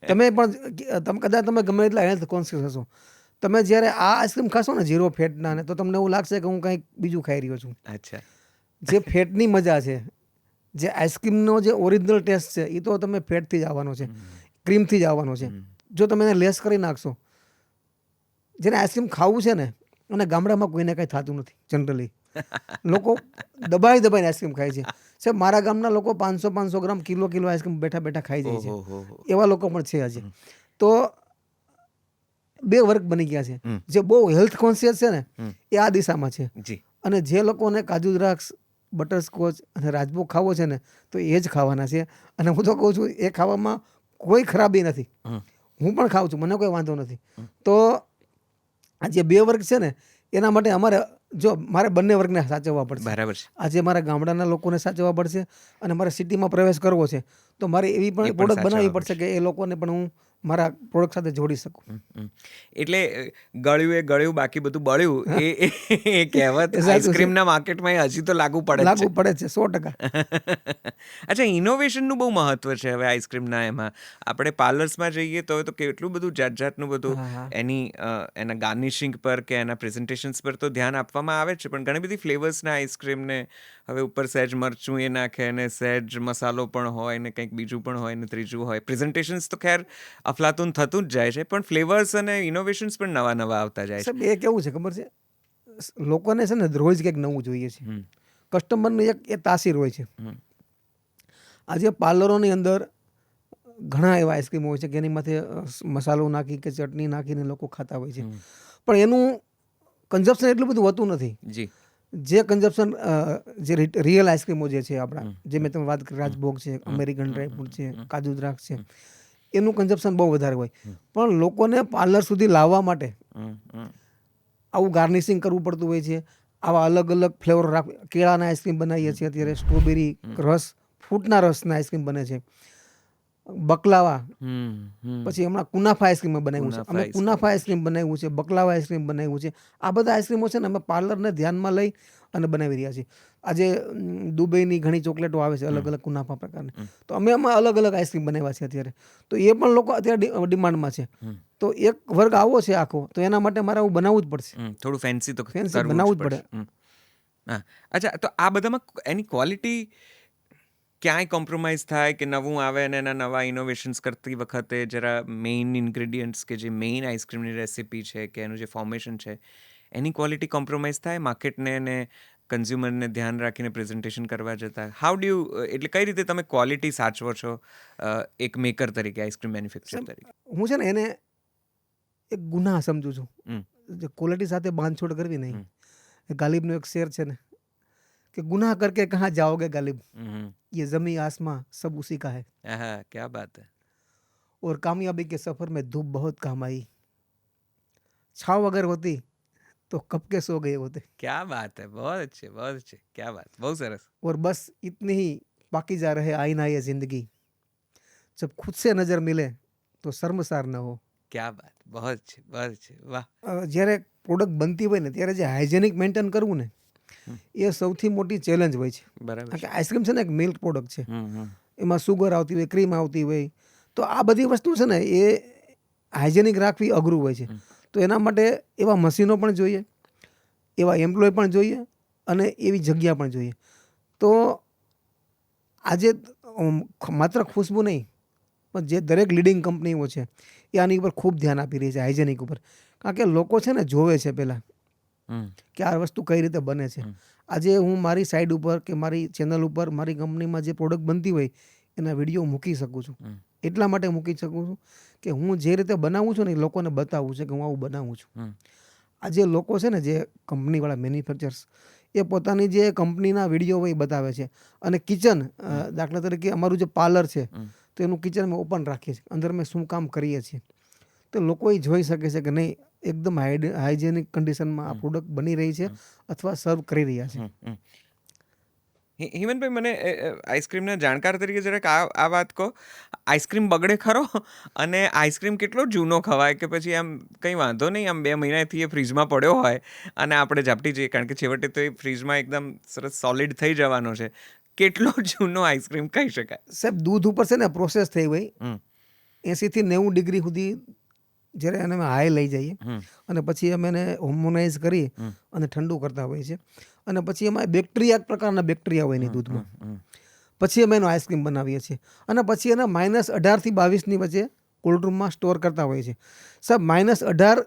તમે પણ તમે કદાચ તમે ગમે એટલા હેલ્થ કોન્શિયસ હશો, તમે જ્યારે આ આઈસ્ક્રીમ ખાશો ને 0 ફેટના ને, તો તમને એવું લાગશે કે હું કંઈક બીજું ખાઈ રહ્યો છું. અચ્છા. જે ફેટની મજા છે, જે આઈસ્ક્રીમનો જે ઓરિજિનલ ટેસ્ટ છે, એ તો તમે ફેટથી જ આવવાનો છે, ક્રીમથી જ આવવાનો છે. જો તમે એને લેસ કરી નાખશો, જેને આઈસ્ક્રીમ ખાવું છે ને, અને ગામડામાં કોઈને કંઈ થતું નથી જનરલી, લોકો દબાઈને આઈસ્ક્રીમ ખાય છે. સાહેબ મારા ગામના લોકો 500 ગ્રામ કિલો આઈસ્ક્રીમ બેઠા બેઠા ખાઈ જાય છે. ઓહો. એવા લોકો પણ છે હજી. તો 2 વર્ગ બની ગયા છે. જે બહુ હેલ્થ કોન્શિયસ છે ને, એ આ દિશામાં છે. જી. અને જે લોકોને કાજુ દ્રાક્ષ, બટરસ્કોચ અને રાજભોગ ખાવો છે ને, તો એ જ ખાવાના છે. અને હું તો કહું છું એ ખાવામાં કોઈ ખરાબી નથી. હું પણ ખાઉં છું, મને કોઈ વાંધો નથી. તો આ જે 2 વર્ગ છે ને, એના માટે મારે બંને વર્ગને સાચવવા પડશે. બરાબર છે. આજે મારા ગામડાના લોકોને સાચવવા પડશે અને મારે સિટીમાં પ્રવેશ કરવો છે, તો મારે એવી એ પણ પણ પ્રોડક્ટ બનાવવી સાચવવા પડશે કે એ લોકોને પણ હું મારા પ્રોડક્ટ સાથે જોડી શકું. એટલે ગળ્યું બાકી બધું બળ્યું એ કહેવત એ સાચું છે. આઈસ્ક્રીમના માર્કેટમાં હજી તો લાગુ પડે જ લાગુ છે. પડે છે 100%. અચ્છા, ઇનોવેશનનું બહુ મહત્વ છે હવે આઈસ્ક્રીમના. એમાં આપણે પાર્લર્સમાં જઈએ તો કેટલું બધું જાતનું બધું હા. એના ગાર્નિશિંગ પર કે એના પ્રેઝન્ટેશન્સ પર તો ધ્યાન આપવામાં આવે છે, પણ ઘણી બધી ફ્લેવર્સના આઈસ્ક્રીમને હવે ઉપર સહેજ મરચું એ નાખે અને સહેજ મસાલો પણ હોય ને કંઈક બીજું પણ હોય ને ત્રીજું હોય. પ્રેઝન્ટેશન્સ તો ખેર અફલાતુન થતું જ જાય છે, પણ ફ્લેવર્સ અને ઇનોવેશન્સ પણ નવા આવતા જાય છે. સાહેબ એ કેવું છે ખબર છે, લોકોને છે ને રોજ કંઈક નવું જોઈએ છે. કસ્ટમરની એ તાસીર હોય છે. આજે પાર્લરોની અંદર ઘણા એવા આઈસ્ક્રીમ હોય છે કે એની માથે મસાલો નાખી કે ચટણી નાખીને લોકો ખાતા હોય છે, પણ એનું કન્ઝપ્શન એટલું બધું હોતું નથી. જી. જે કન્ઝપ્શન જે રિયલ આઈસ્ક્રીમો જે છે આપણા, જે મેં તમે વાત કરી, રાજભોગ છે, અમેરિકન ડ્રાયફ્રૂટ છે, કાજુ દ્રાક્ષ છે, એનું કન્ઝપ્શન બહુ વધારે હોય. પણ લોકોને પાર્લર સુધી લાવવા માટે આવું ગાર્નિશિંગ કરવું પડતું હોય છે. આવા અલગ અલગ ફ્લેવર કેળાના આઈસ્ક્રીમ બનાવીએ છીએ અત્યારે, સ્ટ્રોબેરી રસ, ફ્રૂટના રસના આઈસ્ક્રીમ બને છે, બકલાવા, પછી હમણાં કુનાફા આઈસ્ક્રીમ બનાવ્યું છે, અમે કુનાફા આઈસ્ક્રીમ બનાવ્યું છે, બકલાવા આઈસ્ક્રીમ બનાવ્યું છે. આ બધા આઈસ્ક્રીમો છે ને અમે પાર્લરને ધ્યાનમાં લઈ અને બનાવી રહ્યા છીએ. આજે દુબઈની ઘણી ચોકલેટો આવે છે અલગ અલગ કુનાફા પ્રકારની, તો અમે એમાં અલગ અલગ આઈસ્ક્રીમ બનાવ્યા છે અત્યારે. તો એ પણ લોકો અત્યારે ડિમાન્ડમાં છે. તો એક વર્ગ આવો છે આખો, તો એના માટે મારે આવું બનાવવું જ પડશે. થોડું ફેન્સી તો ફેન્સી કરવું બનાવવું જ જ પડે. પડે. અચ્છા, તો આ બધામાં એની ક્વોલિટી ક્યાંય કોમ્પ્રોમાઇઝ થાય કે નવું આવે અને એના નવા ઇનોવેશન્સ કરતી વખતે જરા મેઇન ઇન્ગ્રેડિયન્ટ્સ કે જે મેઇન આઈસ્ક્રીમની રેસિપી છે કે એનું જે ફોર્મેશન છે એની ક્વોલિટી કોમ્પ્રોમાઇઝ થાય માર્કેટને અને કન્ઝ્યુમરને ધ્યાન રાખીને પ્રેઝન્ટેશન કરવા જતાં? હાઉ ડુ યુ, એટલે કઈ રીતે તમે ક્વોલિટી સાચવો છો એક મેકર તરીકે, આઈસ્ક્રીમ મેન્યુફેક્ચર તરીકે? હું છે ને એને એક ગુનાહ સમજુ છું. ક્વોલિટી સાથે બાંધછોડ કરવી નહીં. ગાલિબનો એક શેર છે ને कि गुनाह करके कहाँ जाओगे गालिब, ये जमी आसमां सब उसी का है, क्या बात है. और कामयाबी के सफर में धूप बहुत काम आई, छाव अगर होती तो कब के सो गए होते. क्या बात है, बहुत अच्छे, क्या बात, बहुत सरस. और बस इतनी ही पाकीज़ा रहे आईना ये जिंदगी, जब खुद से नजर मिले तो शर्मसार न हो. क्या बात, बहुत अच्छे, વાહ. જ્યારે પ્રોડક્ટ બનતી હોય ને ત્યારે જે હાઇજેનિક મેન્ટેન કરવું ને એ સૌથી મોટી ચેલેન્જ હોય છે. બરાબર. કારણ કે આઈસ્ક્રીમ છે ને એક મિલ્ક પ્રોડક્ટ છે, એમાં સુગર આવતી હોય, ક્રીમ આવતી હોય, તો આ બધી વસ્તુ છે ને એ હાઇજેનિક રાખવી અઘરું હોય છે. તો એના માટે એવા મશીનો પણ જોઈએ, એવા એમ્પ્લોય પણ જોઈએ અને એવી જગ્યા પણ જોઈએ. તો આજે માત્ર ખુશ્બુ નહીં, પણ જે દરેક લીડિંગ કંપનીઓ છે એ આની ઉપર ખૂબ ધ્યાન આપી રહી છે, હાઇજેનિક ઉપર. કારણ કે લોકો છે ને જોવે છે પહેલાં કે આ વસ્તુ કઈ રીતે બને છે. આજે હું મારી સાઇડ ઉપર કે મારી ચેનલ ઉપર મારી કંપનીમાં જે પ્રોડક્ટ બનતી હોય એના વિડીયો મૂકી શકું છું. એટલા માટે મૂકી શકું છું કે હું જે રીતે બનાવું છું ને એ લોકોને બતાવું છે કે હું આવું બનાવું છું. આજે લોકો છે ને જે કંપનીવાળા મેન્યુફેક્ચર્સ, એ પોતાની જે કંપનીના વિડીયો હોય એ બતાવે છે. અને કિચન, દાખલા તરીકે અમારું જે પાર્લર છે, તો તો એનું કિચન અમે ઓપન રાખીએ છીએ, અંદર અમે શું કામ કરીએ છીએ, તો લોકો એ જોઈ શકે છે કે નહીં એકદમ હાઇજેનિક કન્ડિશનમાં આ પ્રોડક્ટ બની રહી છે અથવા સર્વ કરી રહ્યા છે. હિમનભાઈ, મને આઈસ્ક્રીમના જાણકાર તરીકે જરાક આ વાત કહો, આઈસ્ક્રીમ બગડે ખરો? અને આઈસ્ક્રીમ કેટલો જૂનો ખવાય કે પછી આમ કંઈ વાંધો નહીં, આમ 2 મહિનાથી એ ફ્રીજમાં પડ્યો હોય અને આપણે ઝાપટી જઈએ, કારણ કે છેવટે તો એ ફ્રીજમાં એકદમ સરસ સોલિડ થઈ જવાનો છે. કેટલો જૂનો આઈસ્ક્રીમ કહી શકાય? સાહેબ દૂધ ઉપર છે ને પ્રોસેસ થઈ હોય 80 થી 90 ડિગ્રી સુધી, જ્યારે એને અમે હાઈ લઈ જઈએ અને પછી અમે એને હોર્મોનાઇઝ કરી અને ઠંડુ કરતા હોઈએ છીએ, અને પછી એમાં બેક્ટેરિયા પ્રકારના બેક્ટેરિયા હોય એની દૂધમાં, પછી અમે એનો આઈસ્ક્રીમ બનાવીએ છીએ અને પછી એને -18 થી 22ની વચ્ચે કોલ્ડરૂમમાં સ્ટોર કરતા હોઈએ છીએ. સાહેબ -18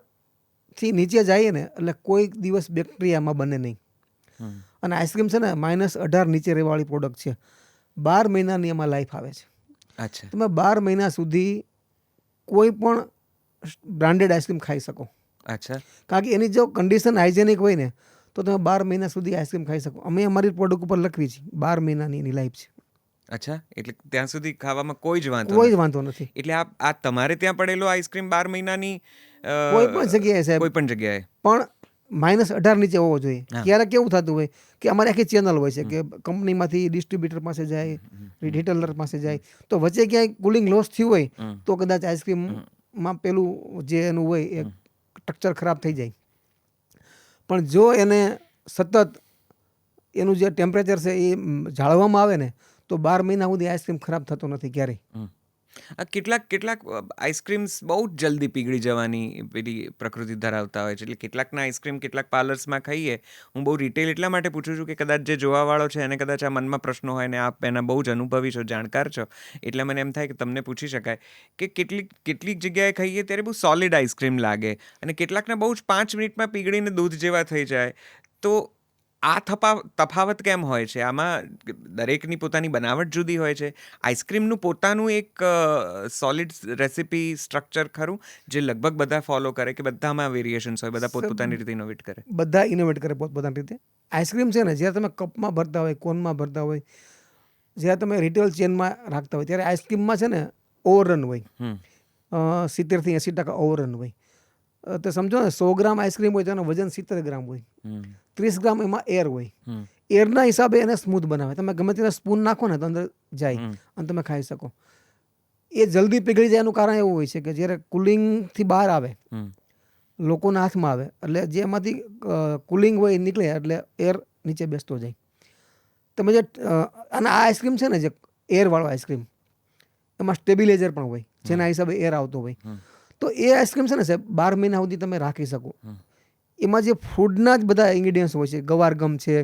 થી નીચે જઈએ ને એટલે કોઈ દિવસ બેક્ટેરિયામાં બને નહીં. અને આઈસ્ક્રીમ છે ને -18 નીચે રહેવાવાળી પ્રોડક્ટ છે. 12 મહિનાની એમાં લાઈફ આવે છે. અચ્છા. તમે 12 મહિના સુધી કોઈ પણ બ્રાન્ડેડ આઈસ્ક્રીમ ખાઈ શકો. અચ્છા. કારણ કે એની જો કન્ડિશન હાઇજેનિક હોય ને તો તમે 12 મહિના સુધી આઈસ્ક્રીમ ખાઈ શકો. અમે અમારી પ્રોડક્ટ ઉપર લખવી છે 12 મહિનાની એની લાઈફ છે. અચ્છા, એટલે ત્યાં સુધી ખાવામાં કોઈ જ વાંધો કોઈ નથી. જ વાંધો નથી. એટલે આ તમારે ત્યાં પડેલો આઈસ્ક્રીમ 12 મહિનાની કોઈ પણ જગ્યાએ સાહેબ, કોઈ પણ જગ્યાએ પણ -18 નીચે હોવો જોઈએ. હા. ક્યારેક કેવું થતું હોય કે અમારી આખી ચેનલ હોય છે કે કંપનીમાંથી ડિસ્ટ્રીબ્યુટર પાસે જાય, રિટેલર પાસે જાય, તો વચ્ચે ક્યાંય કુલિંગ લોસ થયું હોય તો કદાચ આઈસ્ક્રીમમાં પેલું જે એનું હોય એ સ્ટ્રક્ચર ખરાબ થઈ જાય. પણ જો એને સતત એનું જે ટેમ્પરેચર છે એ જાળવવામાં આવે ને તો 12 મહિના સુધી આઈસ્ક્રીમ ખરાબ થતો નથી ક્યારેય. કેટલાક આઈસ્ક્રીમ્સ બહુ જ જલ્દી પીગળી જવાની પેલી પ્રકૃતિ ધરાવતા હોય છે. એટલે કેટલાકના આઈસ્ક્રીમ કેટલાક પાર્લર્સમાં ખાઈએ, હું બહુ રિટેલ એટલા માટે પૂછું છું કે કદાચ જે જોવાવાળો છે એને કદાચ આ મનમાં પ્રશ્નો હોય ને આપ એના બહુ જ અનુભવી છો, જાણકાર છો, એટલે મને એમ થાય કે તમને પૂછી શકાય કે કેટલીક જગ્યાએ ખાઈએ ત્યારે બહુ સોલિડ આઈસ્ક્રીમ લાગે અને કેટલાકને બહુ જ 5 મિનિટમાં પીગળીને દૂધ જેવા થઈ જાય. તો આ તફાવત કેમ હોય છે? આમાં દરેકની પોતાની બનાવટ જુદી હોય છે. આઈસ્ક્રીમનું પોતાનું એક સોલિડ રેસિપી સ્ટ્રક્ચર ખરું જે લગભગ બધા ફોલો કરે કે બધામાં વેરિએશન્સ હોય, બધા પોતપોતાની રીતે ઇનોવેટ કરે? બધા ઇનોવેટ કરે પોતપોતાની રીતે. આઈસ્ક્રીમ છે ને જ્યારે તમે કપમાં ભરતા હોય, કોનમાં ભરતા હોય, જ્યારે તમે રિટેલ ચેનમાં રાખતા હોય ત્યારે આઈસ્ક્રીમમાં છે ને ઓવરરન હોય, 70 થી 80% ઓવરરન હોય. તો સમજો ને 100 ગ્રામ આઈસ્ક્રીમ હોય તો એનું વજન 70 ગ્રામ હોય, 30 ગ્રામ એમાં એર હોય. એરના હિસાબે એને સ્મૂથ બનાવે. તમે ગમે તેને સ્પૂન નાખો ને તો અંદર જાય અને તમે ખાઈ શકો. એ જલ્દી પીગળી જાય એનું કારણ એવું હોય છે કે જ્યારે કુલિંગથી બહાર આવે, લોકોના હાથમાં આવે એટલે જે એમાંથી કુલિંગ હોય એ નીકળે એટલે એર નીચે બેસતો જાય. તમે જે અને આ આઈસ્ક્રીમ છે ને જે એરવાળો આઈસ્ક્રીમ એમાં સ્ટેબિલાઇઝર પણ હોય જેના હિસાબે એર આવતો હોય. તો એ આઈસ્ક્રીમ છે ને સાહેબ 12 મહિના સુધી તમે રાખી શકો. એમાં જે ફૂડના જ બધા ઇન્ગ્રીડિયન્ટ્સ હોય છે, ગવાર ગમ છે,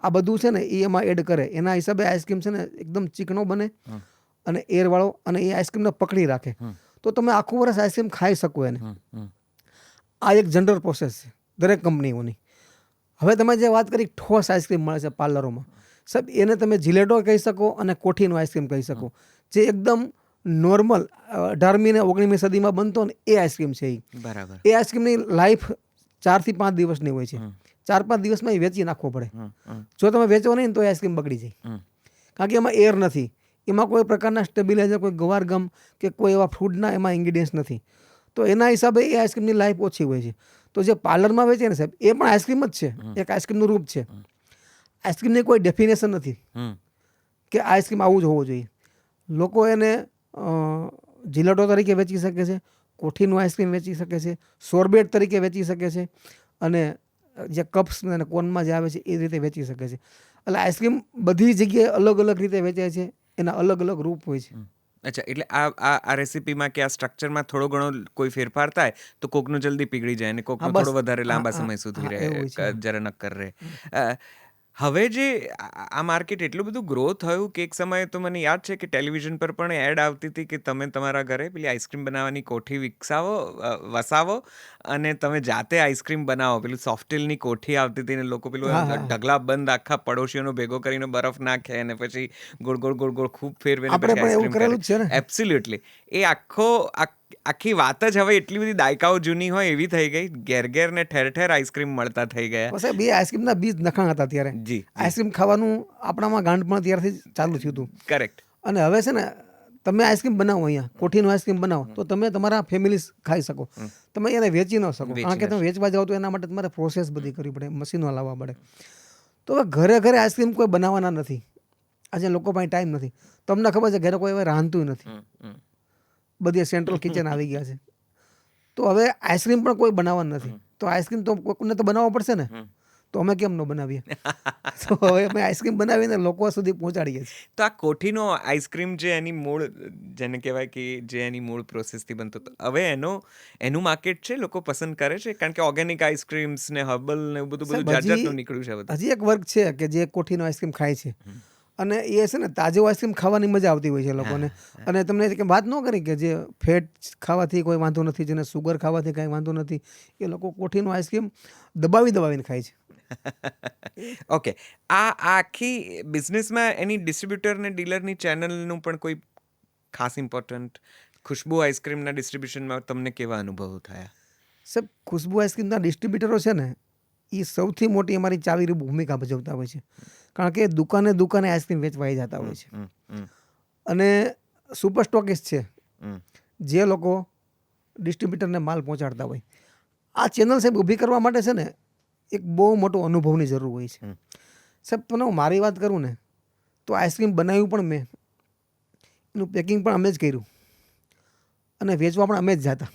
આ બધું છે ને એ એમાં એડ કરે. એના હિસાબે આઈસ્ક્રીમ છે ને એકદમ ચીકણો બને અને એરવાળો, અને એ આઈસ્ક્રીમને પકડી રાખે. તો તમે આખું વર્ષ આઈસ્ક્રીમ ખાઈ શકો એને. આ એક જનરલ પ્રોસેસ છે દરેક કંપનીઓની. હવે તમે જે વાત કરી ઠોસ આઈસ્ક્રીમ મળે છે પાર્લરોમાં, સાહેબ એને તમે જિલેટો કહી શકો અને કોઠીનો આઈસ્ક્રીમ કહી શકો, જે એકદમ નોર્મલ 18મી ને 19મી સદીમાં બનતો ને એ આઈસ્ક્રીમ છે. બરાબર. એ આઈસ્ક્રીમની લાઈફ 4 થી 5 દિવસની હોય છે. 4-5 દિવસમાં એ વેચી નાખવો પડે. જો તમે વેચો નહીં તો એ આઈસ્ક્રીમ બગડી જાય, કારણ કે એમાં એર નથી, એમાં કોઈ પ્રકારના સ્ટેબિલાઇઝર, કોઈ ગવાર ગમ કે કોઈ એવા ફૂડના એમાં ઇન્ગ્રીડિયન્ટ્સ નથી. તો એના હિસાબે એ આઈસ્ક્રીમની લાઈફ ઓછી હોય છે. તો જે પાર્લરમાં વેચે ને સાહેબ એ પણ આઈસ્ક્રીમ જ છે, એક આઈસ્ક્રીમનું રૂપ છે. આઈસ્ક્રીમની કોઈ ડેફિનેશન નથી કે આઈસ્ક્રીમ આવું જ હોવું જોઈએ. લોકો એને જિલેટો તરીકે વેચી શકે છે, કોઠીનું આઈસ્ક્રીમ વેચી શકે છે, સોર્બેટ તરીકે વેચી શકે છે, અને જે કપ્સ અને કોનમાં જે આવે છે એ રીતે વેચી શકે છે. એટલે આઈસ્ક્રીમ બધી જગ્યાએ અલગ અલગ રીતે વેચાય છે, એના અલગ અલગ રૂપ હોય છે. અચ્છા, એટલે આ રેસીપીમાં કે આ સ્ટ્રક્ચરમાં થોડો ઘણો કોઈ ફેરફાર થાય તો કોકનું જલ્દી પીગળી જાય અને કોકનું થોડો વધારે લાંબા સમય સુધી રહે, જરા નક્કર રહે. હવે જે આ માર્કેટ એટલું બધું ગ્રો થયું કે એક સમયે તો મને યાદ છે કે ટેલિવિઝન પર પણ એડ આવતી હતી કે તમે તમારા ઘરે પેલી આઈસ્ક્રીમ બનાવવાની કોઠી વસાવો અને તમે જાતે આઈસ્ક્રીમ બનાવો. પેલું સોફ્ટિલની કોઠી આવતી હતી ને લોકો પેલું ઢગલા બંધ આખા પડોશીઓનો ભેગો કરીને બરફ નાખે અને પછી ગોળ ગોળ ગોળ ગોળ ખૂબ ફેરવે. એબ્સોલ્યુટલી. એ આખી વાત જ હવે એટલી બધી દાયકાઓ જૂની હોય એવી થઈ ગઈ. ઘેર ઘેર ને ઠેર ઠેર આઈસ્ક્રીમ મળતા થઈ ગયા. સાહેબ એ આઈસ્ક્રીમના બીજ નખાણ હતા ત્યારે. આઈસ્ક્રીમ ખાવાનું આપણામાં ગાંઠ પણ ત્યારથી ચાલુ થયું હતું. કરેક્ટ. અને હવે છે ને તમે આઈસ્ક્રીમ બનાવો અહીંયા કોઠીનો આઈસ્ક્રીમ બનાવો તો તમે તમારા ફેમિલી ખાઈ શકો. તમે એને વેચી ન શકો, કારણ કે તમે વેચવા જાઓ તો એના માટે તમારે પ્રોસેસ બધી કરવી પડે, મશીનો લાવવા પડે. તો હવે ઘરે ઘરે આઈસ્ક્રીમ કોઈ બનાવવાના નથી. આજે લોકો પાસે ટાઈમ નથી. તમને ખબર છે ઘરે કોઈ હવે રાંધતું નથી, બધી સેન્ટ્રલ કિચન આવી ગયા છે. તો હવે આઈસ્ક્રીમ પણ કોઈ બનાવવાનું નથી. તો આઈસ્ક્રીમ તો કોઈને તો બનાવવો પડશે ને, તો અમે કેમ ન બનાવીએ? તો હવે અમે આઈસ્ક્રીમ બનાવીને લોકો સુધી પહોંચાડીએ છીએ. તો આ કોઠીનો આઈસ્ક્રીમ જે એની મૂળ, જેને કહેવાય કે જે એની મૂળ પ્રોસેસથી બનતો હતો, હવે એનું માર્કેટ છે, લોકો પસંદ કરે છે? કારણ કે ઓર્ગેનિક આઈસ્ક્રીમ્સ ને હર્બલ ને એવું બધું જાત જાતનું નીકળ્યું છે બધું. હજી એક વર્ગ છે કે જે કોઠીનો આઈસ્ક્રીમ ખાય છે, અને એ છે ને તાજો આઈસ્ક્રીમ ખાવાની મજા આવતી હોય છે લોકોને. અને તમને વાત ન કરી કે જે ફેટ ખાવાથી કોઈ વાંધો નથી, જેને સુગર ખાવાથી કાંઈ વાંધો નથી, એ લોકો કોઠીનો આઈસ્ક્રીમ દબાવીને ખાય છે. ઓકે, આ આખી બિઝનેસમાં એની ડિસ્ટ્રીબ્યુટર ને ડીલરની ચેનલનું પણ કોઈ ખાસ ઇમ્પોર્ટન્ટ, ખુશ્બુ આઈસ્ક્રીમના ડિસ્ટ્રીબ્યુશનમાં તમને કેવા અનુભવો થયા? સાહેબ, ખુશ્બુ આઈસ્ક્રીમના ડિસ્ટ્રીબ્યુટરો છે ને, એ સૌથી મોટી અમારી ચાવીરૂપ ભૂમિકા ભજવતા હોય છે. કારણ કે દુકાને દુકાને આઈસ્ક્રીમ વેચવાઈ જતા હોય છે. અને સુપર સ્ટોકિસ્ટ છે જે લોકો ડિસ્ટ્રીબ્યુટરને માલ પહોંચાડતા હોય. આ ચેનલ સાહેબ ઊભી કરવા માટે છે ને એક બહુ મોટો અનુભવની જરૂર હોય છે. સાહેબ, તમને હું મારી વાત કરું ને તો આઈસ્ક્રીમ બનાવ્યું પણ મેં, એનું પેકિંગ પણ અમે જ કર્યું, અને વેચવા પણ અમે જ જતા.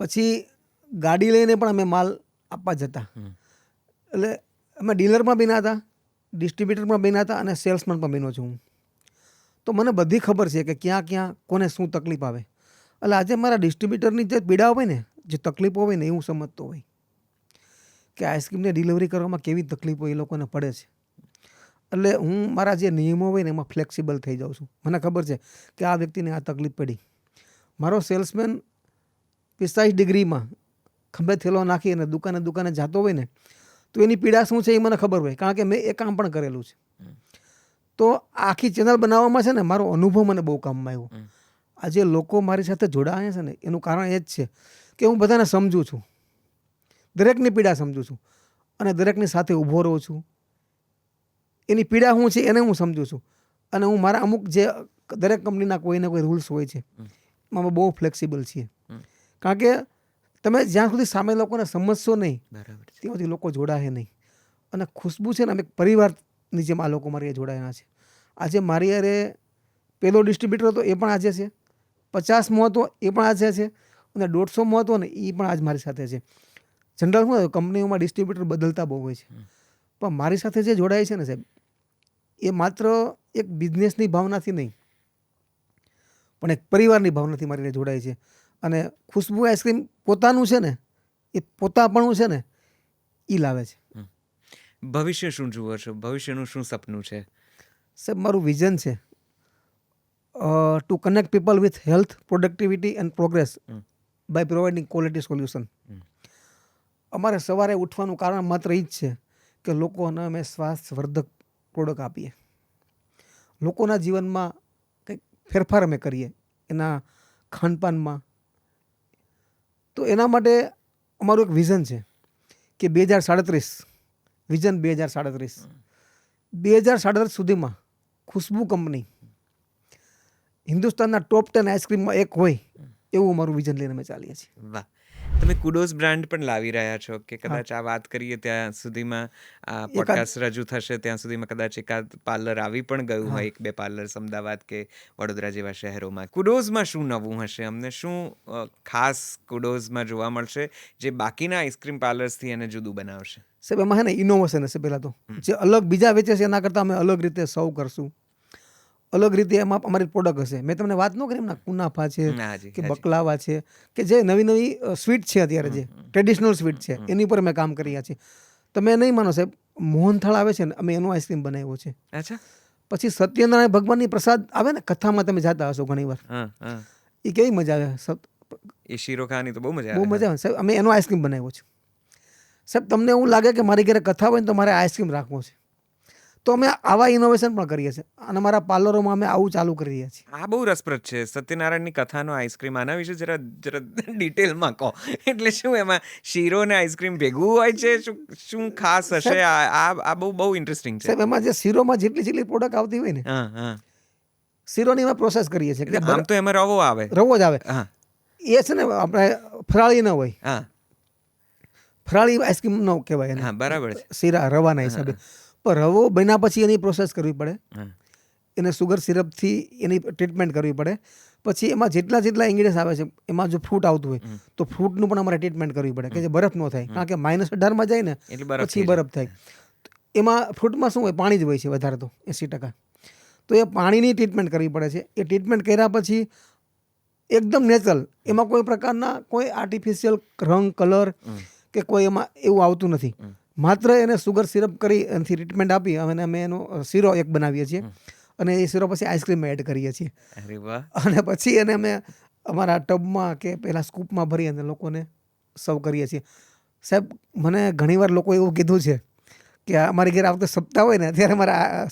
પછી ગાડી લઈને પણ અમે માલ આપવા જતા. એટલે અમે ડીલરમાં બન્યા હતા, ડિસ્ટ્રીબ્યુટરમાં બન્યા હતા, અને સેલ્સમેન પણ બન્યો છું હું. તો મને બધી ખબર છે કે ક્યાં ક્યાં કોને શું તકલીફ આવે. એટલે આજે મારા ડિસ્ટ્રીબ્યુટરની જે પીડા હોય ને, જે તકલીફો હોય ને, એ હું સમજતો હોય કે આઈસ્ક્રીમને ડિલિવરી કરવામાં કેવી તકલીફો એ લોકોને પડે છે. એટલે હું મારા જે નિયમો હોય ને એમાં ફ્લેક્સિબલ થઈ જાઉં છું. મને ખબર છે કે આ વ્યક્તિને આ તકલીફ પડી. મારો સેલ્સમેન 45 ડિગ્રીમાં ખંભે થેલો નાખી અને દુકાને દુકાને જતો હોય ને તો એની પીડા શું છે એ મને ખબર હોય, કારણ કે મેં એ કામ પણ કરેલું છે. તો આખી ચેનલ બનાવવામાં છે ને મારો અનુભવ મને બહુ કામમાં આવ્યો. આજે લોકો મારી સાથે જોડાયા છે ને એનું કારણ એ જ છે કે હું બધાને સમજું છું, દરેકની પીડા સમજું છું, અને દરેકની સાથે ઊભો રહું છું. એની પીડા શું છે એને હું સમજું છું. અને હું મારા અમુક જે દરેક કંપનીના કોઈને કોઈ રૂલ્સ હોય છે એમાં અમે બહુ ફ્લેક્સિબલ છીએ. કારણ કે તમે જ્યાં સુધી સામે લોકોને સમજશો નહીં ત્યાં સુધી લોકો જોડાશે નહીં. અને ખુશ્બુ છે ને અમે પરિવારની જેમ આ લોકો મારી જોડાયેલા છે. આજે મારી યારે પહેલો ડિસ્ટ્રીબ્યુટર હતો એ પણ આજે છે, 50મો હતો એ પણ આજે છે, અને 150મો હતો ને એ પણ આજ મારી સાથે છે. જનરલ શું કંપનીઓમાં ડિસ્ટ્રીબ્યુટર બદલતા બહુ હોય છે, પણ મારી સાથે જે જોડાય છે ને સાહેબ, એ માત્ર એક બિઝનેસની ભાવનાથી નહીં પણ એક પરિવારની ભાવનાથી મારીને જોડાય છે. અને ખુશ્બુ આઈસ્ક્રીમ પોતાનું છે ને, એ પોતાપણું છે ને એ લાવે છે. ભવિષ્ય શું જુઓ છો? ભવિષ્યનું શું સપનું છે? સાહેબ, મારું વિઝન છે to connect people with health, productivity and progress by providing quality solution. અમારે સવારે ઉઠવાનું કારણ માત્ર એ જ છે કે લોકોને અમે સ્વાસ્થ્યવર્ધક પ્રોડક્ટ આપીએ, લોકોના જીવનમાં કંઈક ફેરફાર અમે કરીએ એના ખાનપાનમાં. તો એના માટે અમારું એક વિઝન છે કે 2037, વિઝન 2037 સુધીમાં ખુશ્બુ કંપની હિન્દુસ્તાનના ટોપ 10 આઈસ્ક્રીમમાં એક હોય એવું અમારું વિઝન લઈને અમે ચાલીએ છીએ. વાહ! તમે કુડોઝ બ્રાન્ડ પણ લાવી રહ્યા છો કે કદાચ આ વાત કરીએ ત્યાં સુધીમાં, આ પોડકાસ્ટ રજૂ થશે ત્યાં સુધીમાં કદાચ એકાદ પાર્લર આવી પણ ગયું હોય, 1-2 પાર્લર્સ અમદાવાદ કે વડોદરા જેવા શહેરોમાં. કુડોઝમાં શું નવું હશે? અમને શું ખાસ કુડોઝમાં જોવા મળશે જે બાકીના આઈસ્ક્રીમ પાર્લર્સથી એને જુદું બનાવશે? સાહેબ, એમાં છે ને ઇનોવેશન હશે. પહેલાં તો જે અલગ બીજા વેચે છે એના કરતાં અમે અલગ રીતે સર્વ કરશું, અલગ રીતે એમાં અમારી પ્રોડક્ટ હશે. મેં તમને વાત ન કરી એમના કુનાફા છે કે બકલાવા છે કે જે નવી નવી સ્વીટ છે અત્યારે જે ટ્રેડિશનલ સ્વીટ છે એની ઉપર અમે કામ કરી રહ્યા છીએ. તમે નહીં માનો સાહેબ, મોહનથાળ આવે છે ને અમે એનો આઈસ્ક્રીમ બનાવ્યો છે. અચ્છા. પછી સત્યનારાયણ ભગવાનની પ્રસાદ આવે ને, કથામાં તમે જાતા હશો ઘણી વાર, એ કેવી મજા આવે, એ શીરો ખાવાની તો બહુ મજા આવે સાહેબ. અમે એનો આઈસ્ક્રીમ બનાવ્યો છે. સાહેબ, તમને એવું લાગે કે મારી ઘરે કથા હોય ને તો મારે આઈસ્ક્રીમ રાખવો છે, તો અમે આવા ઇનોવેશન પણ કરીએ છીએ, અને અમારા પાર્લરોમાં અમે આવું ચાલુ કરી રહ્યા છીએ. આ બહુ રસપ્રદ છે, સત્યનારાયણની કથાનો આઈસ્ક્રીમ. આના વિશે જરા ડિટેલમાં કહો. એટલે શું એમાં શીરો ને આઈસ્ક્રીમ ભેગું હોય છે? શું ખાસ હશે? આ બહુ ઇન્ટરેસ્ટિંગ છે સાહેબ. એમાં જે શીરોમાં જેટલી પ્રોડક્ટ આવતી હોય ને, શીરોની એમાં પ્રોસેસ કરીએ છીએ કે આમ તો એમાં રવો આવે. રવો જ આવે. હા એ છે ને આપણે ફરાળી ન હોય, હા ફરાળી આઈસ્ક્રીમ ન કહેવાય એને, હા બરાબર છે. શીરા રવાના હિસાબે. પણ રવો બન્યા પછી એની પ્રોસેસ કરવી પડે, હા એને સુગર સિરપથી એની ટ્રીટમેન્ટ કરવી પડે. પછી એમાં જેટલા ઇન્ગ્રીડિયન્ટ્સ આવે છે એમાં જો ફ્રૂટ આવતું હોય તો ફ્રૂટનું પણ અમારે ટ્રીટમેન્ટ કરવી પડે કે જે બરફ ન થાય, કારણ કે -18 જાય ને એટલે બરફ પછી થઈ જાય. બરફ થાય. એમાં ફ્રૂટમાં શું હોય, પાણી જ હોય છે વધારે તો 80%. તો એ પાણીની ટ્રીટમેન્ટ કરવી પડે છે. એ ટ્રીટમેન્ટ કર્યા પછી એકદમ નેચરલ, એમાં કોઈ પ્રકારના કોઈ આર્ટિફિશિયલ રંગ કલર કે કોઈ એમાં એવું આવતું નથી. માત્ર એને સુગર સિરપ કરી એનાથી ટ્રીટમેન્ટ આપી અને અમે એનો શીરો એક બનાવીએ છીએ અને એ શીરો પછી આઈસ્ક્રીમમાં એડ કરીએ છીએ. અરે વાહ. અને પછી એને અમે અમારા ટબમાં કે પહેલાં સ્કૂપમાં ભરી અને લોકોને સર્વ કરીએ છીએ. સાહેબ, મને ઘણીવાર લોકો એવું કીધું છે કે અમારી ઘરે આવતા સપ્તાહ હોય ને ત્યારે અમારા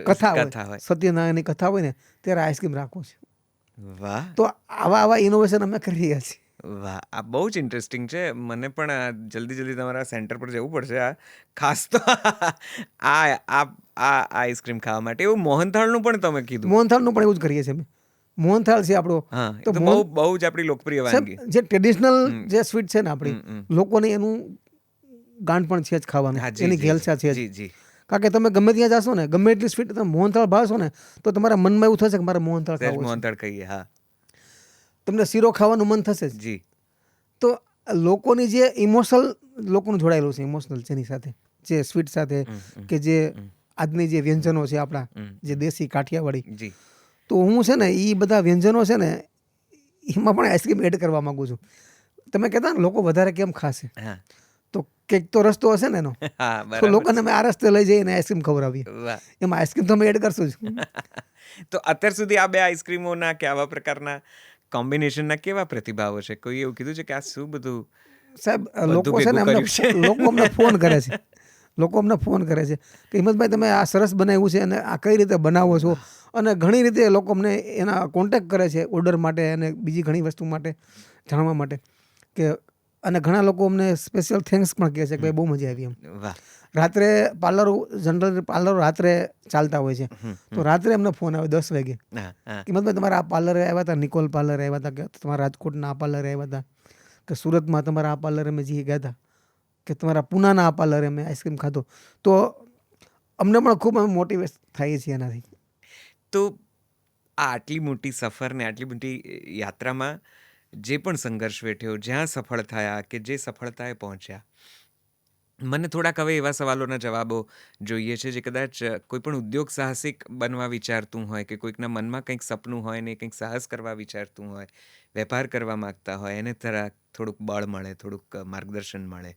કથા હોય, સત્યનારાયણની કથા હોય ને ત્યારે આઈસ્ક્રીમ રાખવું છે. વાહ તો આવા ઇનોવેશન અમે કરી રહ્યા છીએ. વાહ, આ બહુ જ ઇન્ટરેસ્ટિંગ છે. મને પણ જલ્દી તમારા સેન્ટર પર જવું પડશે આ ખાસ તો આ આઈસ્ક્રીમ ખાવા માટે. એવું મોહનથાળનું પણ તમે કીધું. મોહનથાળનું પણ એવું જ કરીએ છીએ અમે. મોહનથાળ છે આપણો, હા એ તો બહુ જ આપણી લોકપ્રિય વાનગી. જે ટ્રેડિશનલ જે સ્વીટ છે ને આપણી, લોકોને એનું ગાંઠ પણ છે જ ખાવાનું, હા જી એની જી ઘેલસા છે જ. જી જી. કારણ કે તમે ગમે ત્યાં જાશો ને, ગમે એટલી સ્વીટ તમે મોહનથાળ ભાવશો ને તો તમારા મનમાં એવું થશે કે મારે મોહનથાળ સહેજ ખાવો છે. મોહનથાળ ખાઈએ. હા તમને શીરો ખાવાનું મન થશે જ. જી. તો લોકોની જે ઇમોશનલ, લોકોનું જોડાયેલું છે ઇમોશનલ જેની સાથે, જે સ્વીટ સાથે, કે જે આજની જે વ્યંજનો છે આપણા, જે દેશી કાઠિયાવાડી, જી. તો હું છે ને એ બધા વ્યંજનો છે ને એમાં પણ આઈસ્ક્રીમ એડ કરવા માંગુ છું. તમે કહેતા ને લોકો વધારે કેમ ખાશે, હા તો કંઈક તો રસ્તો હશે ને એનો. હા તો બરાબર લોકોને છે. અમે આ રસ્તે લઈ જઈને આઈસ્ક્રીમ ખવડાવીએ. વાહ. એમાં આઈસ્ક્રીમ તો અમે એડ કરશું જ. તો અત્યાર સુધી આ બે આઈસ્ક્રીમોના કે આવા પ્રકારના કોમ્બિનેશનના કેવા પ્રતિભાવો છે? કોઈ એવું કીધું છે કે આ શું બધું સાહેબ, બધું લોકો છે ને ભેગું કર્યું છે? લોકો અમને ફોન કરે છે. લોકો અમને ફોન કરે છે કે હિંમતભાઈ તમે આ સરસ બનાવ્યું છે અને આ કઈ રીતે બનાવો છો. અને ઘણી રીતે લોકો અમને એના કોન્ટેક્ટ કરે છે ઓર્ડર માટે અને બીજી ઘણી વસ્તુ માટે જાણવા માટે. કે અને ઘણા લોકો અમને સ્પેશિયલ થેન્ક્સ પણ કહે છે કે ભાઈ બહુ મજા આવી એમ. વાહ. રાત્રે પાર્લરો રાત્રે ચાલતા હોય છે, તો રાત્રે અમને ફોન આવે 10 વાગે હા હા કે હિંમતભાઈ તમારા આ પાર્લરે આવ્યા હતા, નિકોલ પાર્લરે આવ્યા હતા, કે તમારા રાજકોટના આ પાર્લરે આવ્યા હતા, કે સુરતમાં તમારા આ પાર્લરે અમે જઈએ ગયા હતા, કે તમારા પૂનાના આ પાર્લરે અમે આઈસ્ક્રીમ ખાધો. તો અમને પણ ખૂબ અમે મોટિવેટ થઈએ છીએ એનાથી. તો આ આટલી મોટી સફર ને આટલી મોટી યાત્રામાં જે પણ સંઘર્ષ વેઠ્યો, જ્યાં સફળ થયા કે જે સફળતાએ પહોંચ્યા, મને થોડાક હવે એવા સવાલોના જવાબો જોઈએ છે જે કદાચ કોઈ પણ ઉદ્યોગ સાહસિક બનવા વિચારતું હોય કે કોઈકના મનમાં કંઈક સપનું હોય ને કંઈક સાહસ કરવા વિચારતું હોય, વેપાર કરવા માગતા હોય, એને થોડુંક બળ મળે, થોડુંક માર્ગદર્શન મળે.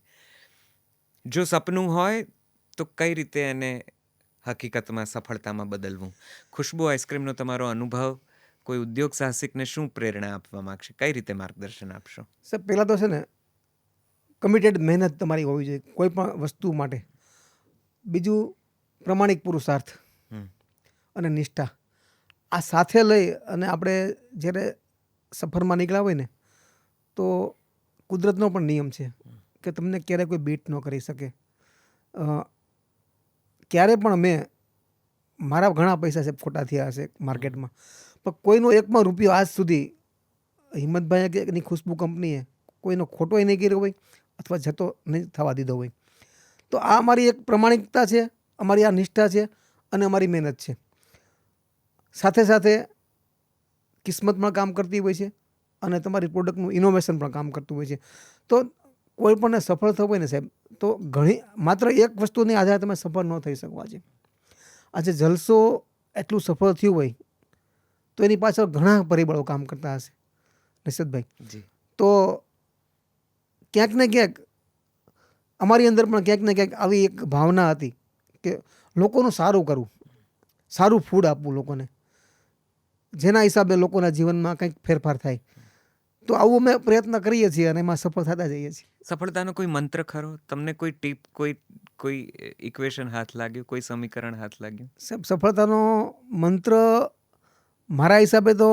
જો સપનું હોય તો કઈ રીતે એને હકીકતમાં સફળતામાં બદલવું? ખુશ્બુ આઈસ્ક્રીમનો તમારો અનુભવ કોઈ ઉદ્યોગ સાહસિકને શું પ્રેરણા આપવા માંગશે? કઈ રીતે માર્ગદર્શન આપશો? સાહેબ, પહેલાં તો છે ને કમિટેડ મહેનત તમારી હોવી જોઈએ કોઈ પણ વસ્તુ માટે. બીજું પ્રમાણિક પુરુષાર્થ અને નિષ્ઠા. આ સાથે લઈ અને આપણે જ્યારે સફરમાં નીકળ્યા હોય ને તો કુદરતનો પણ નિયમ છે કે તમને ક્યારેય કોઈ બીટ ન કરી શકે. ક્યારે પણ મારા ઘણા પૈસા છે ખોટા થયા હશે માર્કેટમાં, પણ કોઈનો એકમાં રૂપિયો આજ સુધી હિંમતભાઈ કે એની ખુશ્બુ કંપનીએ કોઈનો ખોટોય નહીં કર્યો હોય અથવા જતો નહીં થવા દીધો હોય. તો આ અમારી એક પ્રમાણિકતા છે, અમારી આ નિષ્ઠા છે અને અમારી મહેનત છે. સાથે સાથે કિસ્મત પણ કામ કરતી હોય છે અને તમારી પ્રોડક્ટનું ઇનોવેશન પણ કામ કરતું હોય છે. તો કોઈ પણને સફળ થવું હોય ને સાહેબ, તો માત્ર એક વસ્તુની આધારે તમે સફળ ન થઈ શકો. આજે જલસો એટલું સફળ થયું હોય તો એની પાછળ ઘણા પરિબળો કામ કરતા હશે નિશતભાઈ. જી. તો ક્યાંક ને ક્યાંક અમારી અંદર પણ ક્યાંક ને ક્યાંક આવી એક ભાવના હતી કે લોકોનું સારું કરવું, સારું ફૂડ આપવું લોકોને, જેના હિસાબે લોકોના જીવનમાં કંઈક ફેરફાર થાય. તો આવું અમે પ્રયત્ન કરીએ છીએ અને એમાં સફળ થતા જઈએ છીએ. સફળતાનો કોઈ મંત્ર ખરો? તમને કોઈ ટીપ, કોઈ ઇક્વેશન હાથ લાગ્યું, કોઈ સમીકરણ હાથ લાગ્યું? સાહેબ, સફળતાનો મંત્ર મારા હિસાબે તો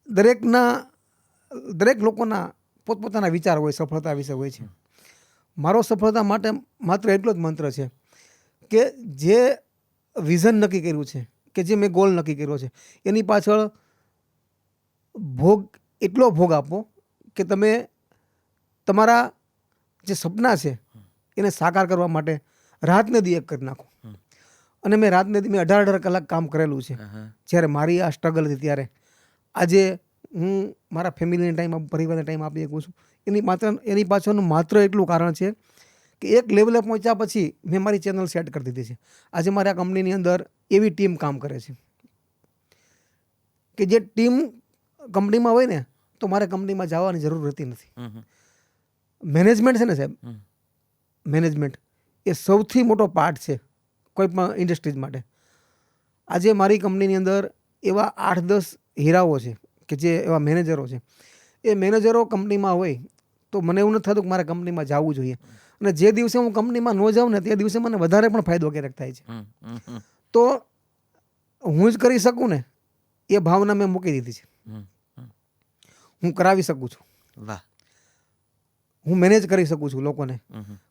દરેક લોકોના પોતપોતાના વિચાર હોય સફળતા વિશે હોય છે. મારો સફળતા માટે માત્ર એટલો જ મંત્ર છે કે જે વિઝન નક્કી કર્યું છે, કે જે મેં ગોલ નક્કી કર્યો છે એની પાછળ એટલો ભોગ આપો કે તમે તમારા જે સપના છે એને સાકાર કરવા માટે રાતને દી એક કરી નાખો. અને મેં રાતને દી મેં 18 કલાક કામ કરેલું છે. જ્યારે મારી આ સ્ટ્રગલ હતી ત્યારે આજે હું મારા ફેમિલીને ટાઈમ પરિવારને ટાઈમ આપી શકું છું. એની પાછળનું માત્ર એટલું કારણ છે કે એક લેવલે પહોંચ્યા પછી મેં મારી ચેનલ સેટ કરી દીધી છે. આજે મારી આ કંપનીની અંદર એવી ટીમ કામ કરે છે કે જે ટીમ કંપનીમાં હોય ને તો મારે કંપનીમાં જવાની જરૂર રહેતી નથી. મેનેજમેન્ટ છે ને સાહેબ, મેનેજમેન્ટ એ સૌથી મોટો પાર્ટ છે કોઈ પણ ઇન્ડસ્ટ્રીઝ માટે. આજે મારી કંપનીની અંદર એવા 8-10 હીરાઓ છે કે જે એવા મેનેજરો છે. એ મેનેજરો કંપનીમાં હોય તો મને એવું નથી થતું કે મારે કંપનીમાં જવું જોઈએ. અને જે દિવસે હું કંપનીમાં ન જાઉં ને તે દિવસે મને વધારે પણ ફાયદો ક્યારેક થાય છે. તો હું જ કરી શકું ને એ ભાવના મેં મૂકી દીધી છે. હું કરાવી શકું છું. વાહ. હું મેનેજ કરી શકું છું લોકોને.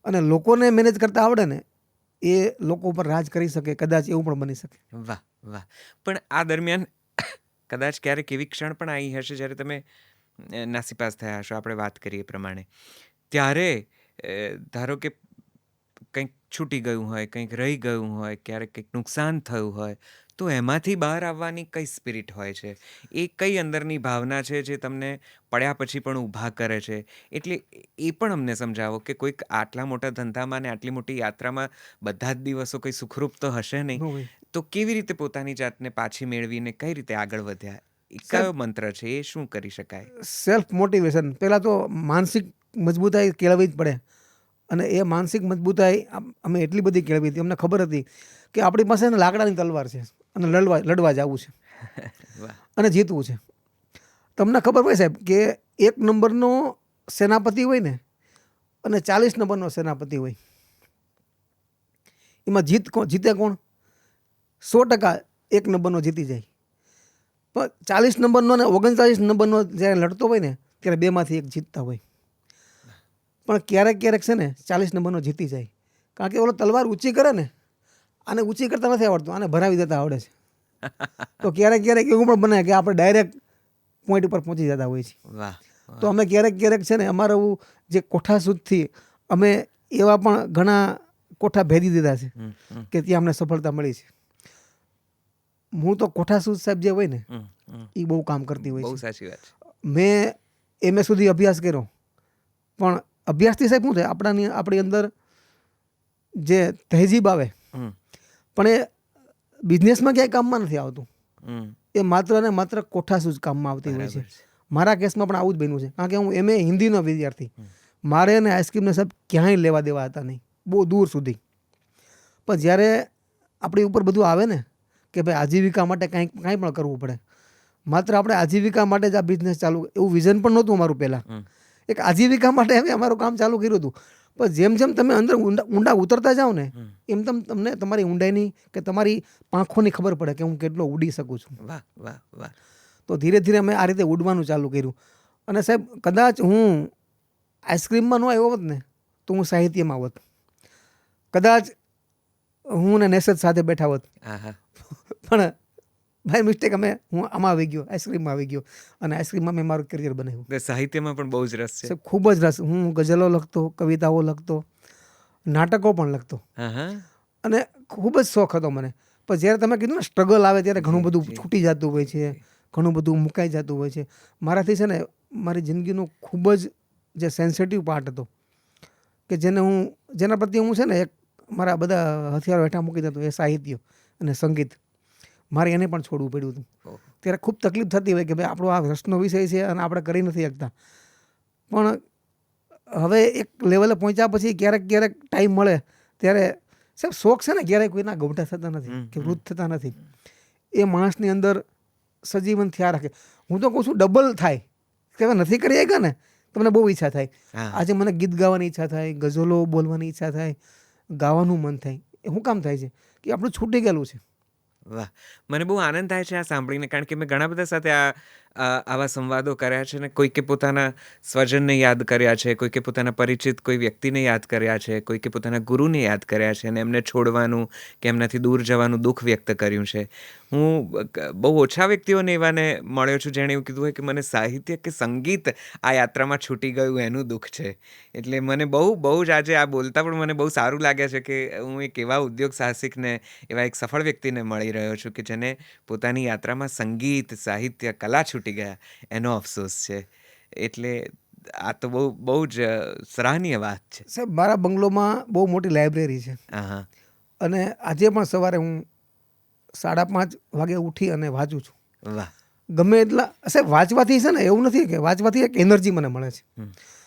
અને લોકોને મેનેજ કરતા આવડે ને એ લોકો ઉપર રાજ કરી શકે, કદાચ એવું પણ બની શકે. વાહ વાહ. પણ આ દરમિયાન કદાચ ક્યારેક એવી ક્ષણ પણ આવી હશે જ્યારે તમે નાસીપાસ થયા હશો, આપણે વાત કરીએ એ પ્રમાણે. ત્યારે ધારો કે કંઈક છૂટી ગયું હોય, કંઈક રહી ગયું હોય, ક્યારેક કંઈક નુકસાન થયું હોય, તો એમાંથી બહાર આવવાની કઈ સ્પિરિટ હોય છે? એ કઈ અંદરની ભાવના છે જે તમને પડ્યા પછી પણ ઊભા કરે છે? એટલે એ પણ અમને સમજાવો કે કોઈક આટલા મોટા ધંધામાં ને આટલી મોટી યાત્રામાં બધા જ દિવસો કંઈ સુખરૂપ તો હશે નહીં. નો હોય. તો કેવી રીતે પોતાની જાતને પાછી મેળવીને કઈ રીતે આગળ વધ્યા? એ કયો મંત્ર છે? એ શું કરી શકાય? Self motivation. પહેલાં તો માનસિક મજબૂતાઈ કેળવવી જ પડે. અને એ માનસિક મજબૂતાઈ અમે એટલી બધી કેળવી હતી, અમને ખબર હતી કે આપણી પાસે ને લાકડાની તલવાર છે અને લડવા જવું છે વાહ. અને જીતવું છે. તમને ખબર હોય સાહેબ કે 1 નંબરનો સેનાપતિ હોય ને અને 40 નંબરનો સેનાપતિ હોય, એમાં જીતે કોણ? 100% 1 નંબરનો જીતી જાય. પણ 40 નંબરનો ને 39 નંબરનો જ્યારે લડતો હોય ને ત્યારે બેમાંથી એક જીતતા હોય. પણ ક્યારેક છે ને 40 નંબરનો જીતી જાય. કારણ કે ઓલો તલવાર ઊંચી કરે ને, આને ઊંચી કરતા નથી આવડતું, આને ભરાવી દેતા આવડે છે. તો ક્યારેક એવું પણ બને કે આપણે ડાયરેક્ટ પોઈન્ટ ઉપર પહોંચી જતા હોય છે. વાહ. તો અમે ક્યારેક છે ને અમારું જે કોઠાસૂદથી અમે એવા પણ ઘણા કોઠા ભેદી દીધા છે કે ત્યાં અમને સફળતા મળી છે. હું તો કોઠાસૂદ સાહેબ જે હોય ને એ બહુ કામ કરતી હોય બહુ છે. સાચી વાત છે. મેં MA સુધી અભ્યાસ કર્યો, પણ અભ્યાસથી સાહેબ શું થાય, આપણી અંદર જે તહેજીબ આવે પણ એ બિઝનેસમાં ક્યાંય કામમાં નથી આવતું. એ માત્ર ને માત્ર કોઠાસૂદ કામમાં આવતી હોય છે. બરાબર છે. મારા કેસમાં પણ આવું જ બન્યું છે. કારણ કે હું MA હિન્દીનો વિદ્યાર્થી, મારે એને આઈસ્ક્રીમને સાહેબ ક્યાંય લેવા દેવા હતા નહીં, બહુ દૂર સુધી. પણ જ્યારે આપણી ઉપર બધું આવે ને કે ભાઈ આજીવિકા માટે કાંઈ પણ કરવું પડે, માત્ર આપણે આજીવિકા માટે જ આ બિઝનેસ ચાલુ, એવું વિઝન પણ નહોતું અમારું પહેલાં. એક આજીવિકા માટે અમે અમારું કામ ચાલુ કર્યું હતું. પણ જેમ જેમ તમે અંદર ઊંડા ઉતરતા જાઓ ને એમ તમને તમારી ઊંડાઈની કે તમારી પાંખોની ખબર પડે કે હું કેટલો ઉડી શકું છું. વાહ વાહ વાહ. તો ધીરે ધીરે અમે આ રીતે ઉડવાનું ચાલુ કર્યું. અને સાહેબ કદાચ હું આઈસ્ક્રીમમાં ન આવ્યો હોત ને તો હું સાહિત્યમાં હોત. કદાચ હું ને નેસદ સાથે બેઠા હોત. પણ બાય મિસ્ટેક હું આમાં આવી ગયો, આઈસ્ક્રીમમાં આવી ગયો અને આઈસ્ક્રીમમાં મેં મારું કરિયર બનાવ્યું. સાહિત્યમાં પણ બહુ જ રસ છે. સાહેબ ખૂબ જ રસ. હું ગઝલો લખતો, કવિતાઓ લખતો, નાટકો પણ લખતો અને ખૂબ જ શોખ હતો મને. પણ જ્યારે તમે કીધું ને સ્ટ્રગલ આવે ત્યારે ઘણું બધું છૂટી જતું હોય છે, ઘણું બધું મુકાઈ જતું હોય છે. મારાથી છે ને મારી જિંદગીનો ખૂબ જ જે સેન્સિટિવ પાર્ટ હતો કે જેના પ્રત્યે હું છે ને એક મારા બધા હથિયારો હેઠા મૂકી દેતો, એ સાહિત્ય અને સંગીત. મારે એને પણ છોડવું પડ્યું હતું. ત્યારે ખૂબ તકલીફ થતી હોય કે ભાઈ આપણો આ રસનો વિષય છે અને આપણે કરી નથી શકતા. પણ હવે એક લેવલે પહોંચ્યા પછી ક્યારેક ટાઈમ મળે ત્યારે સાહેબ શોખ છે ને ક્યારેય કોઈના ગૌઠા થતા નથી કે વૃદ્ધ થતા નથી. એ માણસની અંદર સજીવન થયા રાખે. હું તો કહું છું ડબલ થાય કે હવે નથી કરી શક્યા ને તમને બહુ ઈચ્છા થાય. આજે મને ગીત ગાવાની ઈચ્છા થાય, ગઝલો બોલવાની ઈચ્છા થાય, ગાવાનું મન થાય. એ શું કામ થાય છે કે આપણું છૂટી ગયેલું છે. વાહ. મને બહુ આનંદ થાય છે આ સાંભળીને, કારણ કે મેં ઘણા બધા સાથે આ આવા સંવાદો કર્યા છે ને કોઈકે પોતાના સ્વજનને યાદ કર્યા છે, કોઈકે પોતાના પરિચિત કોઈ વ્યક્તિને યાદ કર્યા છે, કોઈકે પોતાના ગુરુને યાદ કર્યા છે અને એમને છોડવાનું કે એમનાથી દૂર જવાનું દુઃખ વ્યક્ત કર્યું છે. હું બહુ ઓછા વ્યક્તિઓને એવાને મળ્યો છું જેણે એવું કીધું હોય કે મને સાહિત્ય કે સંગીત આ યાત્રામાં છૂટી ગયું એનું દુઃખ છે. એટલે મને બહુ જ આજે આ બોલતા પણ મને બહુ સારું લાગે છે કે હું એક એવા ઉદ્યોગ સાહસિકને, એવા એક સફળ વ્યક્તિને મળી રહ્યો છું કે જેને પોતાની યાત્રામાં સંગીત, સાહિત્ય, કલા છૂટી ગયા એનો અફસોસ છે. એટલે આ તો બહુ જ સરાહનીય વાત છે. સાહેબ, મારા બંગલોમાં બહુ મોટી લાઇબ્રેરી છે હા હા. અને આજે પણ સવારે હું 5:30 વાગે ઉઠી અને વાંચું છું. વાહ. ગમે એટલા સાહેબ, વાંચવાથી છે ને એવું નથી કે વાંચવાથી એક એનર્જી મને મળે છે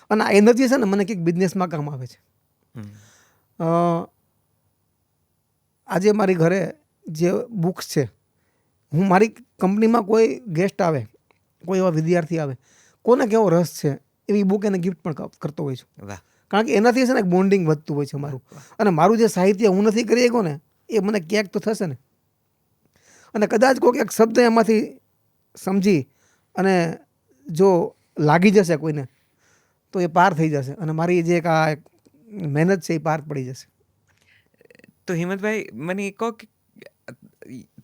અને આ એનર્જી છે ને મને કંઈક બિઝનેસમાં કામ આવે છે. અ, આજે મારી ઘરે જે બુક્સ છે, હું મારી કંપનીમાં કોઈ ગેસ્ટ આવે, કોઈ એવા વિદ્યાર્થી આવે, કોને કેવો રસ છે એવી બુક એને ગિફ્ટ પણ કરતો હોય છું. વાહ. કારણ કે એનાથી છે ને એક બોન્ડિંગ વધતું હોય છે મારું. અને મારું જે સાહિત્ય હું નથી કરી શકો ને એ મને ક્યાંક તો થશે ને. અને કદાચ કોઈક એક શબ્દ એમાંથી સમજી અને જો લાગી જશે કોઈને તો એ પાર થઈ જશે અને મારી જે એક આ મહેનત છે એ પાર પડી જશે. તો હિંમતભાઈ, મને એ કહો કે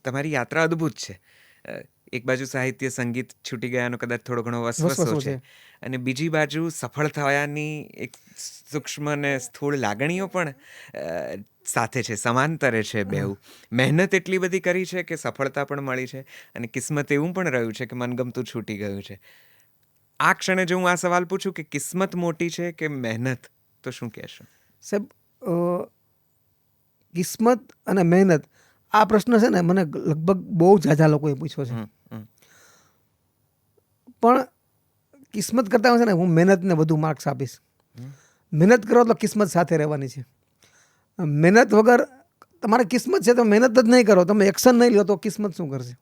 તમારી યાત્રા અદ્ભુત છે. એક બાજુ સાહિત્ય, સંગીત છૂટી ગયાનો કદાચ થોડો ઘણો વસવસો છે અને બીજી બાજુ સફળ થયાની એક સૂક્ષ્મ અને સ્થૂળ લાગણીઓ પણ સાથે છે, સમાંતરે છે બેઉ. મહેનત એટલી બધી કરી છે કે સફળતા પણ મળી છે અને કિસ્મત એવું પણ રહ્યું છે કે મનગમતું છૂટી ગયું છે. આ ક્ષણે જો હું આ સવાલ પૂછું કે કિસ્મત મોટી છે કે મહેનત, તો શું કહેશો? સાહેબ, કિસ્મત અને મહેનત આ પ્રશ્ન છે ને મને લગભગ બહુ ઝાઝા લોકોએ પૂછ્યો છે. પણ કિસ્મત કરતાં છે ને હું મહેનતને વધુ માર્ક્સ આપીશ. મહેનત કરો તો કિસ્મત સાથે રહેવાની છે. મહેનત વગર તમારે કિસ્મત છે તો મહેનત જ નહીં કરો, તમે એક્શન નહીં લો તો કિસ્મત શું કરશે?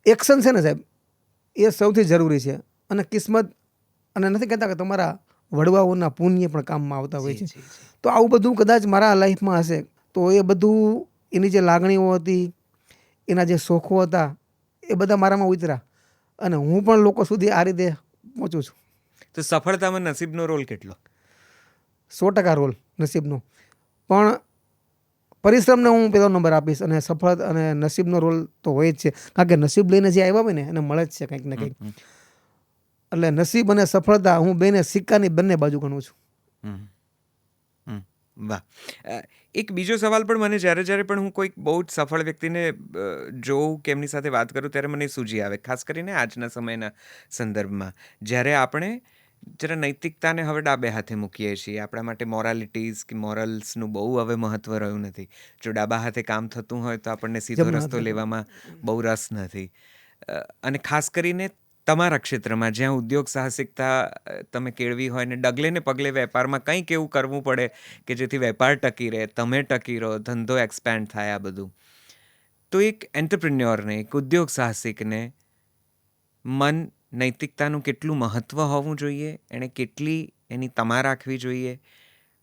એક્શન છે ને સાહેબ, એ સૌથી જરૂરી છે. અને કિસ્મત, અને નથી કહેતા કે તમારા વડવાઓના પુણ્ય પણ કામમાં આવતા હોય છે. તો આવું બધું કદાચ મારા લાઈફમાં હશે તો એ બધું, એની જે લાગણીઓ હતી, એના જે શોખો હતા, એ બધા મારામાં ઉતર્યા અને હું પણ લોકો સુધી આ રીતે પહોંચું છું. તો સફળતામાં નસીબનો રોલ કેટલો? 100% રોલ નસીબનો, પણ પરિશ્રમને હું પહેલો નંબર આપીશ અને સફળ અને નસીબનો રોલ તો હોય જ છે. કારણ કે નસીબ લઈને જે આવ્યા હોય ને એને મળે જ છે કંઈક ને કંઈક. એટલે નસીબ અને સફળતા હું બેને સિક્કાની બંને બાજુ ગણું છું. વાહ. એક બીજો સવાલ પણ મને જ્યારે પણ હું કોઈક બહુ જ સફળ વ્યક્તિને જોઉં કે એમની સાથે વાત કરું ત્યારે મને સૂઝી આવે, ખાસ કરીને આજના સમયના સંદર્ભમાં, જ્યારે આપણે જરા નૈતિકતાને હવે ડાબે હાથે મૂકીએ છીએ. આપણા માટે મોરાલિટીઝ કે મોરલ્સનું બહુ હવે મહત્વ રહ્યું નથી. જો ડાબા હાથે કામ થતું હોય તો આપણને સીધો રસ્તો લેવામાં બહુ રસ નથી. અને ખાસ કરીને તમારા ક્ષેત્રમાં જ્યાં ઉદ્યોગ સાહસિકતા તમે કેળવી હોય ને ડગલે ને પગલે વેપારમાં કંઈક એવું કરવું પડે કે જેથી વેપાર ટકી રહે, તમે ટકી રહો, ધંધો એક્સપેન્ડ થાય, આ બધું. તો એક એન્ટરપ્રિન્યોરને, એક ઉદ્યોગ સાહસિકને મન નૈતિકતાનું કેટલું મહત્ત્વ હોવું જોઈએ, એણે કેટલી એની તમા રાખવી જોઈએ,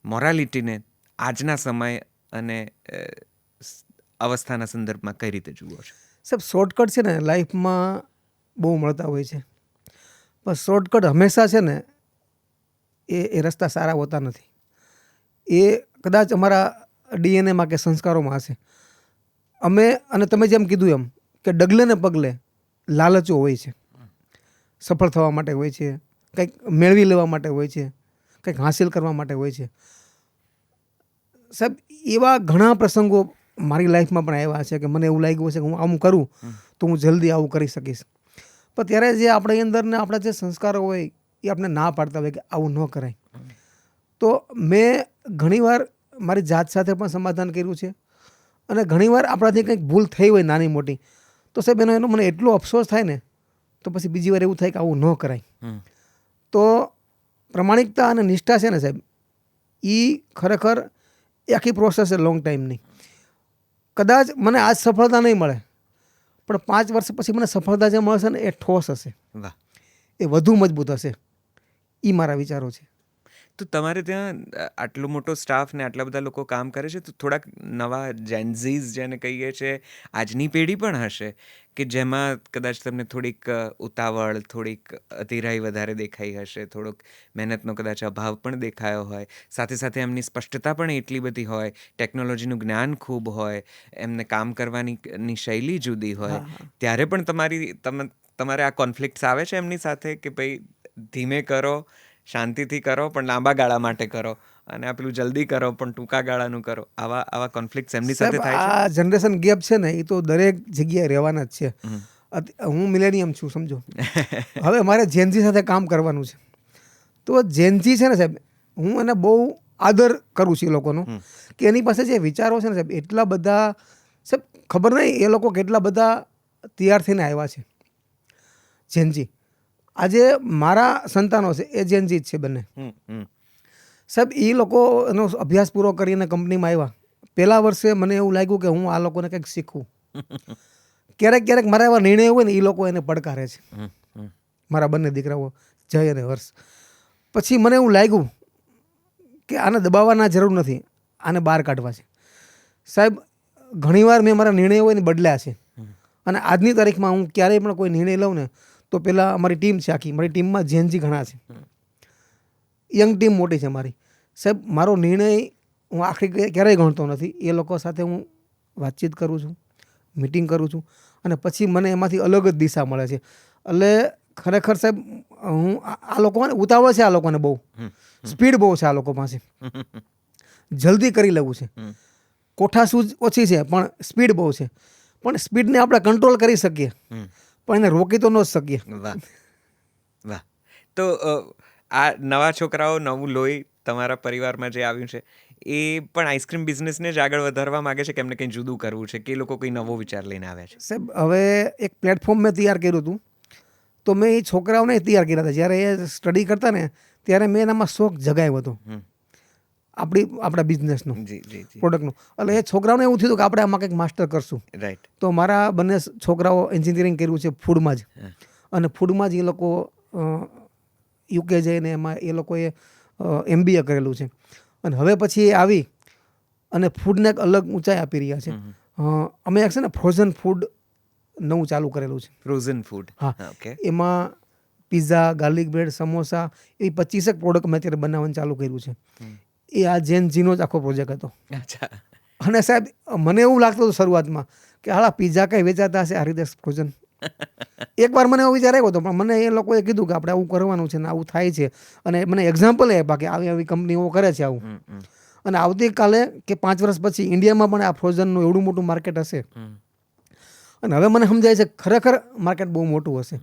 મોરાલિટીને આજના સમય અને અવસ્થાના સંદર્ભમાં કઈ રીતે જુઓ છો? સાહેબ, શોર્ટકટ છે ને લાઈફમાં બહુ મળતા હોય છે, પણ શોર્ટકટ હંમેશા છે ને એ રસ્તા સારા હોતા નથી. એ કદાચ અમારા ડીએનએમાં કે સંસ્કારોમાં હશે. અમે, અને તમે જેમ કીધું એમ કે ડગલે ને પગલે લાલચો હોય છે, સફળ થવા માટે હોય છે, કંઈક મેળવી લેવા માટે હોય છે, કંઈક હાંસિલ કરવા માટે હોય છે. સાહેબ, એવા ઘણા પ્રસંગો મારી લાઈફમાં પણ આવ્યા છે કે મને એવું લાગ્યું છે કે હું આમ કરું તો હું જલ્દી આવું કરી શકીશ. પણ ત્યારે જે આપણી અંદર ને આપણા જે સંસ્કારો હોય એ આપણે ના પાડતા હોય કે આવું ન કરાય. તો મેં ઘણીવાર મારી જાત સાથે પણ સમાધાન કર્યું છે અને ઘણીવાર આપણાથી કંઈક ભૂલ થઈ હોય નાની મોટી, તો સાહેબ એનો મને એટલો અફસોસ થાય ને, તો પછી બીજી વાર એવું થાય કે આવું ન કરાય. તો પ્રમાણિકતા અને નિષ્ઠા છે ને સાહેબ, એ ખરેખર એ આખી પ્રોસેસ છે લોંગ ટાઈમની. કદાચ મને આજ સફળતા નહીં મળે પણ 5 વર્ષ પછી મને સફળતા જે મળશે ને એ ઠોસ હશે, એ વધુ મજબૂત હશે. એ મારા વિચારો છે. તો તમારે ત્યાં આટલો મોટો સ્ટાફ ને આટલા બધા લોકો કામ કરે છે, તો થોડાક નવા જેન્ઝીઝ જેને કહીએ છીએ આજની પેઢી પણ હશે કે જેમાં કદાચ તમને થોડીક ઉતાવળ, થોડીક અતિરાઈ વધારે દેખાઈ હશે, થોડોક મહેનતનો કદાચ અભાવ પણ દેખાયો હોય, સાથે સાથે એમની સ્પષ્ટતા પણ એટલી બધી હોય, ટેકનોલોજીનું જ્ઞાન ખૂબ હોય, એમને કામ કરવાની શૈલી જુદી હોય, હા, હા. ત્યારે પણ તમારે આ કોન્ફ્લિક્ટ્સ આવે છે એમની સાથે કે ભાઈ ધીમે કરો, શાંતિથી કરો પણ લાંબા ગાળા માટે કરો, અને આ પેલું જલ્દી કરો પણ ટૂંકા ગાળાનું કરો, આવા કોન્ફ્લિક્ટ્સ એમની સાથે સાહેબ, થાય છે? આ જનરેશન ગેપ છે ને એ તો દરેક જગ્યાએ રહેવાના જ છે. હમ. હું મિલેનિયમ છું, સમજો. હવે મારે જેનજી સાથે કામ કરવાનું છે, તો જેનજી છે ને સાહેબ, હું એને બહુ આદર કરું છું એ લોકોનો, હમ. કે એની પાસે જે વિચારો છે ને સાહેબ, એટલા બધા, સાહેબ ખબર નહીં એ લોકો કેટલા બધા તૈયાર થઈને આવ્યા છે. જેનજી આજે મારા સંતાનો છે એ જેનજી જ છે બંને. હમ, હમ. સાહેબ એ લોકો એનો અભ્યાસ પૂરો કરીને કંપનીમાં આવ્યા. પહેલા વર્ષે મને એવું લાગ્યું કે હું આ લોકોને કંઈક શીખવું. ક્યારેક ક્યારેક મારા એવા નિર્ણયો હોય ને એ લોકો એને પડકારે છે, હમ, હમ. મારા બંને દીકરાઓ જય અને હર્ષ. પછી મને એવું લાગ્યું કે આને દબાવવાના જરૂર નથી, આને બહાર કાઢવા છે. સાહેબ ઘણીવાર મેં મારા નિર્ણયો હોય ને બદલ્યા છે, અને આજની તારીખમાં હું ક્યારેય પણ કોઈ નિર્ણય લઉં ને તો પહેલાં અમારી ટીમ છે આખી, મારી ટીમમાં જેનજી ઘણા છે, યંગ ટીમ મોટી છે મારી. સાહેબ મારો નિર્ણય હું આખરી ક્યારેય ગણતો નથી, એ લોકો સાથે હું વાતચીત કરું છું, મિટિંગ કરું છું, અને પછી મને એમાંથી અલગ જ દિશા મળે છે. એટલે ખરેખર સાહેબ હું આ લોકોને ઉતાવળ છે, આ લોકોને બહુ સ્પીડ બહુ છે આ લોકો પાસે, જલ્દી કરી લેવું છે, કોઠાસૂઝ ઓછી છે પણ સ્પીડ બહુ છે. પણ સ્પીડને આપણે કંટ્રોલ કરી શકીએ, પણ એને રોકી તો ન જ શકીએ. વાહ, વાહ. તો આ નવા છોકરાઓ, નવું લોહી તમારા પરિવારમાં જે આવ્યું છે, એ પણ આઈસ્ક્રીમ બિઝનેસને જ આગળ વધારવા માંગે છે કે એમને કંઈ જુદું કરવું છે, કે એ લોકો કંઈ નવો વિચાર લઈને આવ્યા છે? સાહેબ હવે એક પ્લેટફોર્મ મેં તૈયાર કર્યું હતું, તો મેં એ છોકરાઓને તૈયાર કર્યા હતા. જ્યારે એ સ્ટડી કરતા ને ત્યારે મેં એનામાં શોખ જગાવ્યો હતો આપણા બિઝનેસનો, જી, જી, જી. પ્રોડક્ટનો. એટલે એ છોકરાઓને એવું થયું કે આપણે આમાં કંઈક માસ્ટર કરશું. રાઈટ. તો મારા બંને છોકરાઓ એન્જિનિયરિંગ કર્યું છે ફૂડમાં જ, હા. અને ફૂડમાં જ એ લોકો યુકે જઈને એમાં એ લોકોએ MBA કરેલું છે, અને હવે પછી એ આવી અને ફૂડને એક અલગ ઊંચાઈ આપી રહ્યા છે. અમે એક છે ને ફ્રોઝન ફૂડ નવું ચાલુ કરેલું છે. Frozen food. હા, ઓકે. એમાં પિઝા, ગાર્લિક બ્રેડ, સમોસા, એવી 25 પ્રોડક્ટ મેં અત્યારે બનાવવાનું ચાલુ કર્યું છે. એ આ જેનજીનો જ આખો પ્રોજેક્ટ હતો. અચ્છા. અને સાહેબ મને એવું લાગતું હતું શરૂઆતમાં કે હાલા પિઝા કઈ વેચાતા હશે આ રીતે ફ્રોઝન. એકવાર મને એવો વિચાર આવ્યો હતો, પણ મને એ લોકોએ કીધું કે આપણે આવું કરવાનું છે ને આવું થાય છે, અને મને એક્ઝામ્પલ આપ્યા કે આવી આવી કંપનીઓ કરે છે આવું. અને આવતીકાલે કે 5 વર્ષ પછી ઇન્ડિયામાં પણ આ ફ્રોઝનનું એવડું મોટું માર્કેટ હશે. અને હવે મને સમજાય છે ખરેખર માર્કેટ બહુ મોટું હશે.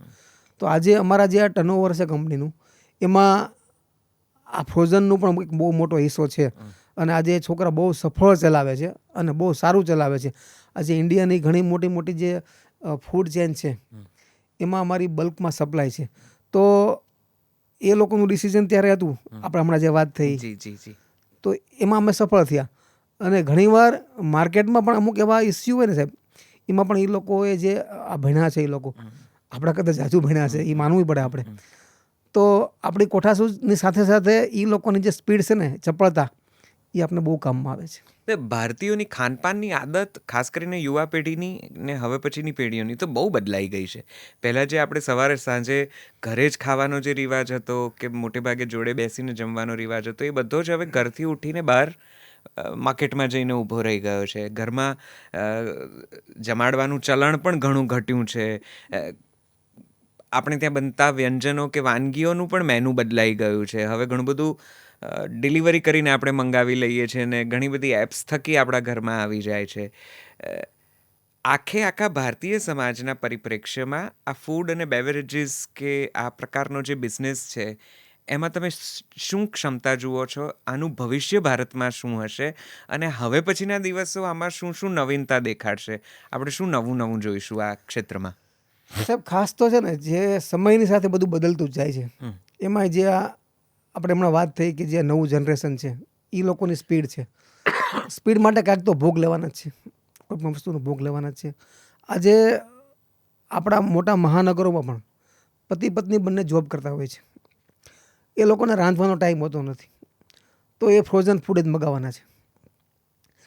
તો આજે અમારા જે આ ટર્નઓવર છે કંપનીનું, એમાં આ ફ્રોઝનનું પણ એક બહુ મોટો હિસ્સો છે. અને આજે છોકરા બહુ સફળ ચલાવે છે અને બહુ સારું ચલાવે છે. આજે ઇન્ડિયાની ઘણી મોટી મોટી જે ફૂડ ચેન છે એમાં અમારી બલ્કમાં સપ્લાય છે. તો એ લોકોનું ડિસિઝન ત્યારે હતું, આપણે હમણાં જે વાત થઈ, જી, જી, જી. તો એમાં અમે સફળ થયા. અને ઘણીવાર માર્કેટમાં પણ અમુક એવા ઇસ્યુ હોય ને સાહેબ, એમાં પણ એ લોકોએ જે આ ભણ્યા છે, એ લોકો આપણા કરતાં જાજુ ભણ્યા છે, એ માનવું પડે આપણે. તો આપણી કોઠાસૂઝની સાથે સાથે એ લોકોની જે સ્પીડ છે ને, ચપળતા, એ આપણે બહુ કામમાં આવે છે. તે ભારતીયોની ખાનપાનની આદત, ખાસ કરીને યુવા પેઢીની ને હવે પછીની પેઢીઓની, તો બહુ બદલાઈ ગઈ છે. પહેલાં જે આપણે સવારે સાંજે ઘરે જ ખાવાનો જે રિવાજ હતો, કે મોટે ભાગે જોડે બેસીને જમવાનો રિવાજ હતો, એ બધો જ હવે ઘરથી ઉઠીને બહાર માર્કેટમાં જઈને ઊભો રહી ગયો છે. ઘરમાં જમાડવાનું ચલણ પણ ઘણું ઘટ્યું છે. આપણે ત્યાં બનતા વ્યંજનો કે વાનગીઓનું પણ મેનુ બદલાઈ ગયું છે. હવે ઘણું બધું ડિલિવરી કરીને આપણે મંગાવી લઈએ છીએ, ને ઘણી બધી એપ્સ થકી આપણા ઘરમાં આવી જાય છે. આખા ભારતીય સમાજના પરિપ્રેક્ષ્યમાં આ ફૂડ અને બેવરેજીસ કે આ પ્રકારનો જે બિઝનેસ છે, એમાં તમે શું ક્ષમતા જુઓ છો? આનું ભવિષ્ય ભારતમાં શું હશે? અને હવે પછીના દિવસો આમાં શું શું નવીનતા દેખાડશે? આપણે શું નવું જોઈશું આ ક્ષેત્રમાં? સાહેબ ખાસ તો છે ને, જે સમયની સાથે બધું બદલતું જ જાય છે. એમાં જે આપણે હમણાં વાત થઈ કે જે નવું જનરેશન છે, એ લોકોની સ્પીડ છે. સ્પીડ માટે કાંઈક તો ભોગ લેવાના જ છે, કોઈ પણ વસ્તુનો ભોગ લેવાના જ છે. આજે આપણા મોટા મહાનગરોમાં પણ પતિ પત્ની બંને જોબ કરતા હોય છે. એ લોકોને રાંધવાનો ટાઈમ હોતો નથી. તો એ ફ્રોઝન ફૂડ જ મગાવવાના છે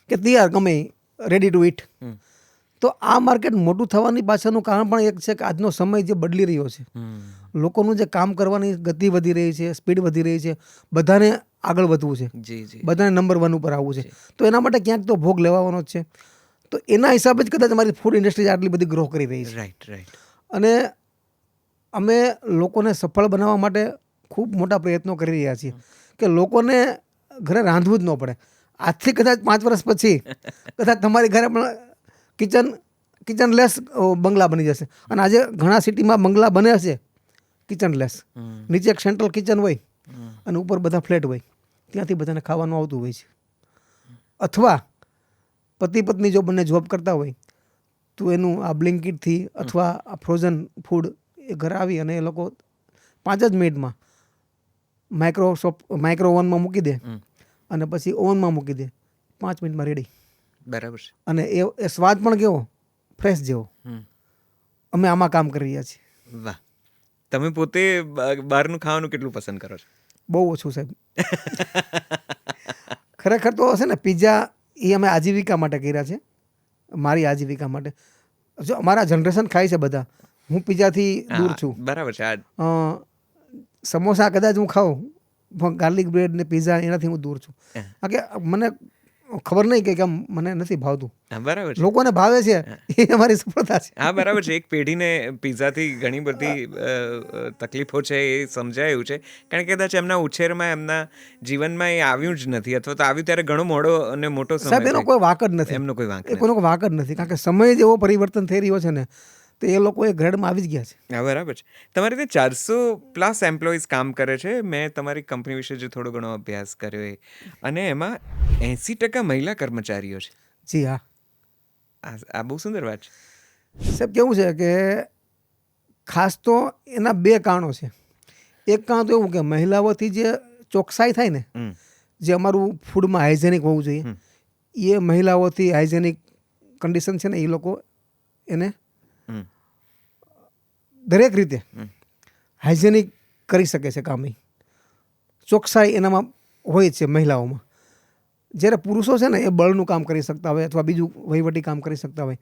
કે તૈયાર ગમે રેડી ટુ ઇટ. તો આ માર્કેટ મોટું થવાની પાછળનું કારણ પણ એક છે કે આજનો સમય જે બદલી રહ્યો છે, લોકોનું જે કામ કરવાની ગતિ વધી રહી છે, સ્પીડ વધી રહી છે, બધાને આગળ વધવું છે, જી જી બધાને નંબર 1 ઉપર આવવું છે. તો એના માટે ક્યાંક તો ભોગ લેવાનો જ છે. તો એના હિસાબે જ કદાચ અમારી ફૂડ ઇન્ડસ્ટ્રી આટલી બધી ગ્રો કરી રહી છે. Right right. અને અમે લોકોને સફળ બનાવવા માટે ખૂબ મોટા પ્રયત્નો કરી રહ્યા છીએ કે લોકોને ઘરે રાંધવું જ ન પડે. આજથી કદાચ 5 વર્ષ પછી કદાચ તમારી ઘરે પણ કિચનલેસ બંગલા બની જશે. અને આજે ઘણા સિટીમાં બંગલા બને છે કિચનલેસ. નીચે એક સેન્ટ્રલ કિચન હોય અને ઉપર બધા ફ્લેટ હોય, ત્યાંથી બધાને ખાવાનું આવતું હોય છે. અથવા પતિ પત્ની જો બંને જોબ કરતા હોય તો એનું આ બ્લિંકિટથી અથવા આ ફ્રોઝન ફૂડ એ ઘરે આવી અને એ લોકો 5 જ મિનિટમાં માઇક્રો ઓવનમાં મૂકી દે અને પછી ઓવનમાં મૂકી દે, 5 મિનિટમાં રેડી. બરાબર છે. અને એ સ્વાદ પણ કેવો ફ્રેશ જેવો. અમે આમાં કામ કરી રહ્યા છીએ. વાહ. તમે પોતે બહારનું ખાવાનું કેટલું પસંદ કરો છો? બહુ ઓછું સાહેબ. ખરેખર તો હશે ને પિઝા એ અમે આજીવિકા માટે કર્યા છે, મારી આજીવિકા માટે. જો અમારા જનરેશન ખાય છે બધા, હું પિઝાથી દૂર છું. બરાબર છે. સમોસા કદાચ હું ખાઉં પણ ગાર્લિક બ્રેડ ને પિઝા એનાથી હું દૂર છું. કારણ કે મને ખબર નહીં કે કેમ મને નથી ભાવતું. બરાબર છે. લોકોને ભાવે છે એ અમારી સફળતા છે. હા બરાબર છે. એક પેઢીને પિઝાથી ઘણી બધી તકલીફો છે એ સમજાયું છે, કારણ કે કદાચ એમના ઉછેરમાં એમના જીવનમાં એ આવ્યું જ નથી, અથવા તો આવ્યું ત્યારે ઘણો મોડો અને મોટો સમય. સાહેબ એનો કોઈ વાંક જ નથી. એમનો કોઈ વાંક કોઈનો કોઈ વાંક જ નથી, કારણ કે સમય જેવો પરિવર્તન થઈ રહ્યો છે ને તો એ લોકો એ ગ્રેડમાં આવી જ ગયા છે. હા બરાબર છે. તમારી ત્યાં 400+ એમ્પ્લોઈઝ કામ કરે છે. મેં તમારી કંપની વિશે જે થોડો ઘણો અભ્યાસ કર્યો એ, અને એમાં 80% મહિલા કર્મચારીઓ છે. જી હા. આ બહુ સુંદર વાત છે. સાહેબ કેવું છે કે ખાસ તો એના 2 કારણો છે. એક કારણ તો એવું કે મહિલાઓથી જે ચોકસાઈ થાય ને, જે અમારું ફૂડમાં હાઇજેનિક હોવું જોઈએ, એ મહિલાઓથી હાઇજેનિક કન્ડિશન છે ને એ લોકો એને દરેક રીતે હાઇજેનિક કરી શકે છે કામ. ચોકસાઈ એનામાં હોય જ છે મહિલાઓમાં. જ્યારે પુરુષો છે ને એ બળનું કામ કરી શકતા હોય અથવા બીજું વહીવટી કામ કરી શકતા હોય,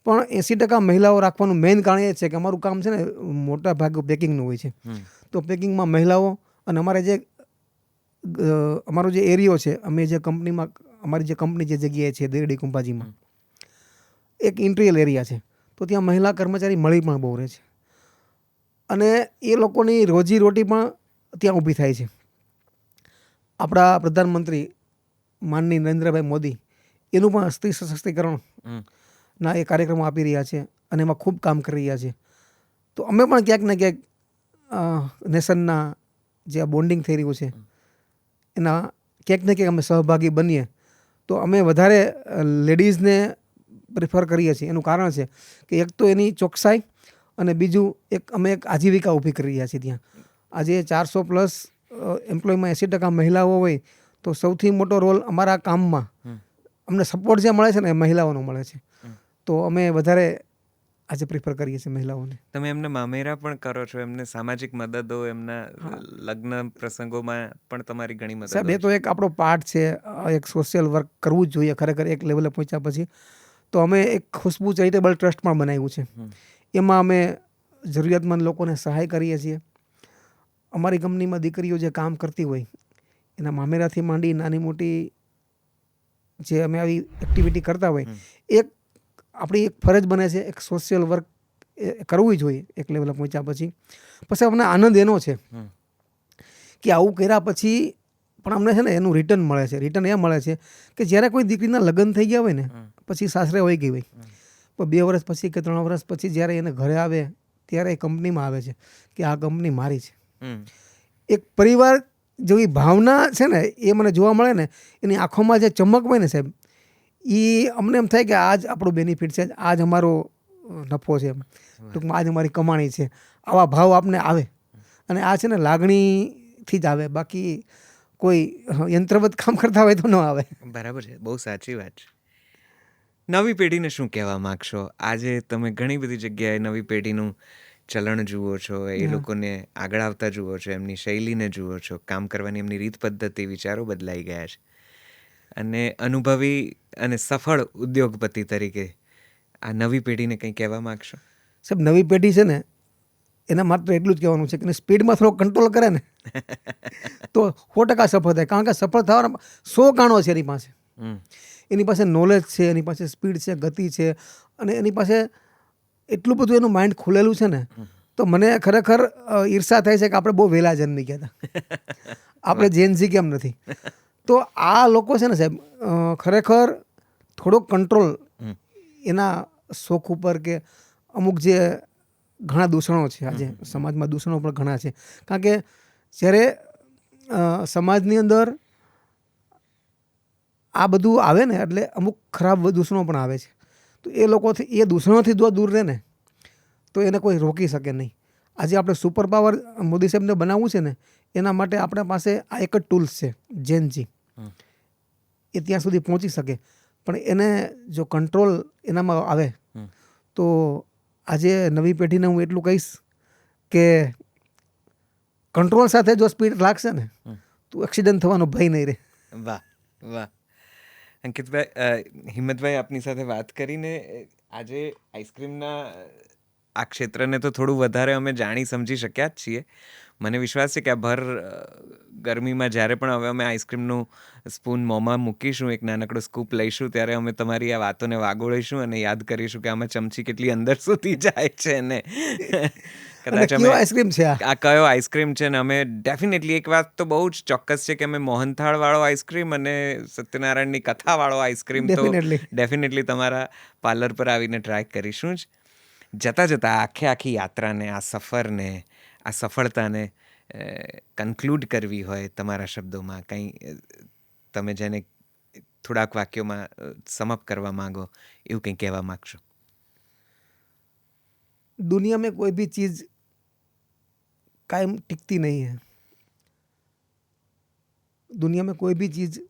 પણ 80% મહિલાઓ રાખવાનું મેઇન કારણ એ છે કે અમારું કામ છે ને મોટા ભાગે પેકિંગનું હોય છે. તો પેકિંગમાં મહિલાઓ અને અમારો જે એરિયો છે, અમે જે કંપનીમાં અમારી જે કંપની જે જગ્યાએ છે દેરડી કુંભાજીમાં એક ઇન્ટિરિયલ એરિયા છે, તો ત્યાં મહિલા કર્મચારી મળી પણ બહુ રહે છે. અને એ લોકોની રોજીરોટી પણ ત્યાં ઊભી થાય છે. આપણા પ્રધાનમંત્રી માનનીય નરેન્દ્રભાઈ મોદી એનું પણ સ્ત્રી સશક્તિકરણના એ કાર્યક્રમો આપી રહ્યા છે અને એમાં ખૂબ કામ કરી રહ્યા છે. તો અમે પણ ક્યાંક ને ક્યાંક નેશનના જે બોન્ડિંગ થઈ રહ્યું છે એના ક્યાંક ને ક્યાંક અમે સહભાગી બનીએ તો અમે વધારે લેડીઝને પ્રિફર કરીએ છીએ. એનું કારણ છે કે એક તો એની ચોકસાઈ અને બીજું અમે એક આજીવિકા ઊભી કરી રહ્યા છીએ ત્યાં. આજે 400+ એમ્પ્લોયમાં 80% મહિલાઓ હોય તો સૌથી મોટો રોલ અમારા કામમાં અમને સપોર્ટ જે મળે છે ને એ મહિલાઓનો મળે છે. તો અમે વધારે આજે પ્રિફર કરીએ છીએ મહિલાઓને. તમે એમને મામેરા પણ કરો છો, એમને સામાજિક મદદો, એમના લગ્ન પ્રસંગોમાં પણ તમારી ઘણી મદદ. સાહેબ એ તો એક આપણો પાર્ટ છે, એક સોશિયલ વર્ક કરવું જ જોઈએ ખરેખર એક લેવલે પહોંચ્યા પછી. તો અમે એક ખુશ્બુ ચેરિટેબલ ટ્રસ્ટ પણ બનાવ્યું છે. એમાં અમે જરૂરિયાતમંદ લોકોને સહાય કરીએ છીએ. અમારી કંપનીમાં દીકરીઓ જે કામ કરતી હોય એના મામેરાથી માંડી નાની મોટી જે અમે આવી એક્ટિવિટી કરતા હોય, એક આપણી એક ફરજ બને છે એક સોશિયલ વર્ક કરવું જોઈએ એક લેવલે પહોંચ્યા પછી. પછી અમને આનંદ એનો છે કે આવું કર્યા પછી પણ અમને છે ને એનું રિટર્ન મળે છે. રિટર્ન એ મળે છે કે જ્યારે કોઈ દીકરીના લગ્ન થઈ ગયા હોય ને પછી સાસરે હોઈ ગઈ હોય, પણ 2 વર્ષ પછી કે 3 વર્ષ પછી જ્યારે એને ઘરે આવે ત્યારે એ કંપનીમાં આવે છે કે આ કંપની મારી છે. એક પરિવાર જેવી ભાવના છે ને એ મને જોવા મળે ને, એની આંખોમાં જે ચમક હોય ને સાહેબ, એ અમને એમ થાય કે આજ આપણું બેનિફિટ છે, આજ અમારો નફો છે, ટૂંકમાં આજ અમારી કમાણી છે. આવા ભાવ આપને આવે અને આ છે ને લાગણીથી જ આવે, બાકી કોઈ યંત્રવત કામ કરતા હોય તો ન આવે. બરાબર છે. બહુ સાચી વાત છે. નવી પેઢીને શું કહેવા માગશો? આજે તમે ઘણી બધી જગ્યાએ નવી પેઢીનું ચલણ જુઓ છો, એ લોકોને આગળ આવતા જુઓ છો, એમની શૈલીને જુઓ છો, કામ કરવાની એમની રીત પદ્ધતિ, વિચારો બદલાઈ ગયા છે. અને અનુભવી અને સફળ ઉદ્યોગપતિ તરીકે આ નવી પેઢીને કંઈ કહેવા માગશો? સાહેબ, નવી પેઢી છે ને, એના માત્ર એટલું જ કહેવાનું છે કે સ્પીડમાં થોડો કંટ્રોલ કરે ને તો 100% સફળ થાય. કારણ કે સફળ થવાના 100 કારણો છે એની પાસે. એની પાસે નોલેજ છે, એની પાસે સ્પીડ છે, ગતિ છે, અને એની પાસે એટલું બધું એનું માઇન્ડ ખુલેલું છે ને, તો મને ખરેખર ઈર્ષા થાય છે કે આપણે બહુ વહેલા જન્મી ગયા હતા. આપણે જેનઝી કેમ નથી? તો આ લોકો છે ને સાહેબ, ખરેખર થોડોક કંટ્રોલ એના શોખ ઉપર, કે અમુક જે ઘણા દૂષણો છે, આજે સમાજમાં દૂષણો પણ ઘણા છે. કારણ કે જ્યારે સમાજની અંદર આ બધું આવે ને, એટલે અમુક ખરાબ દૂષણો પણ આવે છે. તો એ લોકોથી, એ દૂષણોથી જો દૂર રહે ને, તો એને કોઈ રોકી શકે નહીં. આજે આપણે સુપર પાવર મોદી સાહેબને બનાવવું છે ને, એના માટે આપણા પાસે આ એક જ ટૂલ્સ છે, જેનજી. એ ત્યાં સુધી પહોંચી શકે, પણ એને જો કંટ્રોલ એનામાં આવે તો આજે નવી પેઢીને હું એટલું કહીશ કે કંટ્રોલ સાથે જો સ્પીડ લાગશે ને, તો એક્સિડન્ટ થવાનો ભય નહીં રહે. વાહ વાહ. અંકિતભાઈ, હિંમતભાઈ, આપની સાથે વાત કરીને આજે આઈસ્ક્રીમના આ ક્ષેત્રને તો થોડું વધારે અમે જાણી સમજી શક્યા જ છીએ. મને વિશ્વાસ છે કે આ ભર ગરમીમાં જ્યારે પણ હવે અમે આઈસ્ક્રીમનું સ્પૂન મોંમાં મૂકીશું, એક નાનકડો સ્કૂપ લઈશું, ત્યારે અમે તમારી આ વાતોને વાગોળીશું અને યાદ કરીશું કે આમાં ચમચી કેટલી અંદર સુધી જાય છે. ને કદાચ અમે આઈસ્ક્રીમ છે આ કયો આઈસ્ક્રીમ છે. ને અમે ડેફિનેટલી એક વાત તો બહુ જ ચોક્કસ છે કે અમે મોહનથાળવાળો આઈસ્ક્રીમ અને સત્યનારાયણની કથાવાળો આઈસ્ક્રીમ તો ડેફિનેટલી તમારા પાર્લર પર આવીને ટ્રાય કરીશું જ. જતાં આખી યાત્રાને, આ સફરને, આ સફળતાને કન્ક્લુડ કરવી હોય તમારા શબ્દોમાં, કંઈ તમે જેને થોડાક વાક્યોમાં સમઅપ કરવા માંગો, એવું કંઈ કહેવા માગશો? दुनिया में कोई भी चीज़ कायम टिकती नहीं है. दुनिया में कोई भी चीज़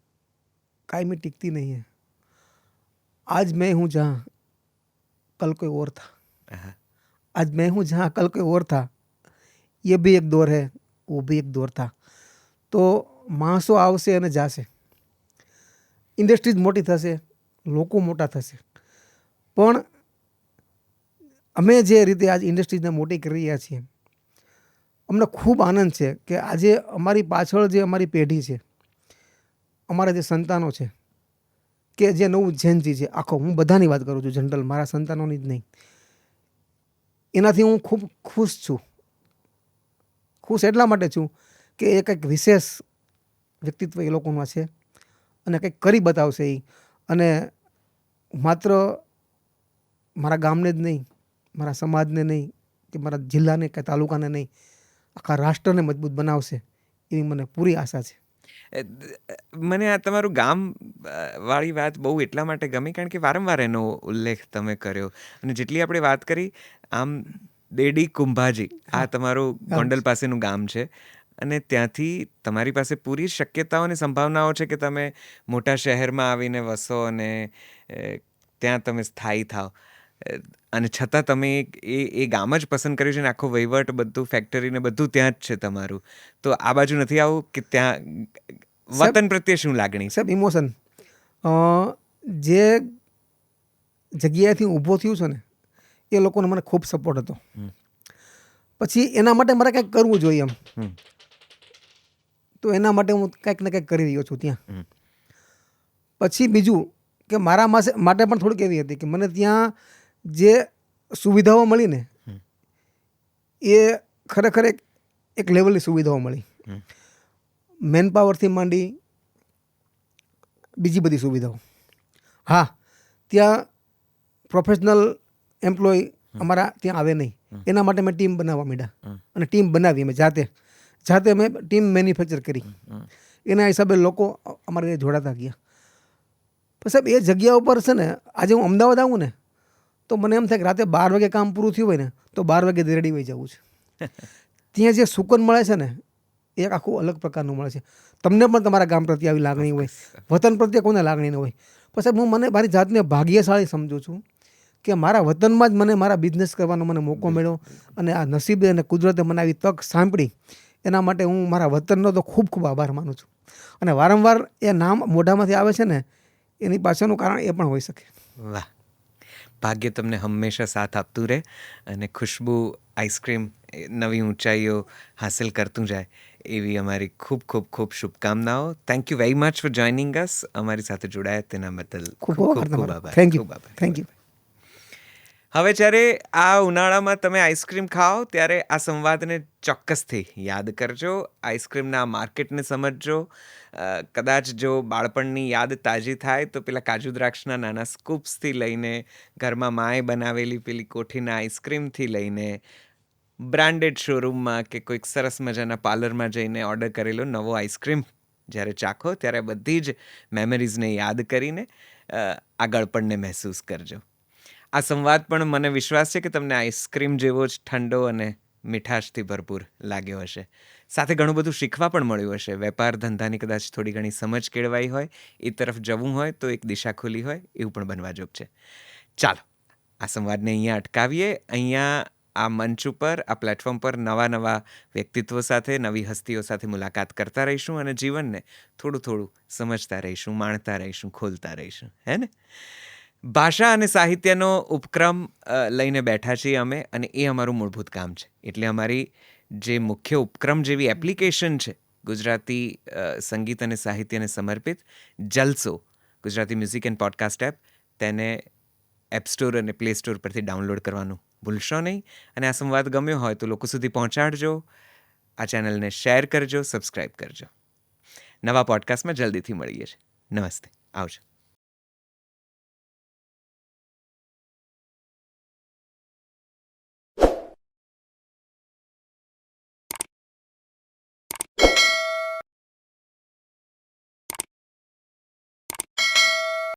कायमी टिकती नहीं है. आज मैं हूँ जहाँ कल कोई और था. आज मैं हूँ जहाँ कल कोई और था. ये भी एक दौर है, वो भी एक दौर था. તો માણસો આવશે અને જાશે, ઇન્ડસ્ટ્રીઝ મોટી થશે, લોકો મોટા થશે, પણ અમે જે રીતે આજ ઇન્ડસ્ટ્રીઝને મોટી કરી રહ્યા છીએ, અમને ખૂબ આનંદ છે કે આજે અમારી પાછળ જે અમારી પેઢી છે, અમારા જે સંતાનો છે, કે જે નવું જેનજી છે, આખો હું બધાની વાત કરું છું, જનરલ મારા સંતાનોની જ નહીં, એનાથી હું ખૂબ ખુશ છું. ખુશ એટલા માટે છું કે એ કંઈક વિશેષ વ્યક્તિત્વ એ લોકોમાં છે અને કંઈક કરી બતાવશે એ. અને માત્ર મારા ગામને જ નહીં, મારા સમાજને નહીં, કે મારા જિલ્લાને કે તાલુકાને નહીં, આખા રાષ્ટ્રને મજબૂત બનાવશે એવી મને પૂરી આશા છે. મને આ તમારું ગામ વાળી વાત બહુ એટલા માટે ગમી કારણ કે વારંવાર એનો ઉલ્લેખ તમે કર્યો. અને જેટલી આપણે વાત કરી, આમ દેડી કુંભાજી આ તમારું ગોંડલ પાસેનું ગામ છે, અને ત્યાંથી તમારી પાસે પૂરી શક્યતાઓ અને સંભાવનાઓ છે કે તમે મોટા શહેરમાં આવીને વસો અને ત્યાં તમે સ્થાયી થાવ, અને છતાં તમે એ ગામ જ પસંદ કર્યું છે ને આખો વહીવટ, બધું ફેક્ટરી ને બધું ત્યાં જ છે તમારું. તો આ બાજુ નથી આવું કે ત્યાં વતન પ્રત્યે શું લાગણી? સાહેબ, ઇમોશન. જે જગ્યાએથી ઊભો થયું છે ને, એ લોકોને મને ખૂબ સપોર્ટ હતો. પછી એના માટે મારે કંઈક કરવું જોઈએ એમ, તો એના માટે હું કંઈક ને કંઈક કરી રહ્યો છું ત્યાં. પછી બીજું કે મારા માટે પણ થોડીક એવી હતી કે મને ત્યાં જે સુવિધાઓ મળી ને, એ ખરેખર એક લેવલની સુવિધાઓ મળી. મેન પાવરથી માંડી બીજી બધી સુવિધાઓ. હા, ત્યાં પ્રોફેશનલ એમ્પ્લોય અમારા ત્યાં આવે નહીં, એના માટે મેં ટીમ બનાવવા માંડ્યા, અને ટીમ બનાવી અમે જાતે અમે ટીમ મેન્યુફેક્ચર કરી. એના હિસાબે લોકો અમારે જોડાતા ગયા. પણ સાહેબ, એ જગ્યા ઉપર છે ને, આજે હું અમદાવાદ આવું ને તો મને એમ થાય કે રાતે 12 વાગે કામ પૂરું થયું હોય ને તો 12 વાગે રેડી વહી જવું છે. ત્યાં જે સુકન મળે છે ને, એ એક આખું અલગ પ્રકારનું મળે છે. તમને પણ તમારા ગામ પ્રત્યે આવી લાગણી હોય, વતન પ્રત્યે કોને લાગણી ન હોય. પણ સાહેબ, હું મને મારી જાતને ભાગ્યશાળી સમજું છું કે મારા વતનમાં જ મને મારા બિઝનેસ કરવાનો મને મોકો મળ્યો અને આ નસીબે અને કુદરતે મને આવી તક સાંપડી એના માટે હું મારા વતનનો તો ખૂબ ખૂબ આભાર માનું છું. અને વારંવાર એ નામ મોઢામાંથી આવે છે ને એની પાછળનું કારણ એ પણ હોઈ શકે. વાહ, ભાગ્ય તમને હંમેશા સાથ આપતું રહે અને ખુશ્બુ આઈસ્ક્રીમ નવી ઊંચાઈઓ હાંસલ કરતું જાય એવી અમારી ખૂબ ખૂબ ખૂબ શુભકામનાઓ. Thank you very much for joining અસ. અમારી સાથે જોડાયા તેના બદલ ખૂબ ખૂબ ખૂબ ખૂબ આભાર. આભાર. થેન્ક યુ ખૂબ આભાર. Thank you. હવે જ્યારે આ ઉનાળામાં તમે આઈસ્ક્રીમ ખાઓ ત્યારે આ સંવાદને ચોક્કસથી યાદ કરજો. આઈસ્ક્રીમના માર્કેટને સમજજો. કદાચ જો બાળપણની યાદ તાજી થાય તો પેલા કાજુ દ્રાક્ષના નાના સ્કૂપ્સથી લઈને ઘરમાં માએ બનાવેલી પેલી કોઠીના આઈસ્ક્રીમથી લઈને બ્રાન્ડેડ શોરૂમમાં કે કોઈક સરસ મજાના પાર્લરમાં જઈને ઓર્ડર કરેલો નવો આઈસ્ક્રીમ જ્યારે ચાખો ત્યારે બધી જ મેમરીઝને યાદ કરીને આ ગળપણને મહેસૂસ કરજો. આ સંવાદ પણ મને વિશ્વાસ છે કે તમને આઈસ્ક્રીમ જેવો જ ઠંડો અને મીઠાશથી ભરપૂર લાગ્યો હશે. સાથે ઘણું બધું શીખવા પણ મળ્યું હશે. વેપાર ધંધાની કદાચ થોડી ઘણી સમજ કેળવાઈ હોય, એ તરફ જવું હોય તો એક દિશા ખુલી હોય એવું પણ બનવા જોગ છે. ચાલો આ સંવાદને અહીંયા અટકાવીએ. અહીંયા આ મંચ ઉપર, આ પ્લેટફોર્મ પર નવા વ્યક્તિત્વો સાથે, નવી હસ્તીઓ સાથે મુલાકાત કરતા રહીશું અને જીવનને થોડું થોડું સમજતા રહીશું, માણતા રહીશું, ખોલતા રહીશું. હે ને? ભાષા અને સાહિત્યનો ઉપક્રમ લઈને બેઠા છીએ અમે અને એ અમારું મૂળભૂત કામ છે. એટલે અમારી જે મુખ્ય ઉપક્રમ જેવી એપ્લિકેશન છે ગુજરાતી સંગીત અને સાહિત્યને સમર્પિત, Jalso Gujarati music and podcast app, તેને એપ સ્ટોર અને પ્લે સ્ટોર પરથી ડાઉનલોડ કરવાનું ભૂલશો નહીં. અને આ સંવાદ ગમ્યો હોય તો લોકો સુધી પહોંચાડજો. આ ચેનલને શેર કરજો, સબસ્ક્રાઈબ કરજો. નવા પોડકાસ્ટમાં જલ્દીથી મળીએ છીએ. નમસ્તે. આવજો.